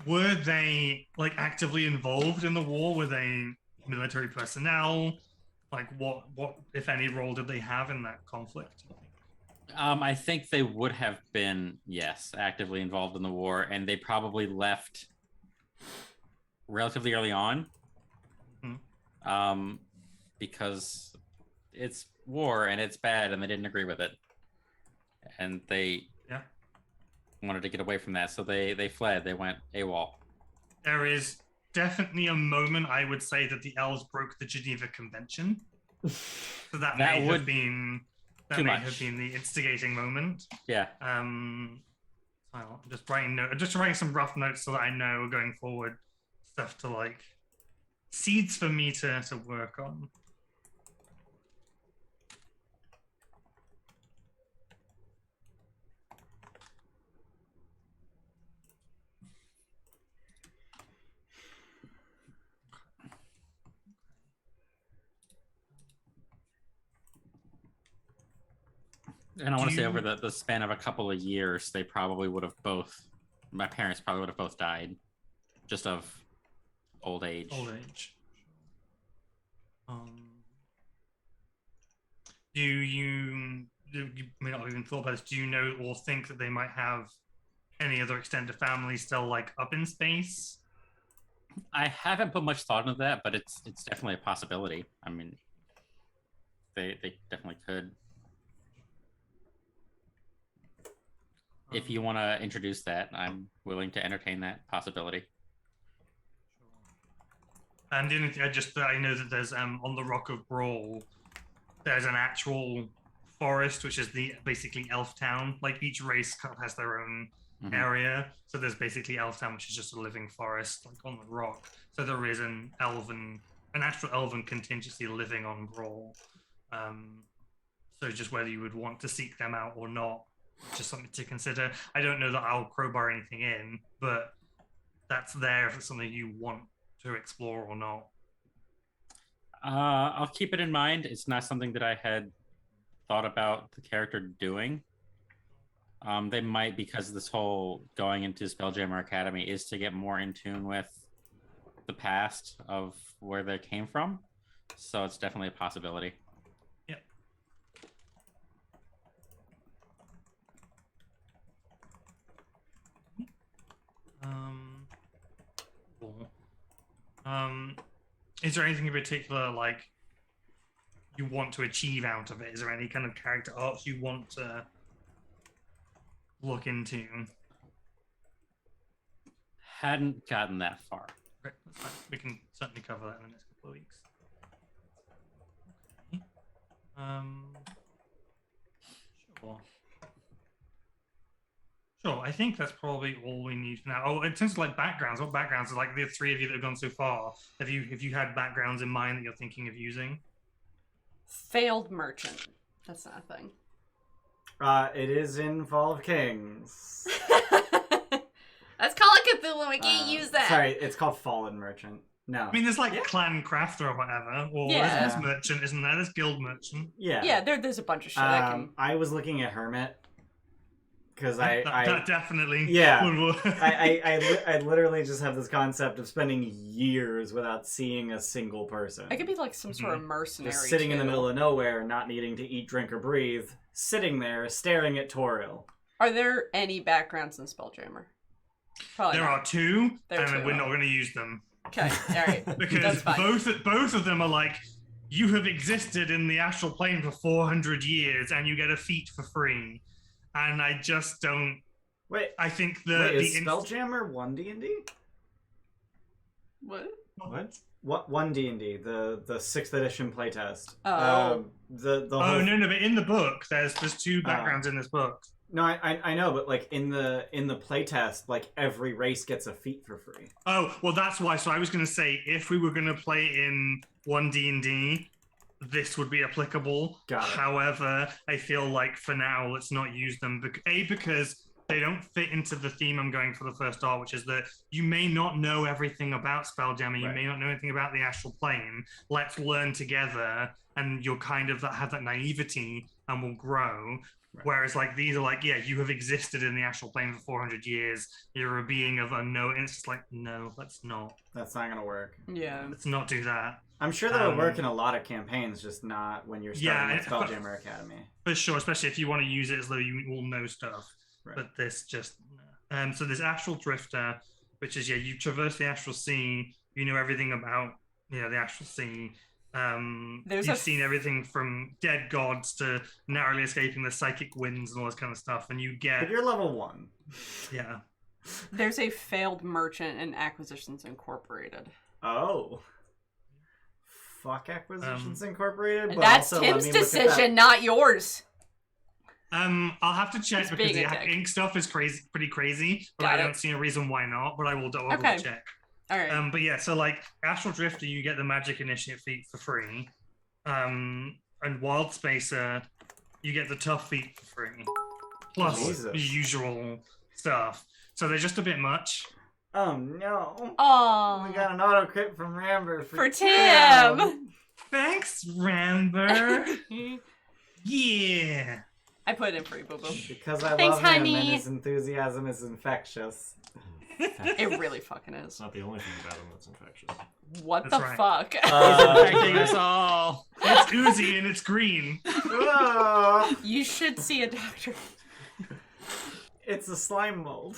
Were they like actively involved in the war? Were they military personnel? Like, what if any role did they have in that conflict? I think they would have been, yes, actively involved in the war, and they probably left relatively early on. Because it's war and it's bad, and they didn't agree with it, and they wanted to get away from that, so they fled. They went AWOL. There is definitely a moment I would say that the elves broke the Geneva Convention. So that may have been the instigating moment. Yeah. I'm just writing some rough notes so that I know going forward stuff to like seeds for me to work on. And I want to say over the span of a couple of years, they probably would have both. My parents probably would have both died, just of old age. Old age. You may not have even thought about this. Do you know or think that they might have any other extended family still like up in space? I haven't put much thought into that, but it's definitely a possibility. I mean, they definitely could. If you want to introduce that, I'm willing to entertain that possibility. And the only thing I know that there's on the Rock of Brawl, there's an actual forest, which is basically Elf Town. Like each race kind of has their own area. So there's basically Elf Town, which is just a living forest, like on the rock. So there is an actual elven contingency living on Brawl. So just whether you would want to seek them out or not, just something to consider. I don't know that I'll crowbar anything in, but that's there if it's something you want to explore or not. I'll keep it in mind. It's not something that I had thought about the character doing. They might, because this whole going into Spelljammer Academy is to get more in tune with the past of where they came from. So it's definitely a possibility. Yep. Cool. Is there anything in particular like you want to achieve out of it? Is there any kind of character arcs you want to look into? Hadn't gotten that far. Right, that's fine. We can certainly cover that in the next couple of weeks. Okay. Sure. Sure, I think that's probably all we need for now. Oh, in terms of like backgrounds, what backgrounds are like the three of you that have gone so far? Have you had backgrounds in mind that you're thinking of using? Failed merchant. That's not a thing. It is in Fall of Kings. That's Call of Cthulhu. We can't use that. Sorry, it's called Fallen Merchant. No. I mean, there's like clan crafter or whatever, or there's merchant, isn't there? There's guild merchant. Yeah. Yeah, there's a bunch of shit I can. I was looking at Hermit because that definitely. Yeah. would I literally just have this concept of spending years without seeing a single person. I could be like some sort of mercenary. Just sitting in the too. middle of nowhere, not needing to eat, drink, or breathe, sitting there staring at Toril. Are there any backgrounds in Spelljammer? Probably there not. are two, There are and two. we're not going to use them. Okay, all right. Because That's fine. both of them are like, you have existed in the astral plane for 400 years, and you get a feat for free. And I just don't. Wait, I think is Spelljammer 1 D&D? What? What 1 D&D? The 6th edition playtest. Oh. The Oh whole... no, but in the book, there's two backgrounds in this book. No, I know, but like in the playtest, like every race gets a feat for free. Oh well, that's why. So I was going to say, if we were going to play in 1 D&D, this would be applicable. Got it. However, I feel like for now, let's not use them. Because they don't fit into the theme I'm going for the first art, which is that you may not know everything about Spelljammer. You may not know anything about the astral plane. Let's learn together, and you'll kind of have that naivety, and we'll grow. Right. Whereas, like, these are like, yeah, you have existed in the astral plane for 400 years. You're a being of unknown. And it's just like, no, let's not. That's not gonna work. Yeah. Let's not do that. I'm sure that would work in a lot of campaigns, just not when you're starting at Spelljammer Academy. For sure, especially if you want to use it as though you all know stuff. Right. But this just... so there's Astral Drifter, which is, you traverse the Astral Sea. You know everything about, the Astral Sea. You've seen everything from dead gods to narrowly escaping the psychic winds and all this kind of stuff, and you get... But you're level 1. Yeah. There's a failed merchant in Acquisitions Incorporated. Oh. Fuck Acquisitions Incorporated? But that's also Tim's decision, not yours. I'll have to check because the ink stuff is pretty crazy, but I don't see a reason why not, but I will double check. All right. But yeah, so like Astral Drifter, you get the Magic Initiate feat for free. And Wild Spacer, you get the Tough feat for free. Plus the usual stuff. So they're just a bit much. Oh no. Oh. We got an auto crit from Ramber for Tim. Thanks, Ramber. Yeah. I put it in for you, Boo Boo. Because I Thanks, love him honey. and his enthusiasm is infectious. It really fucking is. It's not the only thing about him that's infectious. What That's the right. fuck? Infecting us all. It's oozy and it's green. Ah, You should see a doctor. it's a slime mold.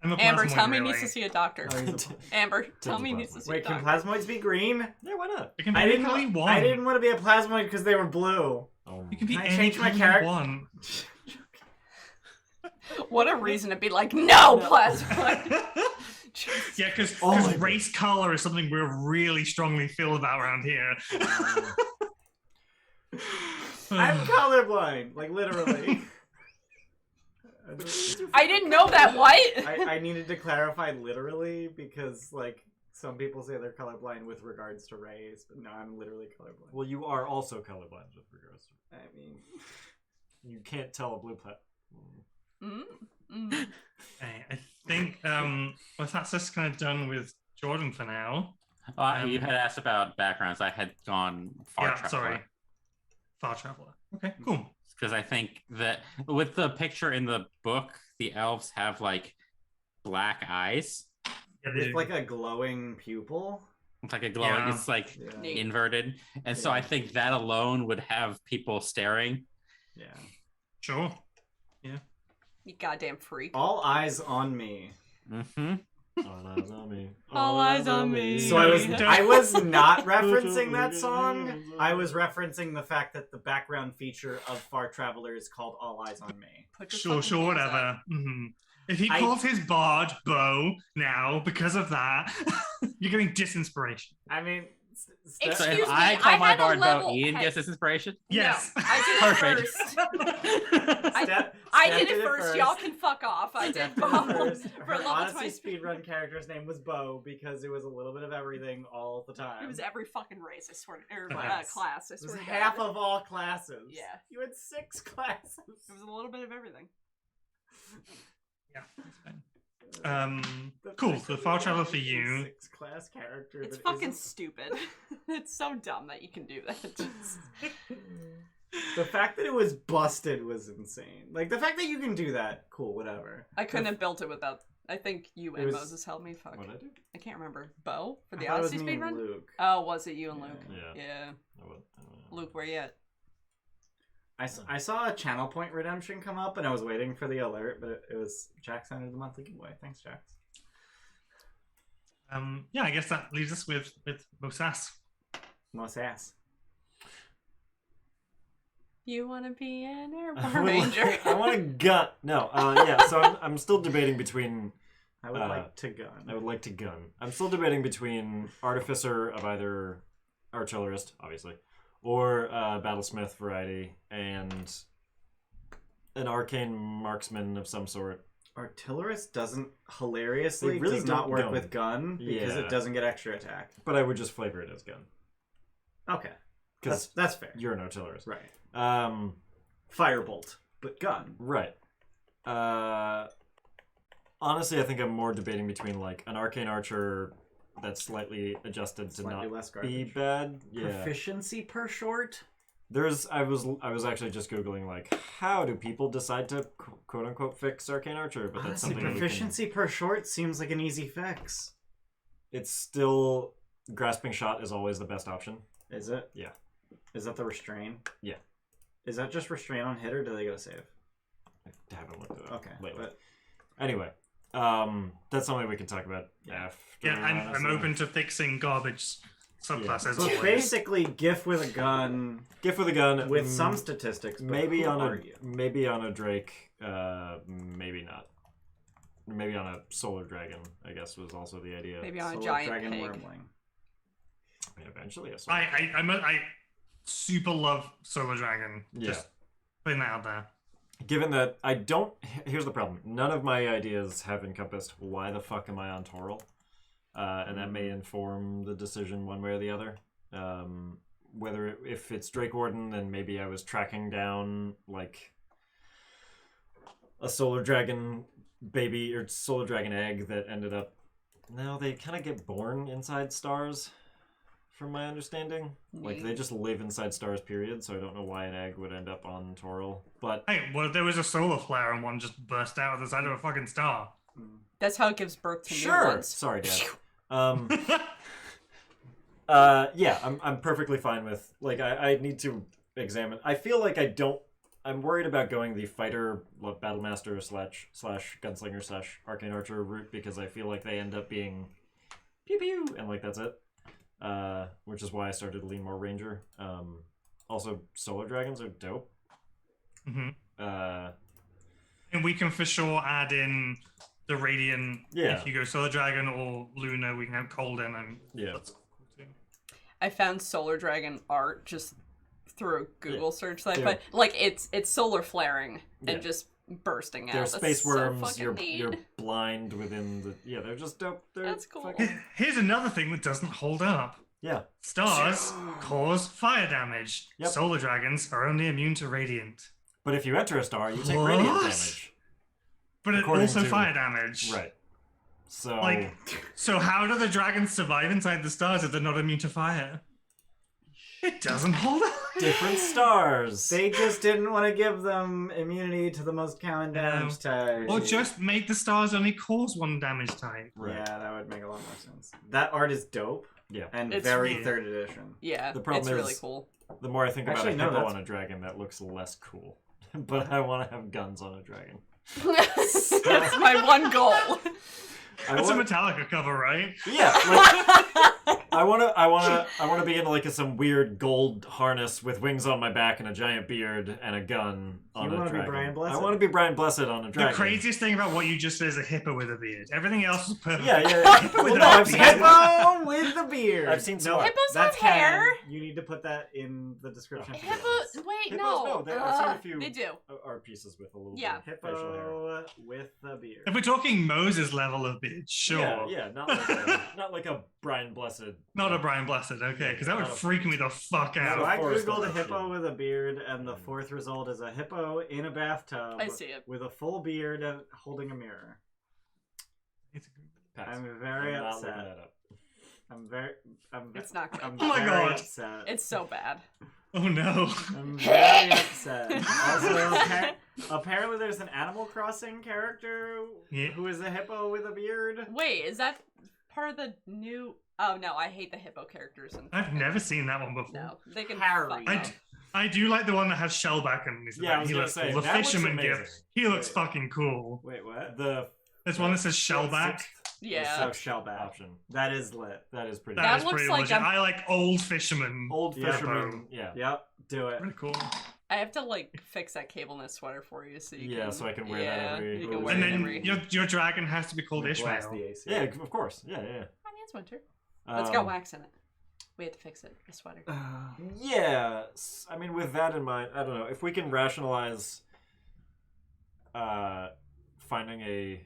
I'm a Amber, plasmoid, tell me really. needs to see a doctor. Oh, he's a- Amber, tell a me needs to plasmoid. see Wait, a can doctor. plasmoids be green? Yeah, why not? It can be I any didn't. color you want. I didn't want to be a plasmoid because they were blue. You can be Can I any change my color character? you want. What a reason to be like, no, plasma. Yeah, because Oh my God. race color is something we really strongly feel about around here. I'm colorblind, like literally. I didn't know that. What? I needed to clarify literally because like some people say they're colorblind with regards to race, but no, I'm literally colorblind. Well, you are also colorblind with regards to. I mean, You can't tell a blue plat. Okay, I think well, that's just kind of done with Jordan for now. You had asked about backgrounds. I had gone far traveler. Sorry. Far Traveler. Okay, cool. Because I think that with the picture in the book, the elves have like black eyes. Yeah, with like a glowing pupil. It's like a glowing. Yeah. It's like Yeah. Neat. inverted, and so Yeah. I think that alone would have people staring. Yeah. Sure. You goddamn freak. All eyes on me. Mm-hmm. All eyes on me. All eyes on me. So I was not referencing that song. I was referencing the fact that the background feature of Far Traveler is called All Eyes on Me. Put your Sure, fucking hands up. whatever. If he I- calls his bard Bo now because of that, you're getting disinspiration. I mean, So Excuse if me, I I call my had a bard level- Bo, Ian hey. gets this inspiration. Yes. No, I did it Perfect. first. I did it first. Y'all can fuck off. I did Bo first. for Her level Odyssey 20. speedrun character's name was Bo because it was a little bit of everything all the time. It was every fucking race, I swear. Or Class. class, I It was swear. to half God. of all classes. Yeah. You had 6 classes. It was a little bit of everything. Yeah, that's fine. Cool. So the Far Traveler for you. 6 class character. It's that fucking isn't- stupid. It's so dumb that you can do that. The fact that it was busted was insane. Like the fact that you can do that, cool, whatever. I couldn't have built it without. I think you It and was- Moses helped me. Fuck. What did I do? I can't remember. Bo for I the thought it was Odyssey me and speedrun? Luke. Oh, was it you and Yeah. Luke? Yeah. Yeah. I don't know. Luke, where you at? I saw a channel point redemption come up and I was waiting for the alert, but it was Jax entered the monthly giveaway. Thanks, Jax. Yeah, I guess that leaves us with Mosas. Most ass. You want to be an I airborne would ranger? like- I want to gun. No, yeah. So I'm still debating between. I would like to gun. I would like to gun. I'm still debating between artificer of either artillerist, obviously, or battlesmith variety, and an arcane marksman of some sort. Artillerist doesn't hilariously They really does not don't work gun. with gun because Yeah. it doesn't get extra attack. But I would just flavor it as gun Okay, because that's fair. you're an artillerist. Right. Um. Firebolt, but gun. Right. Honestly, I think I'm more debating between like an arcane archer that's slightly adjusted to Slightly not less be garbage. bad. Yeah. Proficiency per short. I was actually just googling like how do people decide to quote unquote fix arcane archer, but that's Honestly, something proficiency per short seems like an easy fix. It's still grasping shot is always the best option. Is it? Yeah. Is that the restrain? Yeah. Is that just restrain on hit or do they go save? I haven't looked at it Okay. lately. But Anyway, that's something we can talk about after. Yeah, I'm honestly. open to fixing garbage subclasses. so always. basically, GIF with a gun Gift with a gun with mm, some statistics. But maybe who on are a you? maybe on a Drake, maybe not. Maybe on a solar dragon, I guess was also the idea. Maybe on a Solar giant dragon pig. wormling. I mean, eventually, a solar I super love Solar Dragon. Yeah. Just putting that out there. Given that I don't, here's the problem. None of my ideas have encompassed why the fuck am I on Toril, and that may inform the decision one way or the other. If it's Drake Warden, then maybe I was tracking down like a solar dragon baby or solar dragon egg that ended up. No, they kind of get born inside stars from my understanding. Like, they just live inside stars, period, so I don't know why an egg would end up on Toril. But Hey, well, there was a solar flare and one just burst out of the side of a fucking star. That's how it gives birth to new sure! ones. Sorry, Dad. Yeah, I'm perfectly fine with... Like, I need to examine... I feel like I'm worried about going the fighter, battlemaster slash gunslinger slash arcane archer route because I feel like they end up being pew pew and like that's it. Which is why I started to lean more ranger. Also, solar dragons are dope. Mm-hmm. And we can for sure add in the radiant. Yeah. If you go solar dragon or Luna, we can have cold in and Yeah. that's cool too. I found solar dragon art just through a Google search site, Yeah. but like it's solar flaring Yeah. and just bursting out. They're That's space so worms. fucking You're neat. blind within the. Yeah, they're just dope. They're That's cool. fucking- Here's another thing that doesn't hold up. Yeah. Stars cause fire damage. Yep. Solar dragons are only immune to radiant. But if you enter a star, you take What? radiant damage. But it According also to- fire damage. Right. So. Like, so how do the dragons survive inside the stars if they're not immune to fire? It doesn't hold up. different stars. They just didn't want to give them immunity to the most common damage type. Or just make the stars only cause one damage type. Right. Yeah, that would make a lot more sense. That art is dope Yeah. and It's very really- 3rd edition. Yeah, The problem it's really is- cool. The more I think about Actually, a no, hippo that's- on a dragon, that looks less cool. But I want to have guns on a dragon. That's my one goal. That's a Metallica cover, right? Yeah, like, I wanna be in like some weird gold harness with wings on my back and a giant beard and a gun on You a wanna be dragon. Brian Blessed? I want to be Brian Blessed on a dragon. The craziest thing about what you just said is a hippo with a beard. Everything else is perfect. Yeah. Well, With no, a I've seen beard. Hippo with the beard. I've seen some. No, Hippos that's have hair. canon. You need to put that in the description. of Hippo. videos. Wait, Hippos, no. no, I've seen a few They do. art pieces with a little Yeah. bit of facial hair. Hippo with the beard. If we're talking Moses level of beard, sure. Yeah, not like a Brian Blessed. Not a Brian Blessed, okay, because that would Not a- freak me the fuck not out. a- I Forrest googled a Gump hippo shit. with a beard, and the 4th result is a hippo in a bathtub. I see it. With a full beard and holding a mirror. Pass. I'm very I'm not looking upset. that up. It's not good. I'm Oh my very God. upset. It's so bad. Oh no. I'm very upset. Also, apparently there's an Animal Crossing character Yeah. who is a hippo with a beard. Wait, is that part of the new? Oh no, I hate the hippo characters. I've never seen that one before. No, they can. Harry. fuck I, off. d- I do like the one that has Shellback and Yeah, I was he gonna looks say, cool. The that looks fisherman amazing. gift. He looks fucking cool. Wait, what? The There's one that says Shellback. Yeah. So shellback. option. That is lit. That is pretty. That That is looks pretty like legit. a- I like old fisherman. Old Yeah, fisherman. Yeah. Yep, do it. Pretty cool. I have to like fix that cable knit sweater for you, so you Yeah, can. so I can wear that yeah, every- You Or can wear wear And it then every. your dragon has to be called Blast Ishmael. the AC. Yeah, of course. Yeah. I mean, it's winter. It's got wax in it. We had to fix it. The sweater. Yeah. I mean, with that in mind, I don't know if we can rationalize finding a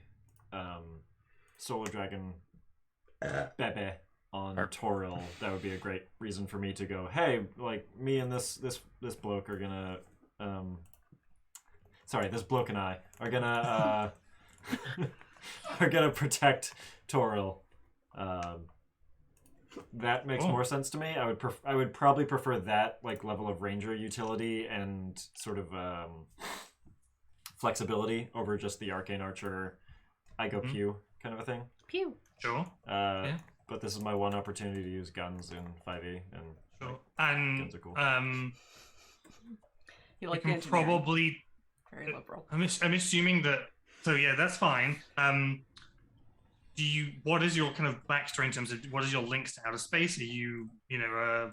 solar dragon bebe on Toril. That would be a great reason for me to go, hey, like me and this bloke are gonna sorry, this bloke and I are gonna are gonna protect Toril. That makes Cool. more sense to me. I would probably prefer that like level of ranger utility and sort of flexibility over just the arcane archer. I go pew kind of a thing. Pew. Sure. Yeah. But this is my one opportunity to use guns in 5e, and Sure. And guns are cool. You we like the can engineering. probably. Very liberal. I'm assuming that. So yeah, that's fine. Do you? What is your kind of backstory in terms of what is your links to outer space? Are you, a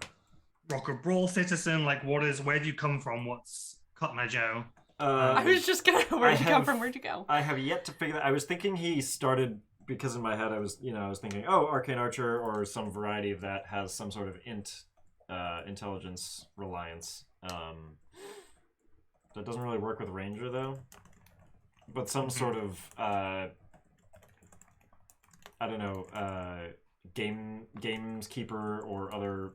rock or brawl citizen? Like, what is? Where do you come from? What's Cotton Eye Joe? I was just gonna. Where'd you come have- from? Where'd you go? I have yet to figure that. I was thinking he started because in my head I was thinking, oh, arcane archer or some variety of that has some sort of intelligence reliance. That doesn't really work with ranger though. But some sort of I don't know, games keeper or other,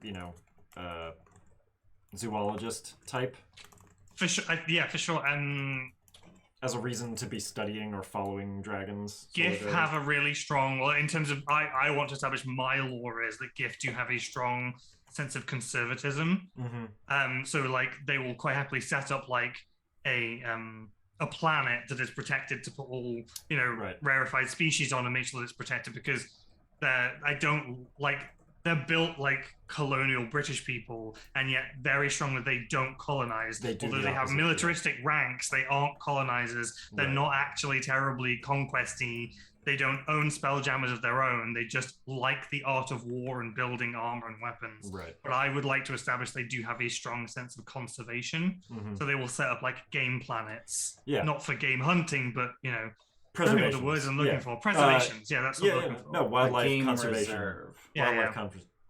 zoologist type. For sure. Yeah, for sure. as a reason to be studying or following dragons. GIF have a really strong, well, in terms of, I want to establish my lore is that GIF do have a strong sense of conservatism. So like they will quite happily set up like a planet that is protected to put all, you know, rarefied species on and make sure that it's protected, because they're built like colonial British people, and yet very strongly they don't colonize. Although they have militaristic ranks, they aren't colonizers. They're not actually terribly conquesty. They don't own spelljammers of their own. They just like the art of war and building armor and weapons. But I would like to establish they do have a strong sense of conservation. So they will set up like game planets. Not for game hunting, but, you know, preservation. The words I'm looking for. Preservations. That's what I'm looking for. No, wildlife conservation.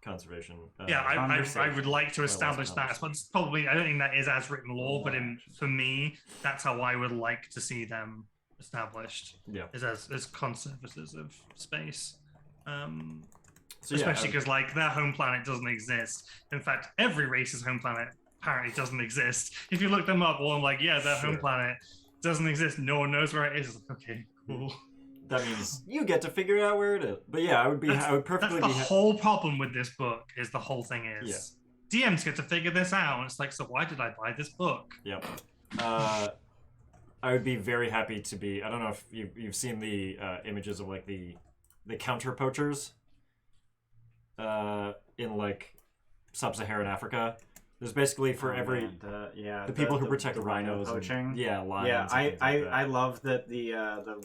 Conservation. I would like to establish that. But it's probably, I don't think that is as written law, but for me, that's how I would like to see them established. Is as conservators of space. Especially because like their home planet doesn't exist. In fact, every race's home planet apparently doesn't exist. If you look them up, well, I'm like, their home planet doesn't exist. No one knows where it is. Like, okay, cool. That means you get to figure out where it is. But I would perfectly. That's the whole problem with this book. Is the whole thing is DMs get to figure this out, and it's like, so why did I buy this book? I would be very happy to be. I don't know if you've seen the images of like the counter poachers in like sub-Saharan Africa. There's basically for the people who protect the rhinos poaching. Lions. I love that the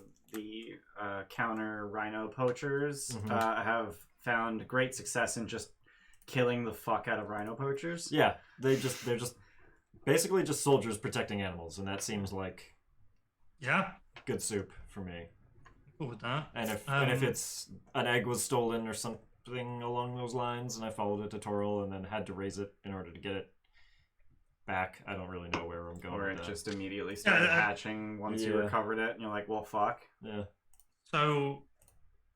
counter rhino poachers have found great success in just killing the fuck out of rhino poachers. They're just basically just soldiers protecting animals, and that seems like good soup for me. Cool with that. And if it's an egg was stolen or something along those lines, and I followed it to Toril and then had to raise it in order to get it back, I don't really know where I'm going. Or it just immediately started hatching once you recovered it, and you're like, well, fuck. So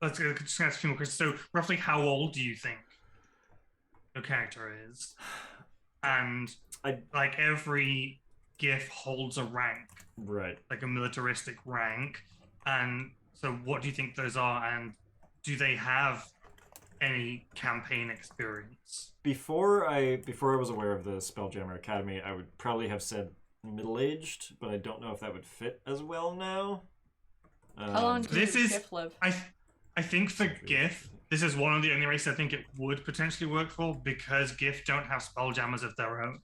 let's just ask a few more questions. So roughly how old do you think your character is? And like every GIF holds a rank. Like a militaristic rank. And so what do you think those are, and do they have any campaign experience? Before I was aware of the Spelljammer Academy, I would probably have said middle-aged, but I don't know if that would fit as well now. How long does GIF live? I think for GIF, this is one of the only races I think it would potentially work for, because GIF don't have spelljammers of their own.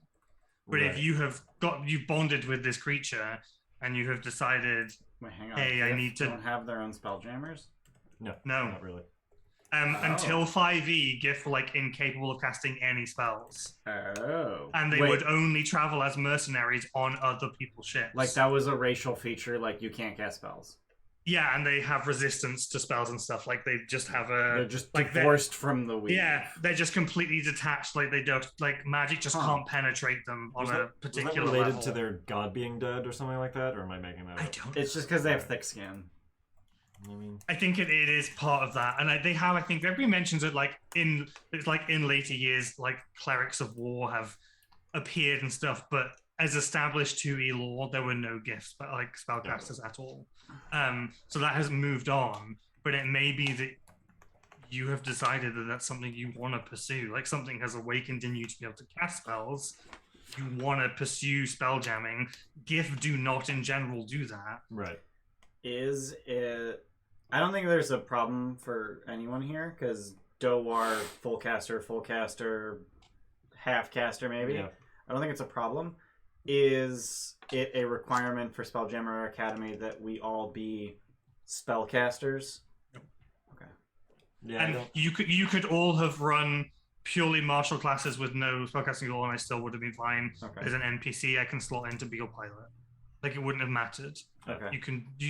But if you've bonded with this creature and you have decided, hang on, hey, I need to don't have their own spelljammers? No, not really. Until 5e, GIF were like incapable of casting any spells. And they Wait. would only travel as mercenaries on other people's ships. Like that was a racial feature, like you can't cast spells. Yeah, and they have resistance to spells and stuff. Like they just have they're just divorced from the weave. Yeah, they're just completely detached. Like they don't, like magic just can't penetrate them on a particular was that related level. to their god being dead or something like that, or am I making that up? I don't. It's just because they have thick skin. I think it is part of that, and they have. I think everybody mentions it like in later years, like clerics of war have appeared and stuff, but as established 2e lore, there were no gifts, but like spellcasters at all. So that has moved on, but it may be that you have decided that that's something you want to pursue. Like something has awakened in you to be able to cast spells. You want to pursue spell jamming. GIF do not in general do that. Right. Is it... I don't think there's a problem for anyone here, because Dowar, full caster, half caster maybe. Yeah. I don't think it's a problem. Is it a requirement for Spelljammer Academy that we all be spellcasters? Nope. Okay. Yeah, and you could all have run purely martial classes with no spellcasting at all, and I still would have been fine. Okay. As an NPC, I can slot in to be your pilot. Like it wouldn't have mattered. Okay.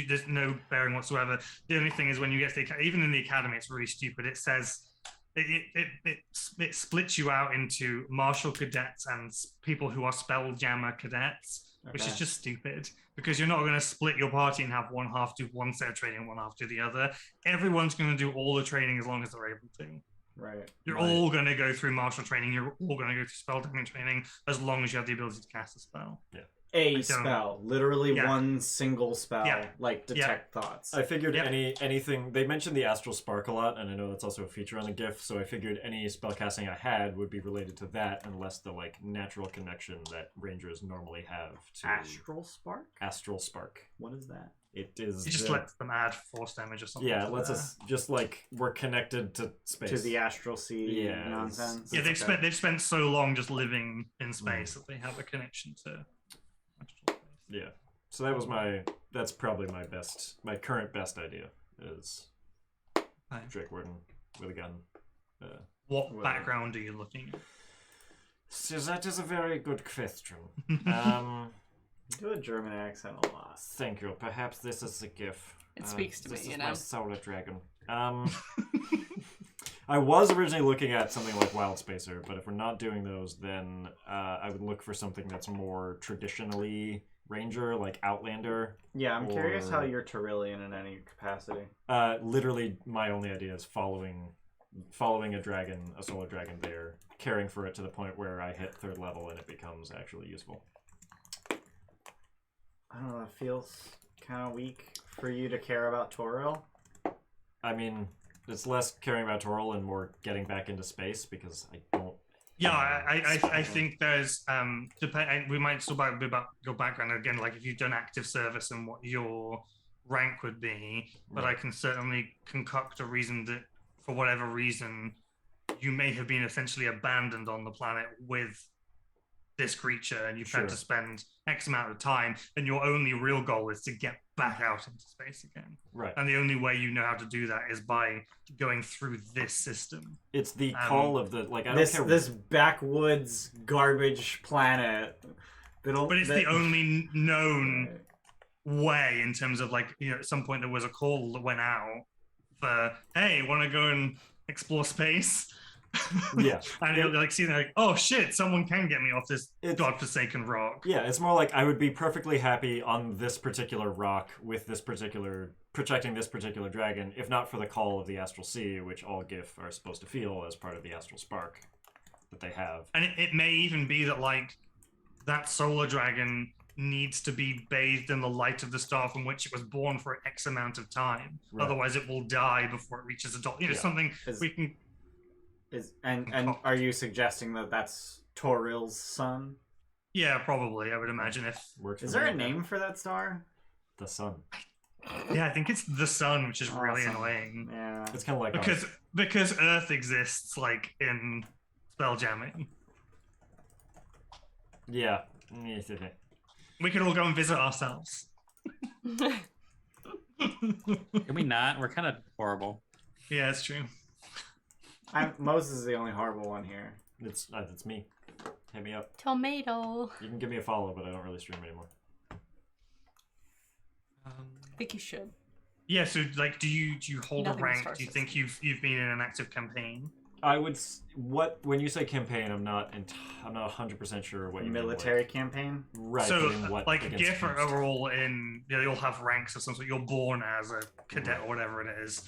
There's no bearing whatsoever. The only thing is when you get to even in the academy, it's really stupid. It says it splits you out into martial cadets and people who are spelljammer cadets, which is just stupid because you're not going to split your party and have one half do one set of training and one half do the other. Everyone's going to do all the training as long as they're able to. Right. You're all going to go through martial training. You're all going to go through spell jamming training as long as you have the ability to cast a spell. Yeah. don't- spell, literally Yeah. one single spell, Yeah. like detect thoughts. I figured Yep. anything. They mentioned the astral spark a lot, and I know that's also a feature on the GIF. So I figured any spellcasting I had would be related to that, unless the like natural connection that rangers normally have to Astral spark. astral spark. What is that? It is. It just lets them add force damage or something. Yeah, to it lets their- us just like we're connected to space. To the astral sea Yeah, nonsense. Yeah, Okay. they've spent so long just living in space that they have a connection to astral space. Yeah. So that was that's probably my current best idea is Right. Drake Warden with a gun. What Well- background are you looking at? So that is a very good question. You do a German accent a lot. Thank you. Perhaps this is a GIF. It speaks to this me, is you my know. solar dragon. I was originally looking at something like Wild Spacer, but if we're not doing those, then I would look for something that's more traditionally Ranger, like Outlander. Yeah, I'm curious how Or- you're Torillian in any capacity. Literally, my only idea is following a dragon, a solar dragon there, caring for it to the point where I hit 3rd level and it becomes actually useful. I don't know, it feels kind of weak for you to care about Toril. I mean, it's less caring about Toril and more getting back into space because I don't. Yeah, I think there's we might talk about your background again, like if you've done active service and what your rank would be, but I can certainly concoct a reason that for whatever reason you may have been essentially abandoned on the planet with this creature and you've had to spend X amount of time and your only real goal is to get back out into space again. Right. And the only way you know how to do that is by going through this system. It's the call of the like. I This don't care. this backwoods garbage planet. But it's the only known way in terms of like, you know, at some point there was a call that went out for, hey, want to go and explore space? Yeah. And you're like seeing like, oh shit, someone can get me off this It's- godforsaken rock. Yeah, it's more like I would be perfectly happy on this particular rock with this particular protecting this particular dragon, if not for the call of the astral sea, which all GIF are supposed to feel as part of the astral spark that they have. And it may even be that like that solar dragon needs to be bathed in the light of the star from which it was born for X amount of time. Right. Otherwise it will die before it reaches adult. You know, Yeah. something Is- we can. And are you suggesting that that's Toril's son? Yeah, probably. I would imagine if. Works. Is for there a me. name for that star? The sun. Yeah, I think it's the sun, which is really Awesome. annoying Yeah. It's kind of like because Earth exists like in Spelljamming. yeah. We could all go and visit ourselves. Can we not? We're kind of horrible. Yeah, it's true. Moses is the only horrible one here. It's me. Hit me up. Tomato. You can give me a follow, but I don't really stream anymore. I think you should. Yeah, so like, do you hold Nothing a rank? starts Do you with- think you've been in an active campaign? I would. When you say campaign, I'm not 100% sure what you mean, Military like, campaign? right. So, but in what, like, against GIF whom? are all in. They all have ranks of some sort. You're born as a cadet or whatever it is.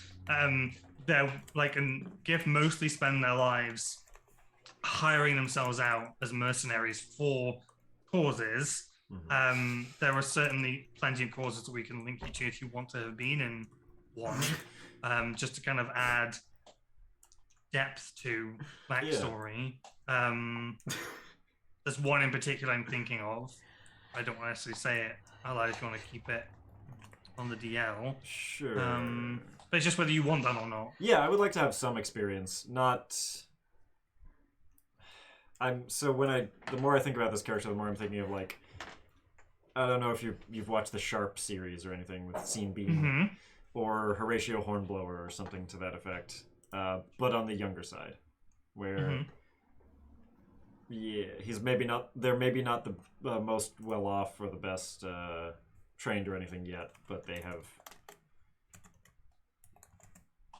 They're like, and GIF mostly spend their lives hiring themselves out as mercenaries for causes. Mhm. There are certainly plenty of causes that we can link you to if you want to have been in one, just to kind of add depth to backstory. There's one in particular I'm thinking of. I don't want to necessarily say it. I'll if you want to keep it on the DL. Sure. But it's just whether you want that or not. Yeah, I would like to have some experience. Not. The more I think about this character, the more I'm thinking of like. I don't know if you've watched the Sharp series or anything with Scene Beam Mm-hmm. or Horatio Hornblower or something to that effect, but on the younger side, where. Mm-hmm. Yeah, he's maybe not. They're maybe not the most well off or the best trained or anything yet, but they have.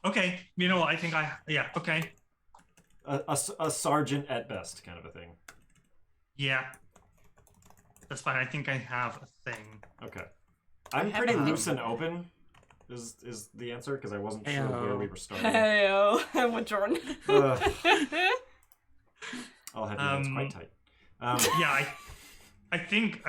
Okay, you know what? I think okay. A sergeant at best, kind of a thing. Yeah. That's fine. I think I have a thing. Okay, I'm have pretty a- loose and open. Is the answer because I wasn't sure Heyo. where we were starting. Heyo. I'm with Jordan. Ugh. I'll have you know it's quite tight. Yeah, I think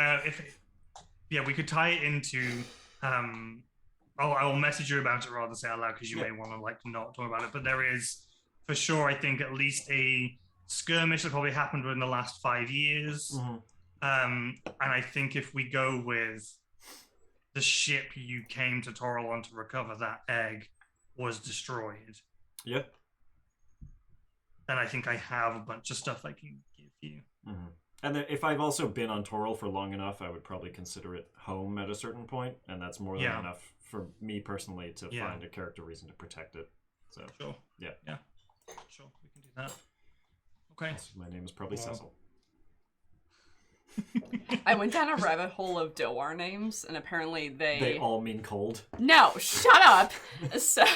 we could tie it into. I will message you about it rather than say it out loud because you may want to like not talk about it. But there is, for sure, I think at least a skirmish that probably happened within the last 5 years. And I think if we go with the ship you came to Toril on to recover that egg was destroyed. Yeah. Then I think I have a bunch of stuff I can give you. And then if I've also been on Toril for long enough, I would probably consider it home at a certain point, and that's more than enough for me personally to find a character reason to protect it. So sure. Yeah. Sure, we can do that. Okay. My name is probably Cecil. I went down a rabbit hole of Doar names, and apparently they all mean cold. No, shut up. So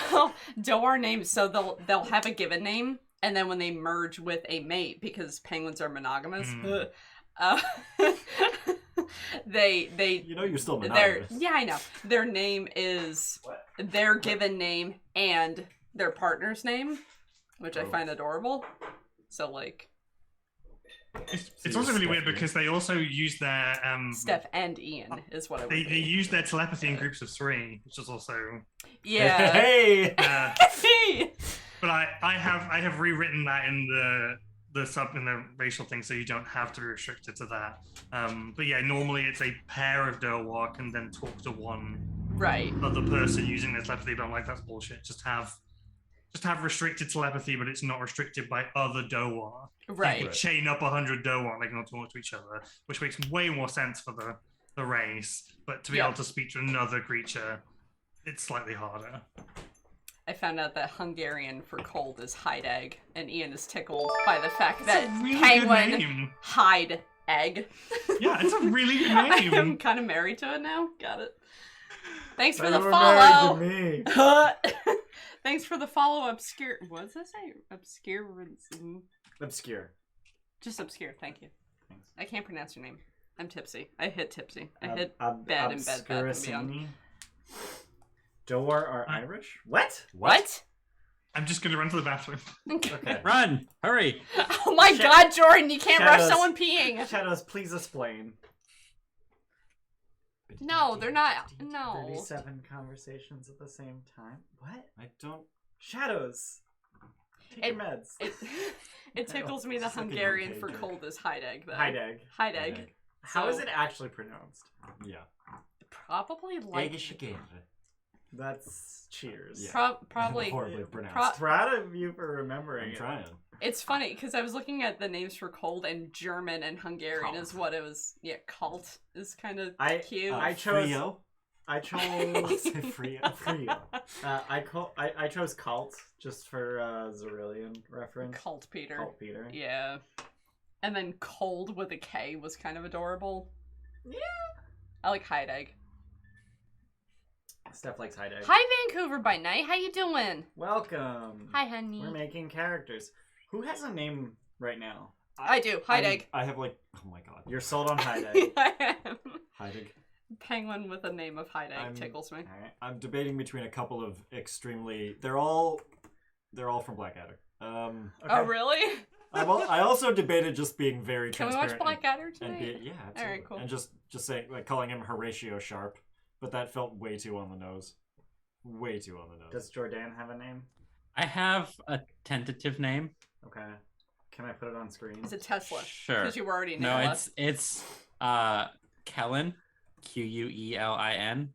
Doar names, so they'll have a given name, and then when they merge with a mate, because penguins are monogamous, they you're still monogamous. Yeah, I know. Their name is their given name and their partner's name, which I find adorable. So like. It's also really weird because they also use their Steph and Ian is what I would they use their telepathy in groups of 3, which is also hey. But I have rewritten that in the racial thing, so you don't have to be restricted to that. But yeah, normally it's a pair of Doar can then talk to one other person using their telepathy. But I'm like, that's bullshit. Just have restricted telepathy, but it's not restricted by other Doar. Right. You could chain up 100 Doar and they can all talk to each other, which makes way more sense for the race. But to be able to speak to another creature, it's slightly harder. I found out that Hungarian for cold is hide egg, and Ian is tickled by the fact that really penguin hide egg. Yeah, it's a really good name. I'm kind of married to it now. Got it. Thanks for the follow. Married to me. Thanks for the follow, obscure. What does that say? Obscure. Just obscure. Thank you. Thanks. I can't pronounce your name. I'm tipsy. I hit tipsy. I hit bed in bed. Bath and Beyond. Doar are Irish? What? I'm just gonna run to the bathroom. Okay. Run! Hurry! Oh my God, Jordan! You can't rush someone peeing. Shadows, please explain. No, they're not. No. 37 conversations at the same time. What? I don't. Shadows. Take your meds. It tickles me the Hungarian for cold is hide egg. Though. Hide egg. Hide egg. How is it actually pronounced? Yeah. Probably like. That's cheers. Yeah. Probably. Horribly pronounced. Proud of you for remembering. I'm trying. It's funny because I was looking at the names for cold, and German and Hungarian is what it was. Yeah, cult is kind of cute. I chose. Frio? I chose. Frio. I chose cult just for Zerillion reference. Cult Peter. Cult Peter. Yeah. And then cold with a K was kind of adorable. Yeah. I like hide egg. Steph likes hide egg. Hi, Vancouver by night. How you doing? Welcome. Hi, honey. We're making characters. Who has a name right now? I do. Hide egg. I have like. Oh my God. You're sold on hide egg. I am. Hide egg. Penguin with a name of hide egg tickles me. All right. I'm debating between a couple of extremely. They're all from Blackadder. Okay. Oh, really? I also debated just being very Can we transparent. watch Blackadder and today? yeah, absolutely. All right, cool. And just saying, like, calling him Horatio Sharp, but that felt way too on the nose. Way too on the nose. Does Jordan have a name? I have a tentative name. Okay. Can I put it on screen? It's a Tesla. Sure. Because you were already No, Noah. it's Kellen, Quuelin.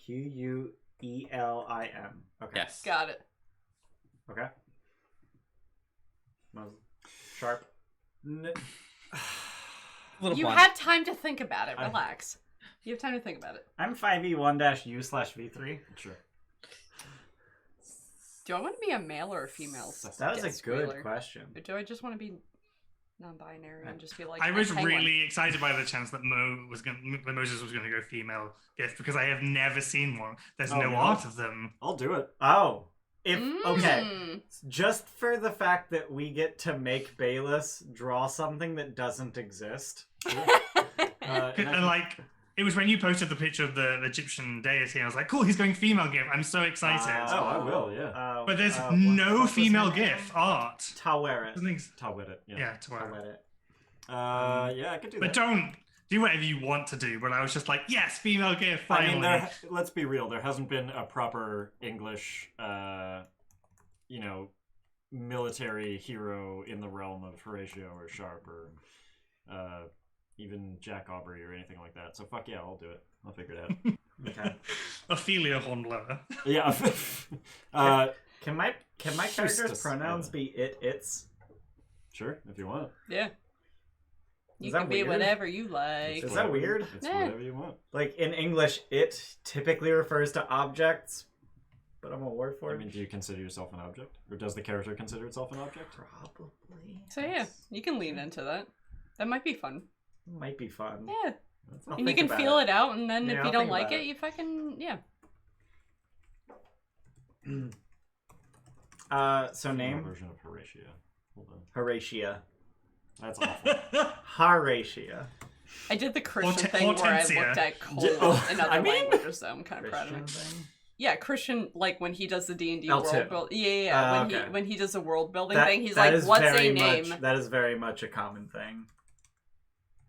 Quuelin. Okay. Yes. Got it. Okay. Sharp. You have time to think about it. Relax. You have time to think about it. I'm 5e1-u/v3. Sure. Do I want to be a male or a female? That was a good Spoiler. question. Or do I just want to be non-binary and just be like? I was a penguin? really excited by the chance that Moses was going to go female gift because I have never seen one. There's no art of them. I'll do it. Oh. Okay, just for the fact that we get to make Bayless draw something that doesn't exist. And like, it was when you posted the picture of the Egyptian deity, I was like, cool, he's going female GIF. I'm so excited. I will, yeah. But there's no female GIF art. Taweret. Taweret, yeah. Yeah, Taweret. Yeah, I could do But that. do whatever you want to do, but I was just like, yes, female gear, finally. I mean, let's be real. There hasn't been a proper English, military hero in the realm of Horatio or Sharp or even Jack Aubrey or anything like that. So fuck yeah, I'll do it. I'll figure it out. Okay. Ophelia Hornblower. Yeah. Can my character's pronouns be its? Sure, if you want. Yeah. You Is can that be weird? whatever you like. Is that weird? It's Yeah. whatever you want. Like in English, it typically refers to objects, but I'm a word for I it. mean, do you consider yourself an object? Or does the character consider itself an object? Probably. So yeah, you can lean into that. That might be fun. Might be fun. Yeah. I'll And you think can about feel it out, and then Yeah, if I'll you don't think like about it, you fucking yeah. So Female name version of Horatio. Hold on. Horatia. That's awful. Horatia. I did the Christian Horten- thing where I Hortensia. looked at Cole Oh, in other I mean- languages, so I'm kind of proud of Christian it. thing. Yeah, Christian, like when he does the D&D L2. world build. Yeah. Okay. When he does the world building That- thing, he's that like, is "What's very a name?" much- that is very much a common thing.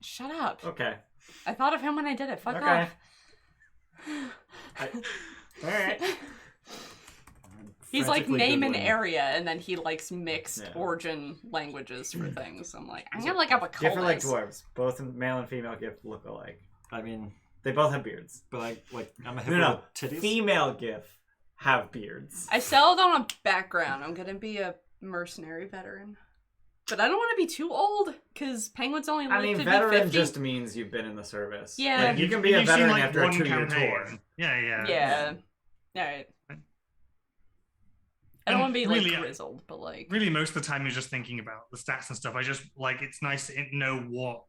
Shut up! Okay. I thought of him when I did it. Fuck Okay. off. Alright. He's like Frantically name an Googling. area, and then he likes mixed Yeah. origin languages for things. I'm like, I'm gonna look up a Gift are like colors. dwarves. Both male and female gift look alike. I mean, They both have beards. but I'm a hippo No, with titties. female gift have beards. I settled on a background. I'm gonna be a mercenary veteran, but I don't want to be too old because penguins only live I mean, to veteran be 50. just means you've been in the service. Yeah. Like, you can be a You've seen, veteran like, after a one 2-year campaign. tour. Yeah. Yeah. All right. I don't And want to be like really, grizzled, but like Really, most of the time you're just thinking about the stats and stuff. I just like it's nice to know what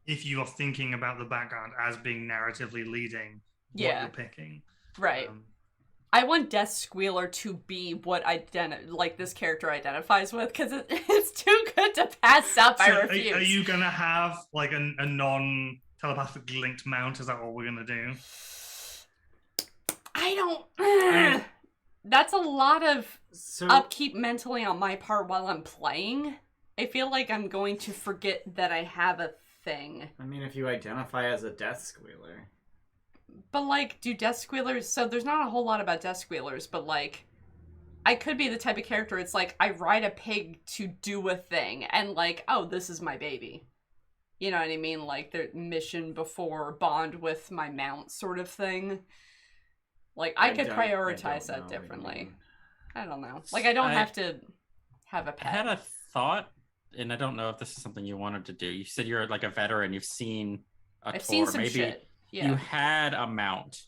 if you are thinking about the background as being narratively leading. What Yeah. you're picking. right. I want Death Squealer to be what this character identifies with because it's too good to pass up. I So refuse. are you gonna have like a non-telepathically linked mount? Is that what we're gonna do? I don't. That's a lot of So, upkeep mentally on my part while I'm playing. I feel like I'm going to forget that I have a thing. I mean, if you identify as a death squealer. But like, do Death Squealers? So there's not a whole lot about Death Squealers, but like, I could be the type of character. It's like I ride a pig to do a thing, and like, oh, this is my baby. You know what I mean? Like the mission before bond with my mount, sort of thing. Like I could prioritize that don't know what you differently. mean. I don't know. Like I don't have to have a I pet. had a thought, and I don't know if this is something you wanted to do. You said you're like a veteran. You've seen a I've tour. seen some Maybe shit. Yeah. you had a mount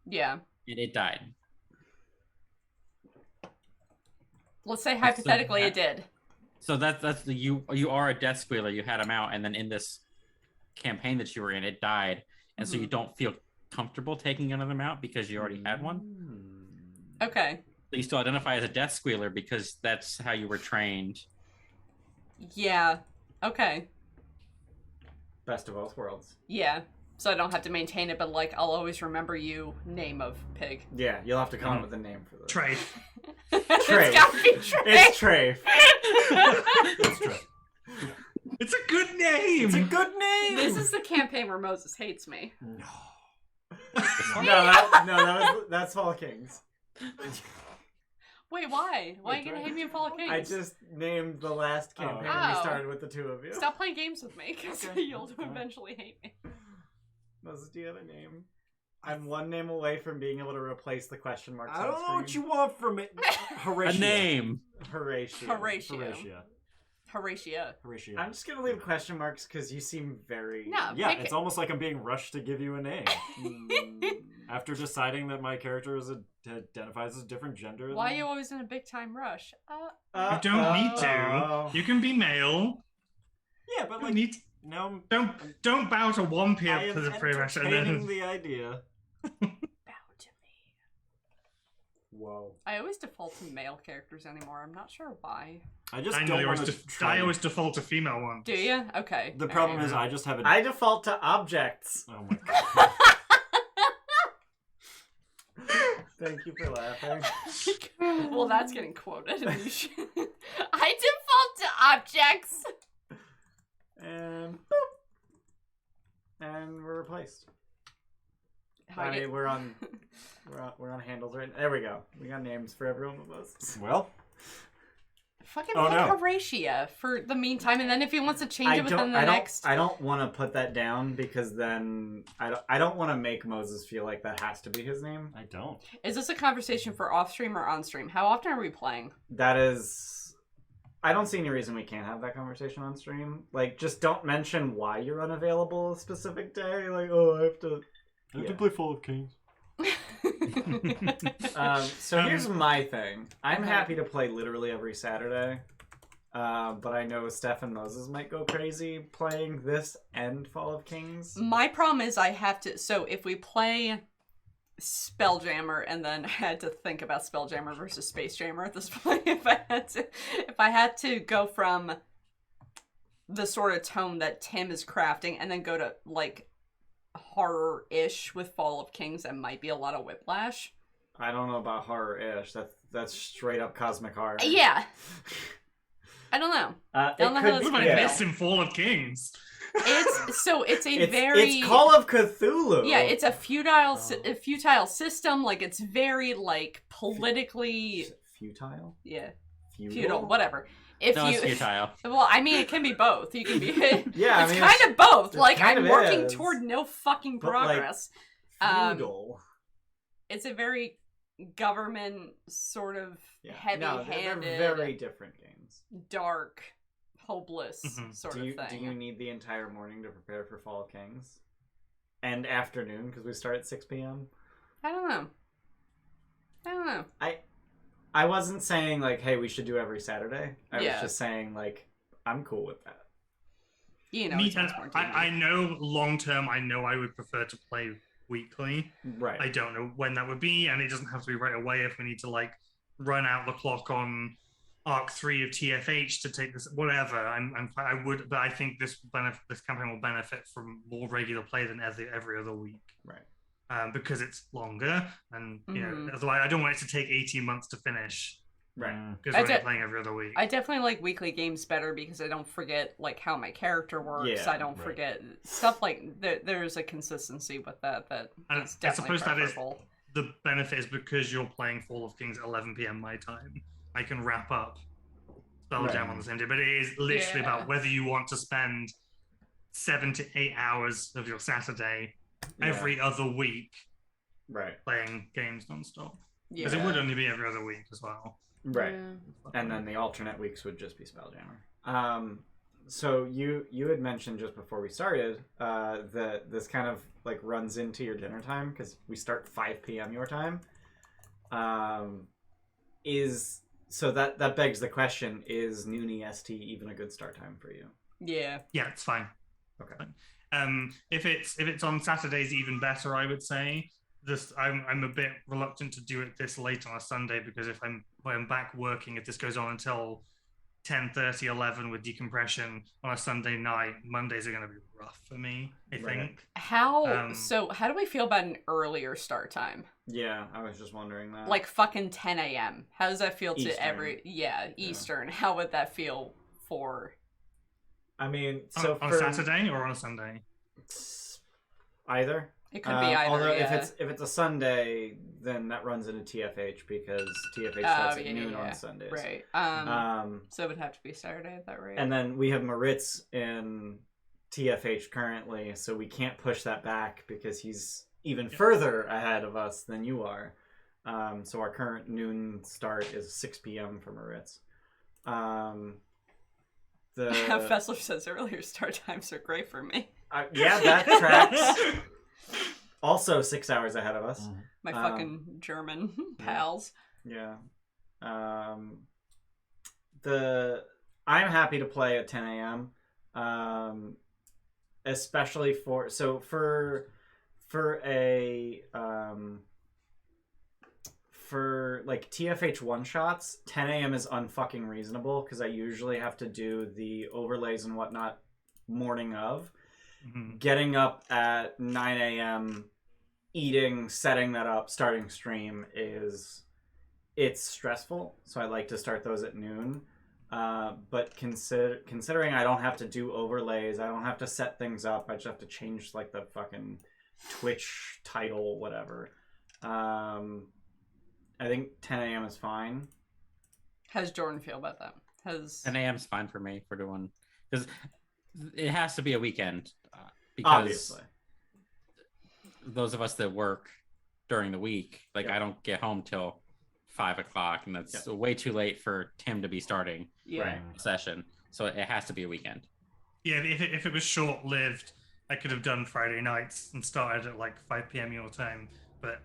Yeah. and it died. Let's say hypothetically it did. So that's the you are a death squealer. You had a mount, and then in this campaign that you were in, it died, and so you don't feel comfortable taking another mount because you already had one. Okay. But you still identify as a death squealer because that's how you were trained. Yeah. Okay. Best of both worlds. Yeah. So I don't have to maintain it, but like I'll always remember you. Name of pig. Yeah, you'll have to come up with a name for this. Trey. It's gotta be Trey. It's Trafe. That's true. It's a good name. It's a good name. This is the campaign where Moses hates me. That's Fall of Kings. Wait, why? Why are you gonna hate me in Fall of Kings? I just named the last campaign Oh. we started with the two of you. Stop playing games with me, because Okay. you'll That's fine. eventually hate me. Moses, do you have a name? I'm one name away from being able to replace the question marks I on don't know what you screen. want from it. Horatio. A name. Horatio. Horatio. Horatio. Horatio. Horatio. I'm just gonna leave question marks because you seem very... No. Yeah, pick it's it. almost like I'm being rushed to give you a name. Mm, After deciding that my character identifies as a different gender. Why are than- you always in a big time rush? You don't need to. You can be male. Yeah, but You like, need now don't bow to one I peer am to the premise and entertaining then the idea. Bow to me. Whoa. I always default to male characters anymore. I'm not sure why. I just I don't want to try. always default to female ones. Do you? Okay. The All problem right. is I just have a... I default to objects. Oh my god. Thank you for laughing. Well, that's getting quoted. And you should... I default to objects. And boop. And Christ. How I you- mean, we're on handles right now. There we go. We got names for every one of us. Well, Fucking Oh, pick no. Horatia for the meantime, and then if he wants to change it within the next... I don't want to put that down because then I don't want to make Moses feel like that has to be his name. I don't. Is this a conversation for off-stream or on-stream? How often are we playing? That is, I don't see any reason we can't have that conversation on stream. Like, just don't mention why you're unavailable a specific day. Like, oh, I have to. I have Yeah. to play Fall of Kings. So here's my thing. I'm happy to play literally every Saturday. But I know Steph and Moses might go crazy playing this and Fall of Kings. My problem is I have to... So if we play Spelljammer and then had to think about Spelljammer versus Space Jammer at this point, if I had to go from the sort of tone that Tim is crafting and then go to, like, horror-ish with Fall of Kings, that might be a lot of whiplash. I don't know about horror-ish. That's straight up cosmic horror. Yeah. I don't know. Don't know how What that's about Yeah. this in Fall of Kings? It's a It's very... Call of Cthulhu. Yeah, it's a futile system. Like, it's very, like, politically... Futile? Yeah. Feudal? Feudal, whatever. If No, you... it's futile. Well, I mean, it can be both. You can be... Yeah, it's I mean, kind of both. it Like, kind I'm of working is. toward no fucking But, like, progress. Feudal. It's a very government sort of No, heavy-handed, they're very different games. dark, hopeless Mhm. sort Do of you thing. need the entire morning to prepare for Fall of Kings? And afternoon, because we start at 6 p.m.? I don't know. I wasn't saying, like, hey, we should do every Saturday. I Yeah. was just saying, like, I'm cool with that. You know, Me, it sounds more I know long term, I know I would prefer to play weekly. Right. I don't know when that would be, and it doesn't have to be right away if we need to, like, run out the clock on Arc 3 of TFH to take this, whatever. I would, but I think this campaign will benefit from more regular play than every other week. Right. Because it's longer, and you know, Mhm. otherwise I don't want it to take 18 months to finish Right. because I we're only de- playing every other week. I definitely like weekly games better because I don't forget like how my character works. Yeah, I don't right. forget stuff like there's a consistency with that And is I definitely suppose that is- preferable. The benefit is because you're playing Fall of Kings at 11 p.m. my time, I can wrap up Spelljammer Right. on the same day. But it is literally Yeah. about whether you want to spend 7 to 8 hours of your Saturday every other week Right. playing games nonstop. Yeah. Because it would only be every other week as well. Right. Yeah. And then the alternate weeks would just be Spelljammer. So you had mentioned just before we started that this kind of like runs into your dinner time because we start 5 p.m. your time. So that begs the question: is noon EST even a good start time for you? Yeah. Yeah, it's fine. Okay. If it's on Saturdays, even better, I would say. I'm a bit reluctant to do it this late on a Sunday because if I'm back working, if this goes on until 10:30, 11 with decompression on a Sunday night, Mondays are going to be rough for me, I Right. think. How do we feel about an earlier start time? Yeah, I was just wondering that. Like fucking 10 a.m. How does that feel to Eastern. Eastern? How would that feel for I mean, so on for a Saturday or on a Sunday? either. it could be either. Although Yeah. if it's a Sunday, then that runs into TFH because TFH starts at yeah, noon yeah. on Sundays. Right. So it would have to be Saturday at that rate. And then we have Moritz in TFH currently, so we can't push that back because he's even further ahead of us than you are. So our current noon start is 6 p.m. for Moritz. Fessler says earlier start times are great for me. Yeah, that tracks. Also 6 hours ahead of us. My fucking German pals. Yeah. I'm happy to play at 10 a.m. Especially for like TFH one shots, 10 a.m. is unfucking reasonable because I usually have to do the overlays and whatnot morning of. Mhm. Getting up at 9 a.m., eating, setting that up, starting stream it's stressful. So I like to start those at noon. But considering I don't have to do overlays, I don't have to set things up. I just have to change like the fucking Twitch title, whatever. I think 10 a.m. is fine. How does Jordan feel about that? 10 a.m. is fine for me for doing, because it has to be a weekend. Because Obviously. those of us that work during the week, like Yep. I don't get home till 5 o'clock, and that's way too late for Tim to be starting Yeah. a session. So it has to be a weekend. Yeah, if it was short-lived, I could have done Friday nights and started at like 5 p.m. your time, but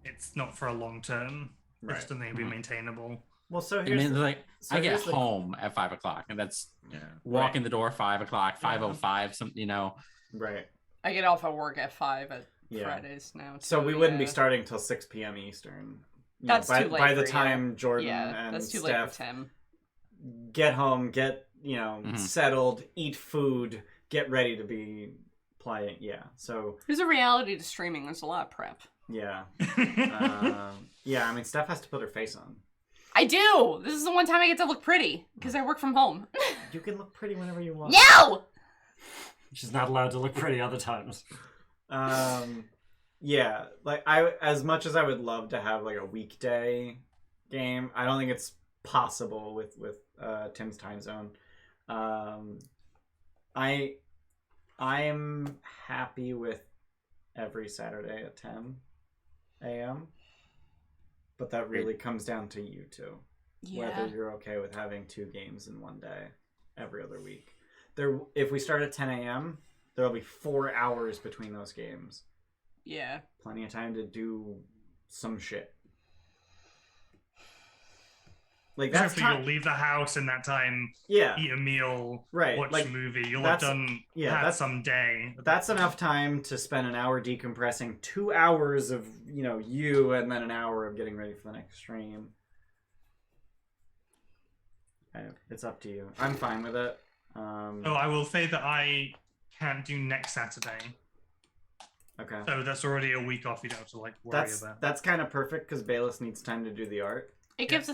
it's not for a long term. Right. It's something to be maintainable. Well, so I here's mean, like so I get here's the- home at 5 o'clock, and that's Yeah. walk in the door 5 o'clock, 5:05, something, you know. Right. I get off at work at 5 at Yeah. Fridays now. So too, we wouldn't be yeah. starting till 6 p.m. Eastern. You That's know, too late by the for you. time Jordan Yeah, and that's too late for Steph Tim. get home, get Mhm. settled, eat food, get ready to be playing. Yeah. So There's a reality to streaming. There's a lot of prep. yeah. Yeah. I mean, Steph has to put her face on. I do. This is the one time I get to look pretty because I work from home. You can look pretty whenever you want. No. She's not allowed to look pretty other times. Yeah, like as much as I would love to have like a weekday game, I don't think it's possible with Tim's time zone. I am happy with every Saturday at 10 a.m. But that really comes down to you two. Whether you're okay with having 2 games in one day every other week. If we start at 10 a.m., there'll be 4 hours between those games. Yeah. Plenty of time to do some shit. Like that's Hopefully you'll leave the house in that time, yeah, eat a meal, right. watch Like a movie. You'll have done had some day. that's enough time to spend an hour decompressing, 2 hours of you, and then an hour of getting ready for the next stream. It's up to you. I'm fine with it. Oh, I will say that I can't do next Saturday. Okay. So that's already a week off. You don't have to like worry about. That's kind of perfect because Bayless needs time to do the art. It gives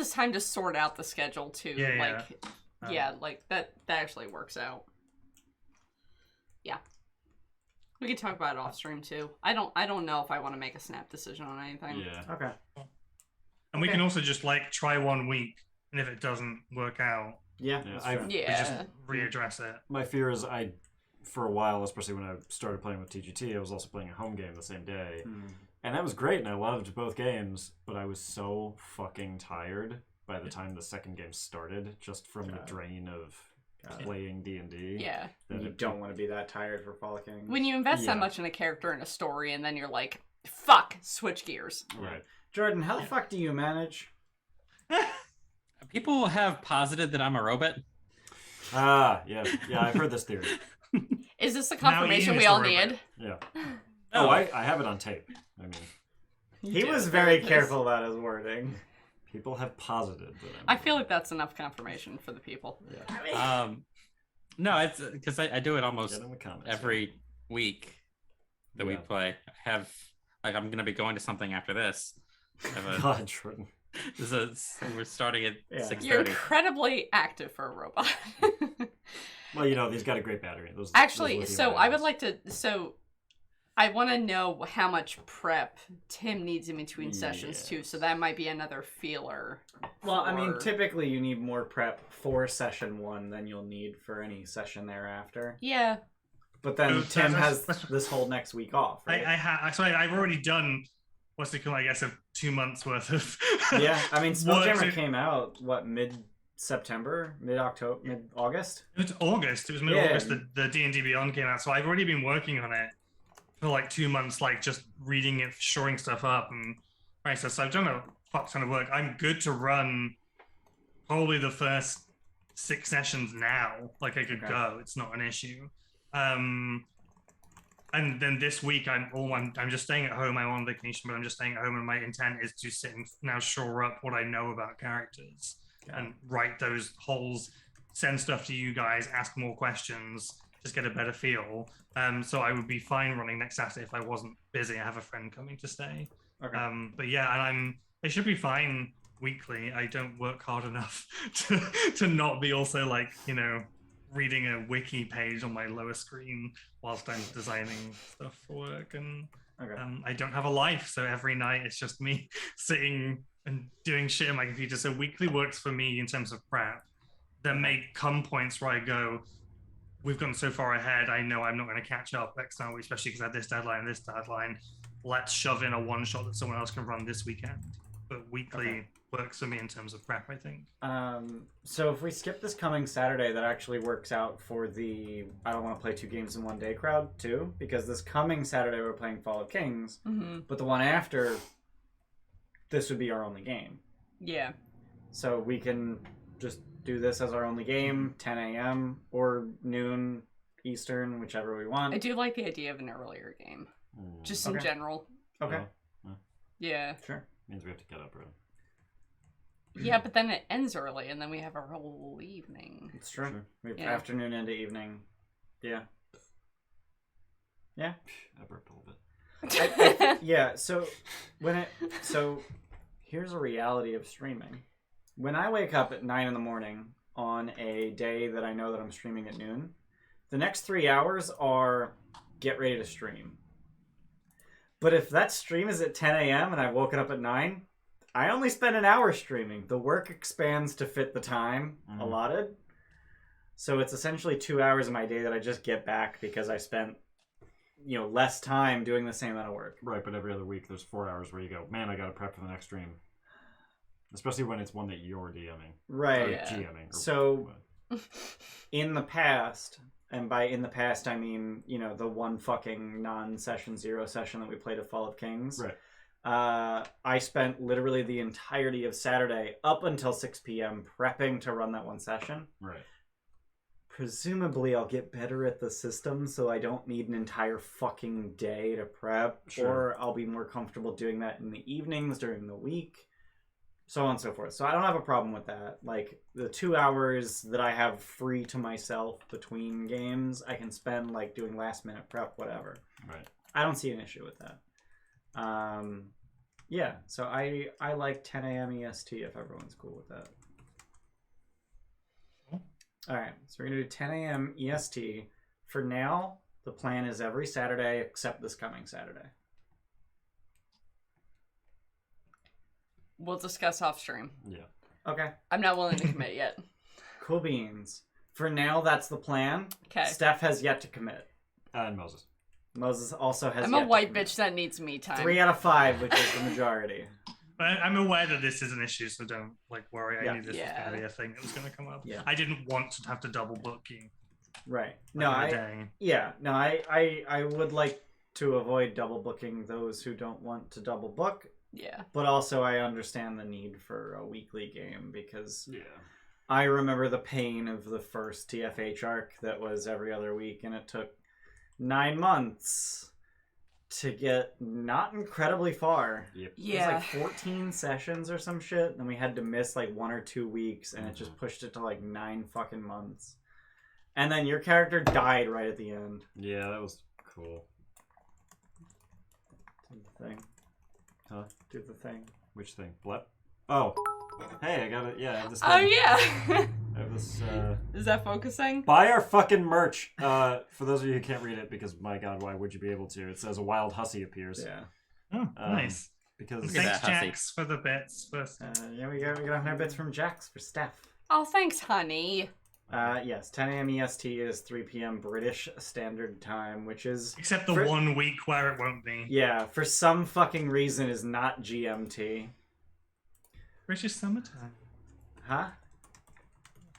us time to sort out the schedule too. Yeah, Like that actually works out. Yeah. We could talk about it off stream too. I don't know if I want to make a snap decision on anything. Yeah. Okay. And we can also just like try 1 week, and if it doesn't work out, Yeah. Yeah, that's I've- true. we just readdress it. My fear is for a while, especially when I started playing with TGT, I was also playing a home game the same day. And that was great, and I loved both games, but I was so fucking tired by the time the second game started, just from the drain of playing D&D. Yeah. You don't want to be that tired for frolicking. When you invest that much in a character and a story, and then you're like, fuck, switch gears. Right. Jordan, how the fuck do you manage? People have posited that I'm a robot. Yeah, I've heard this theory. Is this the Now confirmation you we used all the robot. need? Yeah. No. Oh, I have it on tape. I mean, He do, was but very it's- careful about his wording. people have posited that I feel like that's enough confirmation for the people. Yeah. No, it's because I do it almost Get in the comments. every week that we Yeah. play. I have I'm gonna be going to something after this. I have a- God, Jordan. we're starting at Yeah. 6:30. You're incredibly active for a robot. Well, he's got a great battery. Actually, those so lithium I would batteries. like to. So I want to know how much prep Tim needs in between sessions too. So that might be another feeler. Well, I mean, for- typically you need more prep for session 1 than you'll need for any session thereafter. Yeah. But then So Tim that's- has this whole next week off, right? I've already done what's it called? I guess of 2 months worth of. Yeah, I mean, Spelljammer Work. came out, mid-September? Mid-October? Mid-August? It's August. It was mid-August. The D&D Beyond came out, so I've already been working on it for like 2 months, like just reading it, shoring stuff up, and right. So I've done a fuck ton of work. I'm good to run probably the first 6 sessions now. Like I could go. It's not an issue. And then this week I'm just staying at home. I'm on vacation, but I'm just staying at home, and my intent is to sit and now shore up what I know about characters and write those holes, send stuff to you guys, ask more questions, just get a better feel. So I would be fine running next Saturday if I wasn't busy. I have a friend coming to stay. Okay. But yeah, and it should be fine weekly. I don't work hard enough to not be also like, reading a wiki page on my lower screen whilst I'm designing stuff for work, and Okay. I don't have a life, so every night it's just me sitting and doing shit on my computer. So weekly works for me in terms of prep. There may come points where I go, we've gone so far ahead, I know I'm not going to catch up next time, especially because I had this deadline and this deadline. Let's shove in a one-shot that someone else can run this weekend. But weekly works for me in terms of prep, I think. So if we skip this coming Saturday, that actually works out for the I don't want to play 2 games in one day crowd, too. Because this coming Saturday, we're playing Fall of Kings. Mm-hmm. But the one after, this would be our only game. Yeah. So we can just do this as our only game, 10 a.m. or noon Eastern, whichever we want. I do like the idea of an earlier game. Just in general. Okay. Yeah. Sure. Means we have to get up early. Yeah, but then it ends early, and then we have a whole evening. It's true. Sure. We have Yeah. afternoon into evening. Yeah. Yeah. I burped a little bit. Yeah, so here's a reality of streaming. When I wake up at 9 in the morning on a day that I know that I'm streaming at noon, the next 3 hours are get ready to stream. But if that stream is at 10 a.m. and I've woken up at 9, I only spend an hour streaming. The work expands to fit the time allotted. So it's essentially 2 hours of my day that I just get back because I spent less time doing the same amount of work. Right, but every other week there's 4 hours where you go, man, I gotta prep for the next stream. Especially when it's one that you're DMing. Right. Or Yeah. GMing. So, in the past, and by in the past I mean, the one fucking non-session 0 session that we played at Fall of Kings. Right. I spent literally the entirety of Saturday up until 6 p.m. prepping to run that one session. Right. Presumably I'll get better at the system so I don't need an entire fucking day to prep. Sure. Or I'll be more comfortable doing that in the evenings during the week. So on and so forth. So I don't have a problem with that. Like, the 2 hours that I have free to myself between games, I can spend, doing last-minute prep, whatever. Right. I don't see an issue with that. Yeah, so I like 10 a.m. EST if everyone's cool with that. Alright, so we're going to do 10 a.m. EST. For now, the plan is every Saturday except this coming Saturday. We'll discuss off stream. Yeah. Okay. I'm not willing to commit yet. Cool beans. For now, that's the plan. Okay. Steph has yet to commit. And Moses. Moses also has I'm yet a white to commit. bitch that needs me time. 3 out of 5, which is the majority. But I'm aware that this is an issue, so don't worry. Yeah. I knew this was going to be a thing that was going to come up. Yeah. I didn't want to have to double book you. Right. in No, a day. I would like to avoid double booking those who don't want to double book, Yeah. but also I understand the need for a weekly game because Yeah. I remember the pain of the first TFH arc that was every other week, and it took 9 months to get not incredibly far. Yep. It was Yeah. 14 sessions or some shit, and we had to miss 1 or 2 weeks, and it just pushed it to 9 fucking months. And then your character died right at the end. Yeah, that was cool. Do the thing. Huh? Do the thing. Which thing? What? Oh. Hey, I got it. Yeah, I have this thing. Oh yeah. I have this, Is that focusing? Buy our fucking merch. For those of you who can't read it, because my god, why would you be able to? It says a wild hussy appears. Yeah. Oh, nice. Because Look at Thanks, that, hussy. Jax, for the bits. First. Yeah, we got 100 bits from Jax for Steph. Oh, thanks, honey. Yes, 10 a.m. EST is 3 p.m. British Standard Time, which is... Except the for- 1 week where it won't be. Yeah, for some fucking reason is not GMT. British summertime. Huh?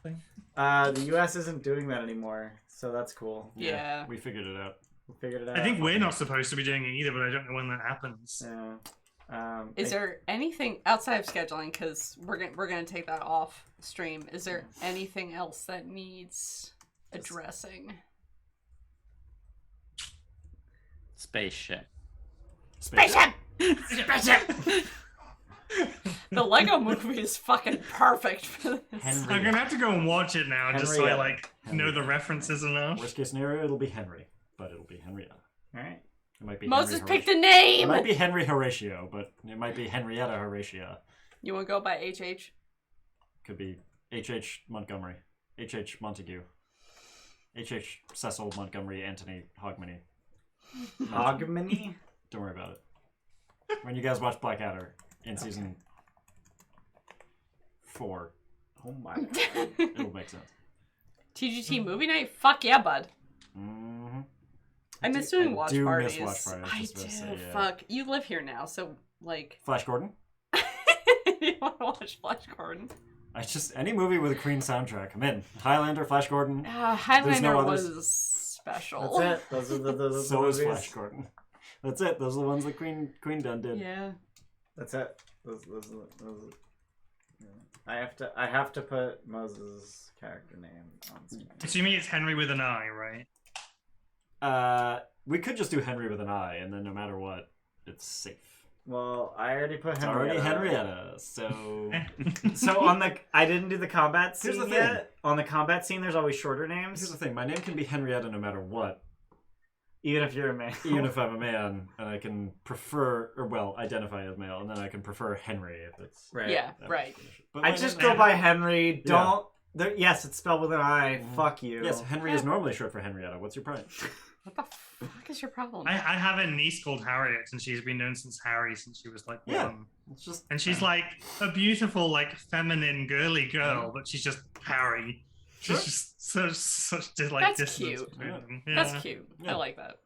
Thing. The US isn't doing that anymore, so that's cool. Yeah. we figured it out. We figured it out. I think we're not supposed to be doing it either, but I don't know when that happens. Yeah. Is there anything outside of scheduling? Because we're gonna take that off stream. Is there anything else that needs addressing? Spaceship. Spaceship! Spaceship! The Lego movie is fucking perfect for this. Henry. I'm gonna have to go and watch it now, just so I Henrietta. know the references enough. Worst case scenario, it'll be Henry, but it'll be Henrietta. Alright. It might be Moses Henry picked a It name! might be Henry Horatio, but it might be Henrietta Horatia. You wanna go by HH? Could be H.H. Montgomery. H.H. Montague. H.H. Cecil Montgomery Anthony Hogmanay. Hogmanay? Don't worry about it. When you guys watch Blackadder in season 4, Oh my god. it'll make sense. TGT movie night? Fuck yeah, bud. Mm-hmm. I miss doing I watch do parties. miss watch parties, I just about do. to say, yeah. Fuck. You live here now, so like. Flash Gordon. You want to watch Flash Gordon? Any movie with a Queen soundtrack. I'm in. Highlander, Flash Gordon. Highlander others. was special. That's it. Those are the So is movies. Flash Gordon. That's it. Those are the ones that Queen done did. Yeah. That's it. Those yeah. I have to put Moses' character name on screen. Assuming it's Henry with an I, right? We could just do Henry with an I, and then no matter what, it's safe. Well, I already put It's Henrietta. already Henrietta, so... So I didn't do the combat scene Here's the yet. thing. On the combat scene, there's always shorter names. Here's the thing, my name can be Henrietta no matter what, Even if you're a man. even if I'm a man, and I can prefer, or well, identify as male, and then I can prefer Henry if it's... Right. Yeah, that right. definition. But I my just name- go by Henry. Yeah. Don't. Yes, it's spelled with an I. Mhm. Fuck you. Yes, Henry is normally short for Henrietta. What's your point? What the fuck is your problem? I have a niece called Harriet, and she's been known since Harry since she was like Yeah. 1. It's just... And she's like a beautiful, like feminine, girly girl, but she's just Harry. She's Sure. just such like That's distance cute. between them. That's Yeah. cute. Yeah. I like that.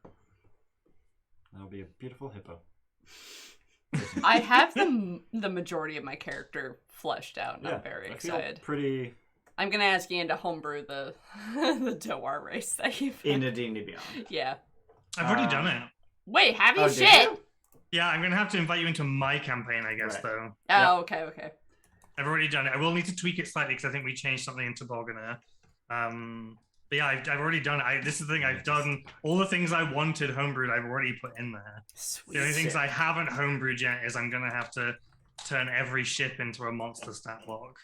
That'll be a beautiful hippo. I have the majority of my character fleshed out, and Yeah, I'm very I feel excited. pretty... I'm gonna ask Ian to homebrew the the Doar race that you've. Into D&D Beyond. Yeah. I've already done it. Wait, have you Oh, did shit? you? Yeah, I'm gonna have to invite you into my campaign, I guess, Right. though. Oh, okay. I've already done it. I will need to tweak it slightly because I think we changed something in Tobogganer. But yeah, I've already done it. This is the thing, I've done all the things I wanted homebrewed, I've already put in there. Sweet. The only things Sick. I haven't homebrewed yet is I'm gonna have to turn every ship into a monster stat block.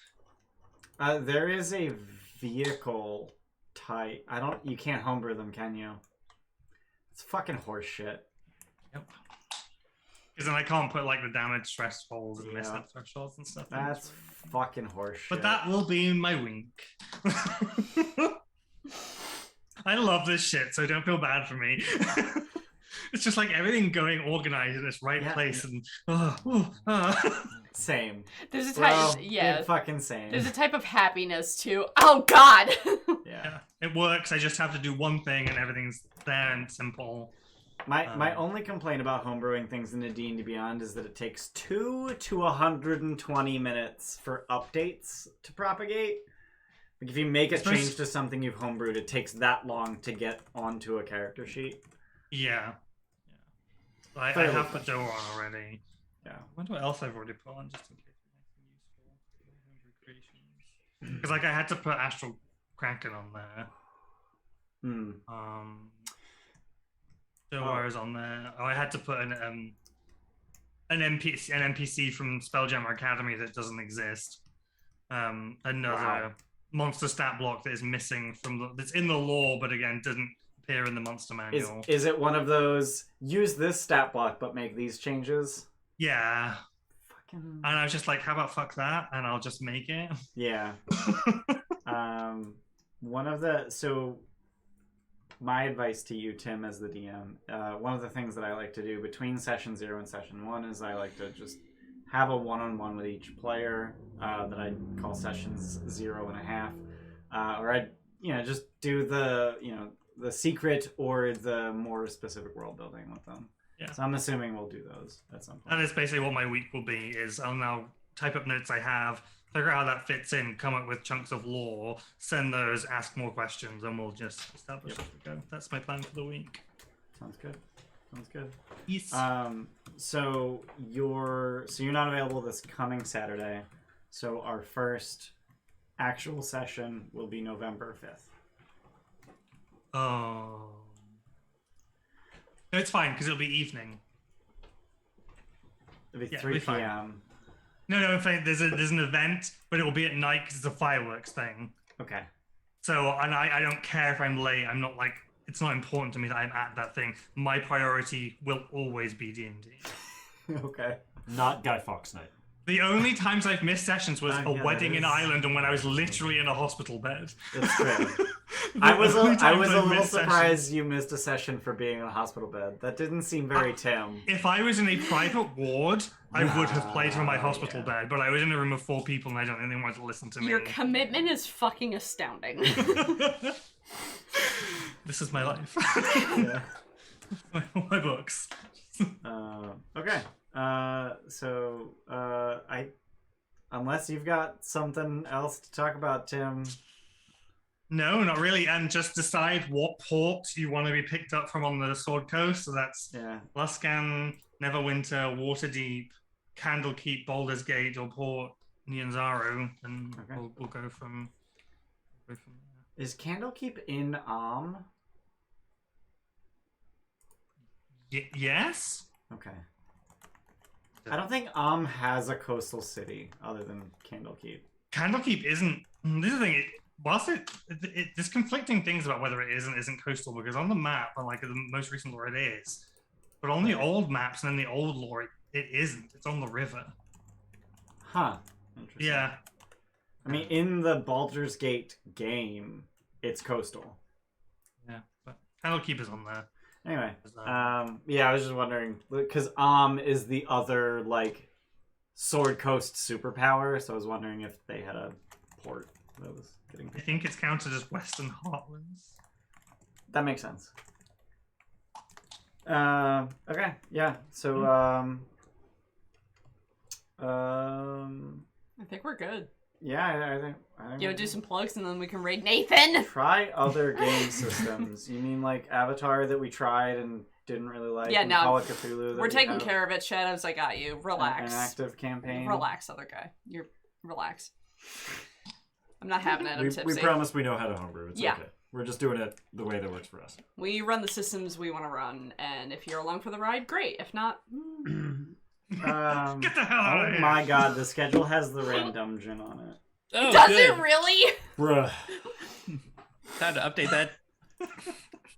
There is a vehicle type. You can't homebrew them, can you? It's fucking horse shit. Yep. Because then I can't put like the damage thresholds and Yeah. misstep thresholds and stuff. in. That's fucking horse shit. But that will be my wink. I love this shit, so don't feel bad for me. It's just like everything going organized in its right Yeah. place, and Same. There's a Bro, type. Yeah. it fucking same. There's a type of happiness too. Oh God. Yeah. yeah, it works. I just have to do one thing, and everything's there and simple. My only complaint about homebrewing things into D&D Beyond is that it takes 2 to 120 minutes for updates to propagate. Like if you make a change to something you've homebrewed, it takes that long to get onto a character sheet. Yeah. I Fairly have put dough on already. Yeah. I wonder what else I've already put on, just in case it's useful. Because like I had to put Astral Kraken on there. Hmm. Doar is on there. Oh, I had to put an NPC from Spelljammer Academy that doesn't exist. Another Wow. monster stat block that is missing that's in the lore, but again didn't appear in the monster manual. Is it one of those use this stat block but make these changes? Yeah. Fucking And I was just like, how about fuck that? And I'll just make it. yeah. My advice to you, Tim, as the DM, one of the things that I like to do between session 0 and session 1 is I like to just have a one-on-one with each player that I call sessions 0 and a half, or I just do the secret or the more specific world building with them. Yeah. So I'm assuming we'll do those at some point. That is basically what my week will be, is I'll now type up notes I have, figure out how that fits in, come up with chunks of lore, send those, ask more questions, and we'll just establish as we go. That's my plan for the week. Sounds good. Yes. So you're not available this coming Saturday. So our first actual session will be November 5th. Oh. No, it's fine, because it'll be evening. It'll be Yeah, 3 it'll be fine. p.m. No, in fact, there's an event, but it will be at night because it's a fireworks thing. Okay. So, and I don't care if I'm late. I'm not like, it's not important to me that I'm at that thing. My priority will always be D&D. Okay. Not Guy Fawkes night. The only times I've missed sessions was a Yeah, wedding that in is- Ireland and when I was literally in a hospital bed. It's true. The I was only a times I've little missed surprised sessions. you missed a session for being in a hospital bed. That didn't seem very Tim. If I was in a private ward, I would have played from my hospital yeah. bed, but I was in a room of 4 people and I don't think they wanted to listen to me. Your commitment is fucking astounding. This is my life. Yeah. my books. Okay. Unless you've got something else to talk about, Tim. No, not really. And just decide what port you want to be picked up from on the Sword Coast. So that's Yeah. Luskan, Neverwinter, Waterdeep, Candlekeep, Baldur's Gate, or Port Nyanzaru. And Okay. we'll go from there. Is Candlekeep in Yes? Okay. I don't think has a coastal city other than Candlekeep. Candlekeep isn't. This is the thing. There's conflicting things about whether it is and isn't coastal, because on the map, on like the most recent lore, it is. But on the old maps and in the old lore, it isn't. It's on the river. Huh. Interesting. Yeah. I mean, in the Baldur's Gate game, it's coastal. Yeah. But Candlekeep is on there. Anyway, Is, yeah, I was just wondering because is the other like Sword Coast superpower, so I was wondering if they had a port that was getting. I think it's counted as Western Heartlands. That makes sense. Okay, yeah. So I think we're good. yeah, I think. You know, do some plugs and then we can raid Nathan. Try other game systems. You mean like Avatar that we tried and didn't really like? Yeah, and no. Call of Cthulhu that We're taking have care of it. Shadows, I got you. Relax. An active campaign. Relax, other guy. You're relax. I'm not having it. I'm We tipsy. promise we know how to homebrew. It's Yeah. okay. We're just doing it the way that works for us. We run the systems we want to run, and if you're along for the ride, great. If not, Get the hell out of Oh here. my god, the schedule has the Rand Dungeon on it. Oh, does good. it really? Bruh. Time to update that.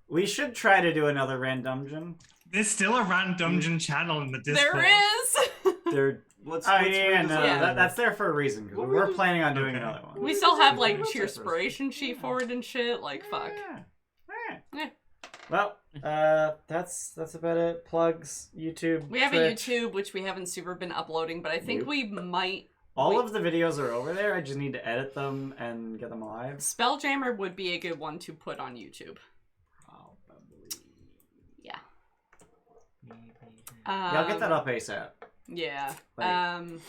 We should try to do another Rand Dungeon. There's still a Rand Dungeon channel in the Discord. There is. They're let's. Oh let's yeah, no, Yeah. that's there for a reason. Because we're planning on doing Okay. another one. We still have like What's cheer that first? inspiration sheet for it and shit. Like fuck. Yeah. Yeah. Well, that's about it. Plugs, YouTube. We have Twitch. a YouTube which we haven't super been uploading, but I think Nope. we might. All of the videos are over there. I just need to edit them and get them live. Spelljammer would be a good one to put on YouTube. Probably. Yeah. Yeah, I'll get that up ASAP. Yeah. Like,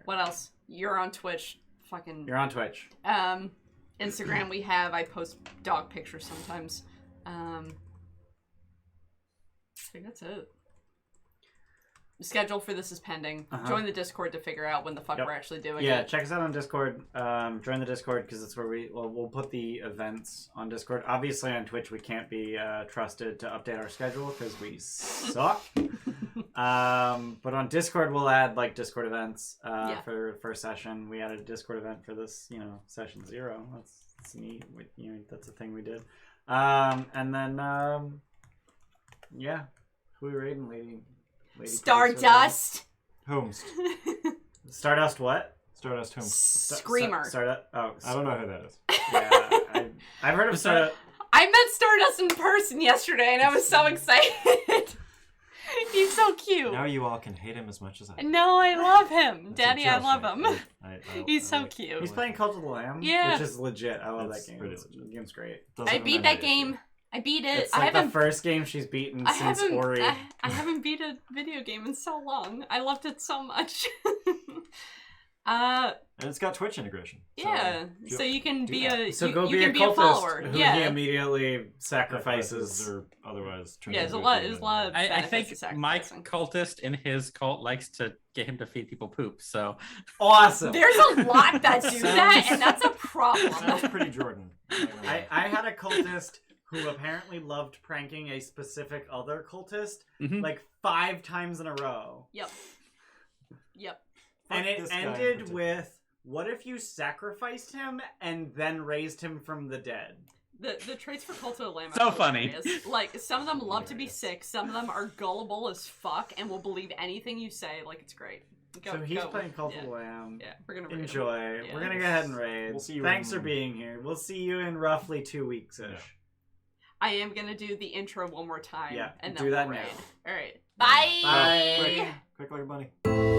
What else? You're on Twitch. Fucking. You're on Twitch. Instagram we have. I post dog pictures sometimes. I think that's it. The schedule for this is pending. Uh-huh. Join the Discord to figure out when the fuck Yep. we're actually doing Yeah, it. check us out on Discord. Join the Discord because it's where we'll put the events on Discord. Obviously on Twitch we can't be trusted to update our schedule because we suck. But on Discord we'll add like Discord events for a session. We added a Discord event for this, session 0. That's neat. That's a thing we did. And then yeah, who we raiding, lady Stardust. Homest. Stardust what? Stardust Homest. Screamer. Stardust. Oh, I don't know who that is. yeah, I've heard of Stardust. I met Stardust in person yesterday and I was so excited. He's so cute. Now you all can hate him as much as I. No, I love him. That's a Daddy, I joke, love right? him. He's so cute. He's playing Cult of the Lamb, Yeah. which is legit. I love That's that game. pretty The legit. game's great. Doesn't I beat matter that if game. you- I beat it. It's I like the haven't. first game she's beaten I since haven't. Ori. I haven't beat a video game in so long. I loved it so much. And it's got Twitch integration. Yeah. So, So you can do be that. a. So you, go you be can a be a cultist follower. who he Yeah. immediately sacrifices. or otherwise. turns Yeah, there's a into lot. demon. There's a lot of. I benefits think to my sacrificing. cultist in his cult likes to get him to feed people poop. So Awesome. There's a lot that do that, and that's a Sounds problem. pretty Jordan. I had a cultist who apparently loved pranking a specific other cultist Mhm. like 5 times in a row. Yep. Yep. And Fuck it this guy in ended particular. with, what if you sacrificed him and then raised him from the dead? The traits for Cult of the Lamb are So hilarious. Like, some of them love to be sick, some of them are gullible as fuck and will believe anything you say, like, it's great. Go, So he's go. playing Cult of Yeah. the Lamb. Yeah, we're gonna raid him. Enjoy. Yeah. We're gonna go ahead and raid. We'll see you Thanks in- for being here. We'll see you in roughly 2 weeks ish. Yeah. I am gonna do the intro one more time. Yeah, and do then that we'll now. raid. All right. Bye. Bye. Quick like a bunny.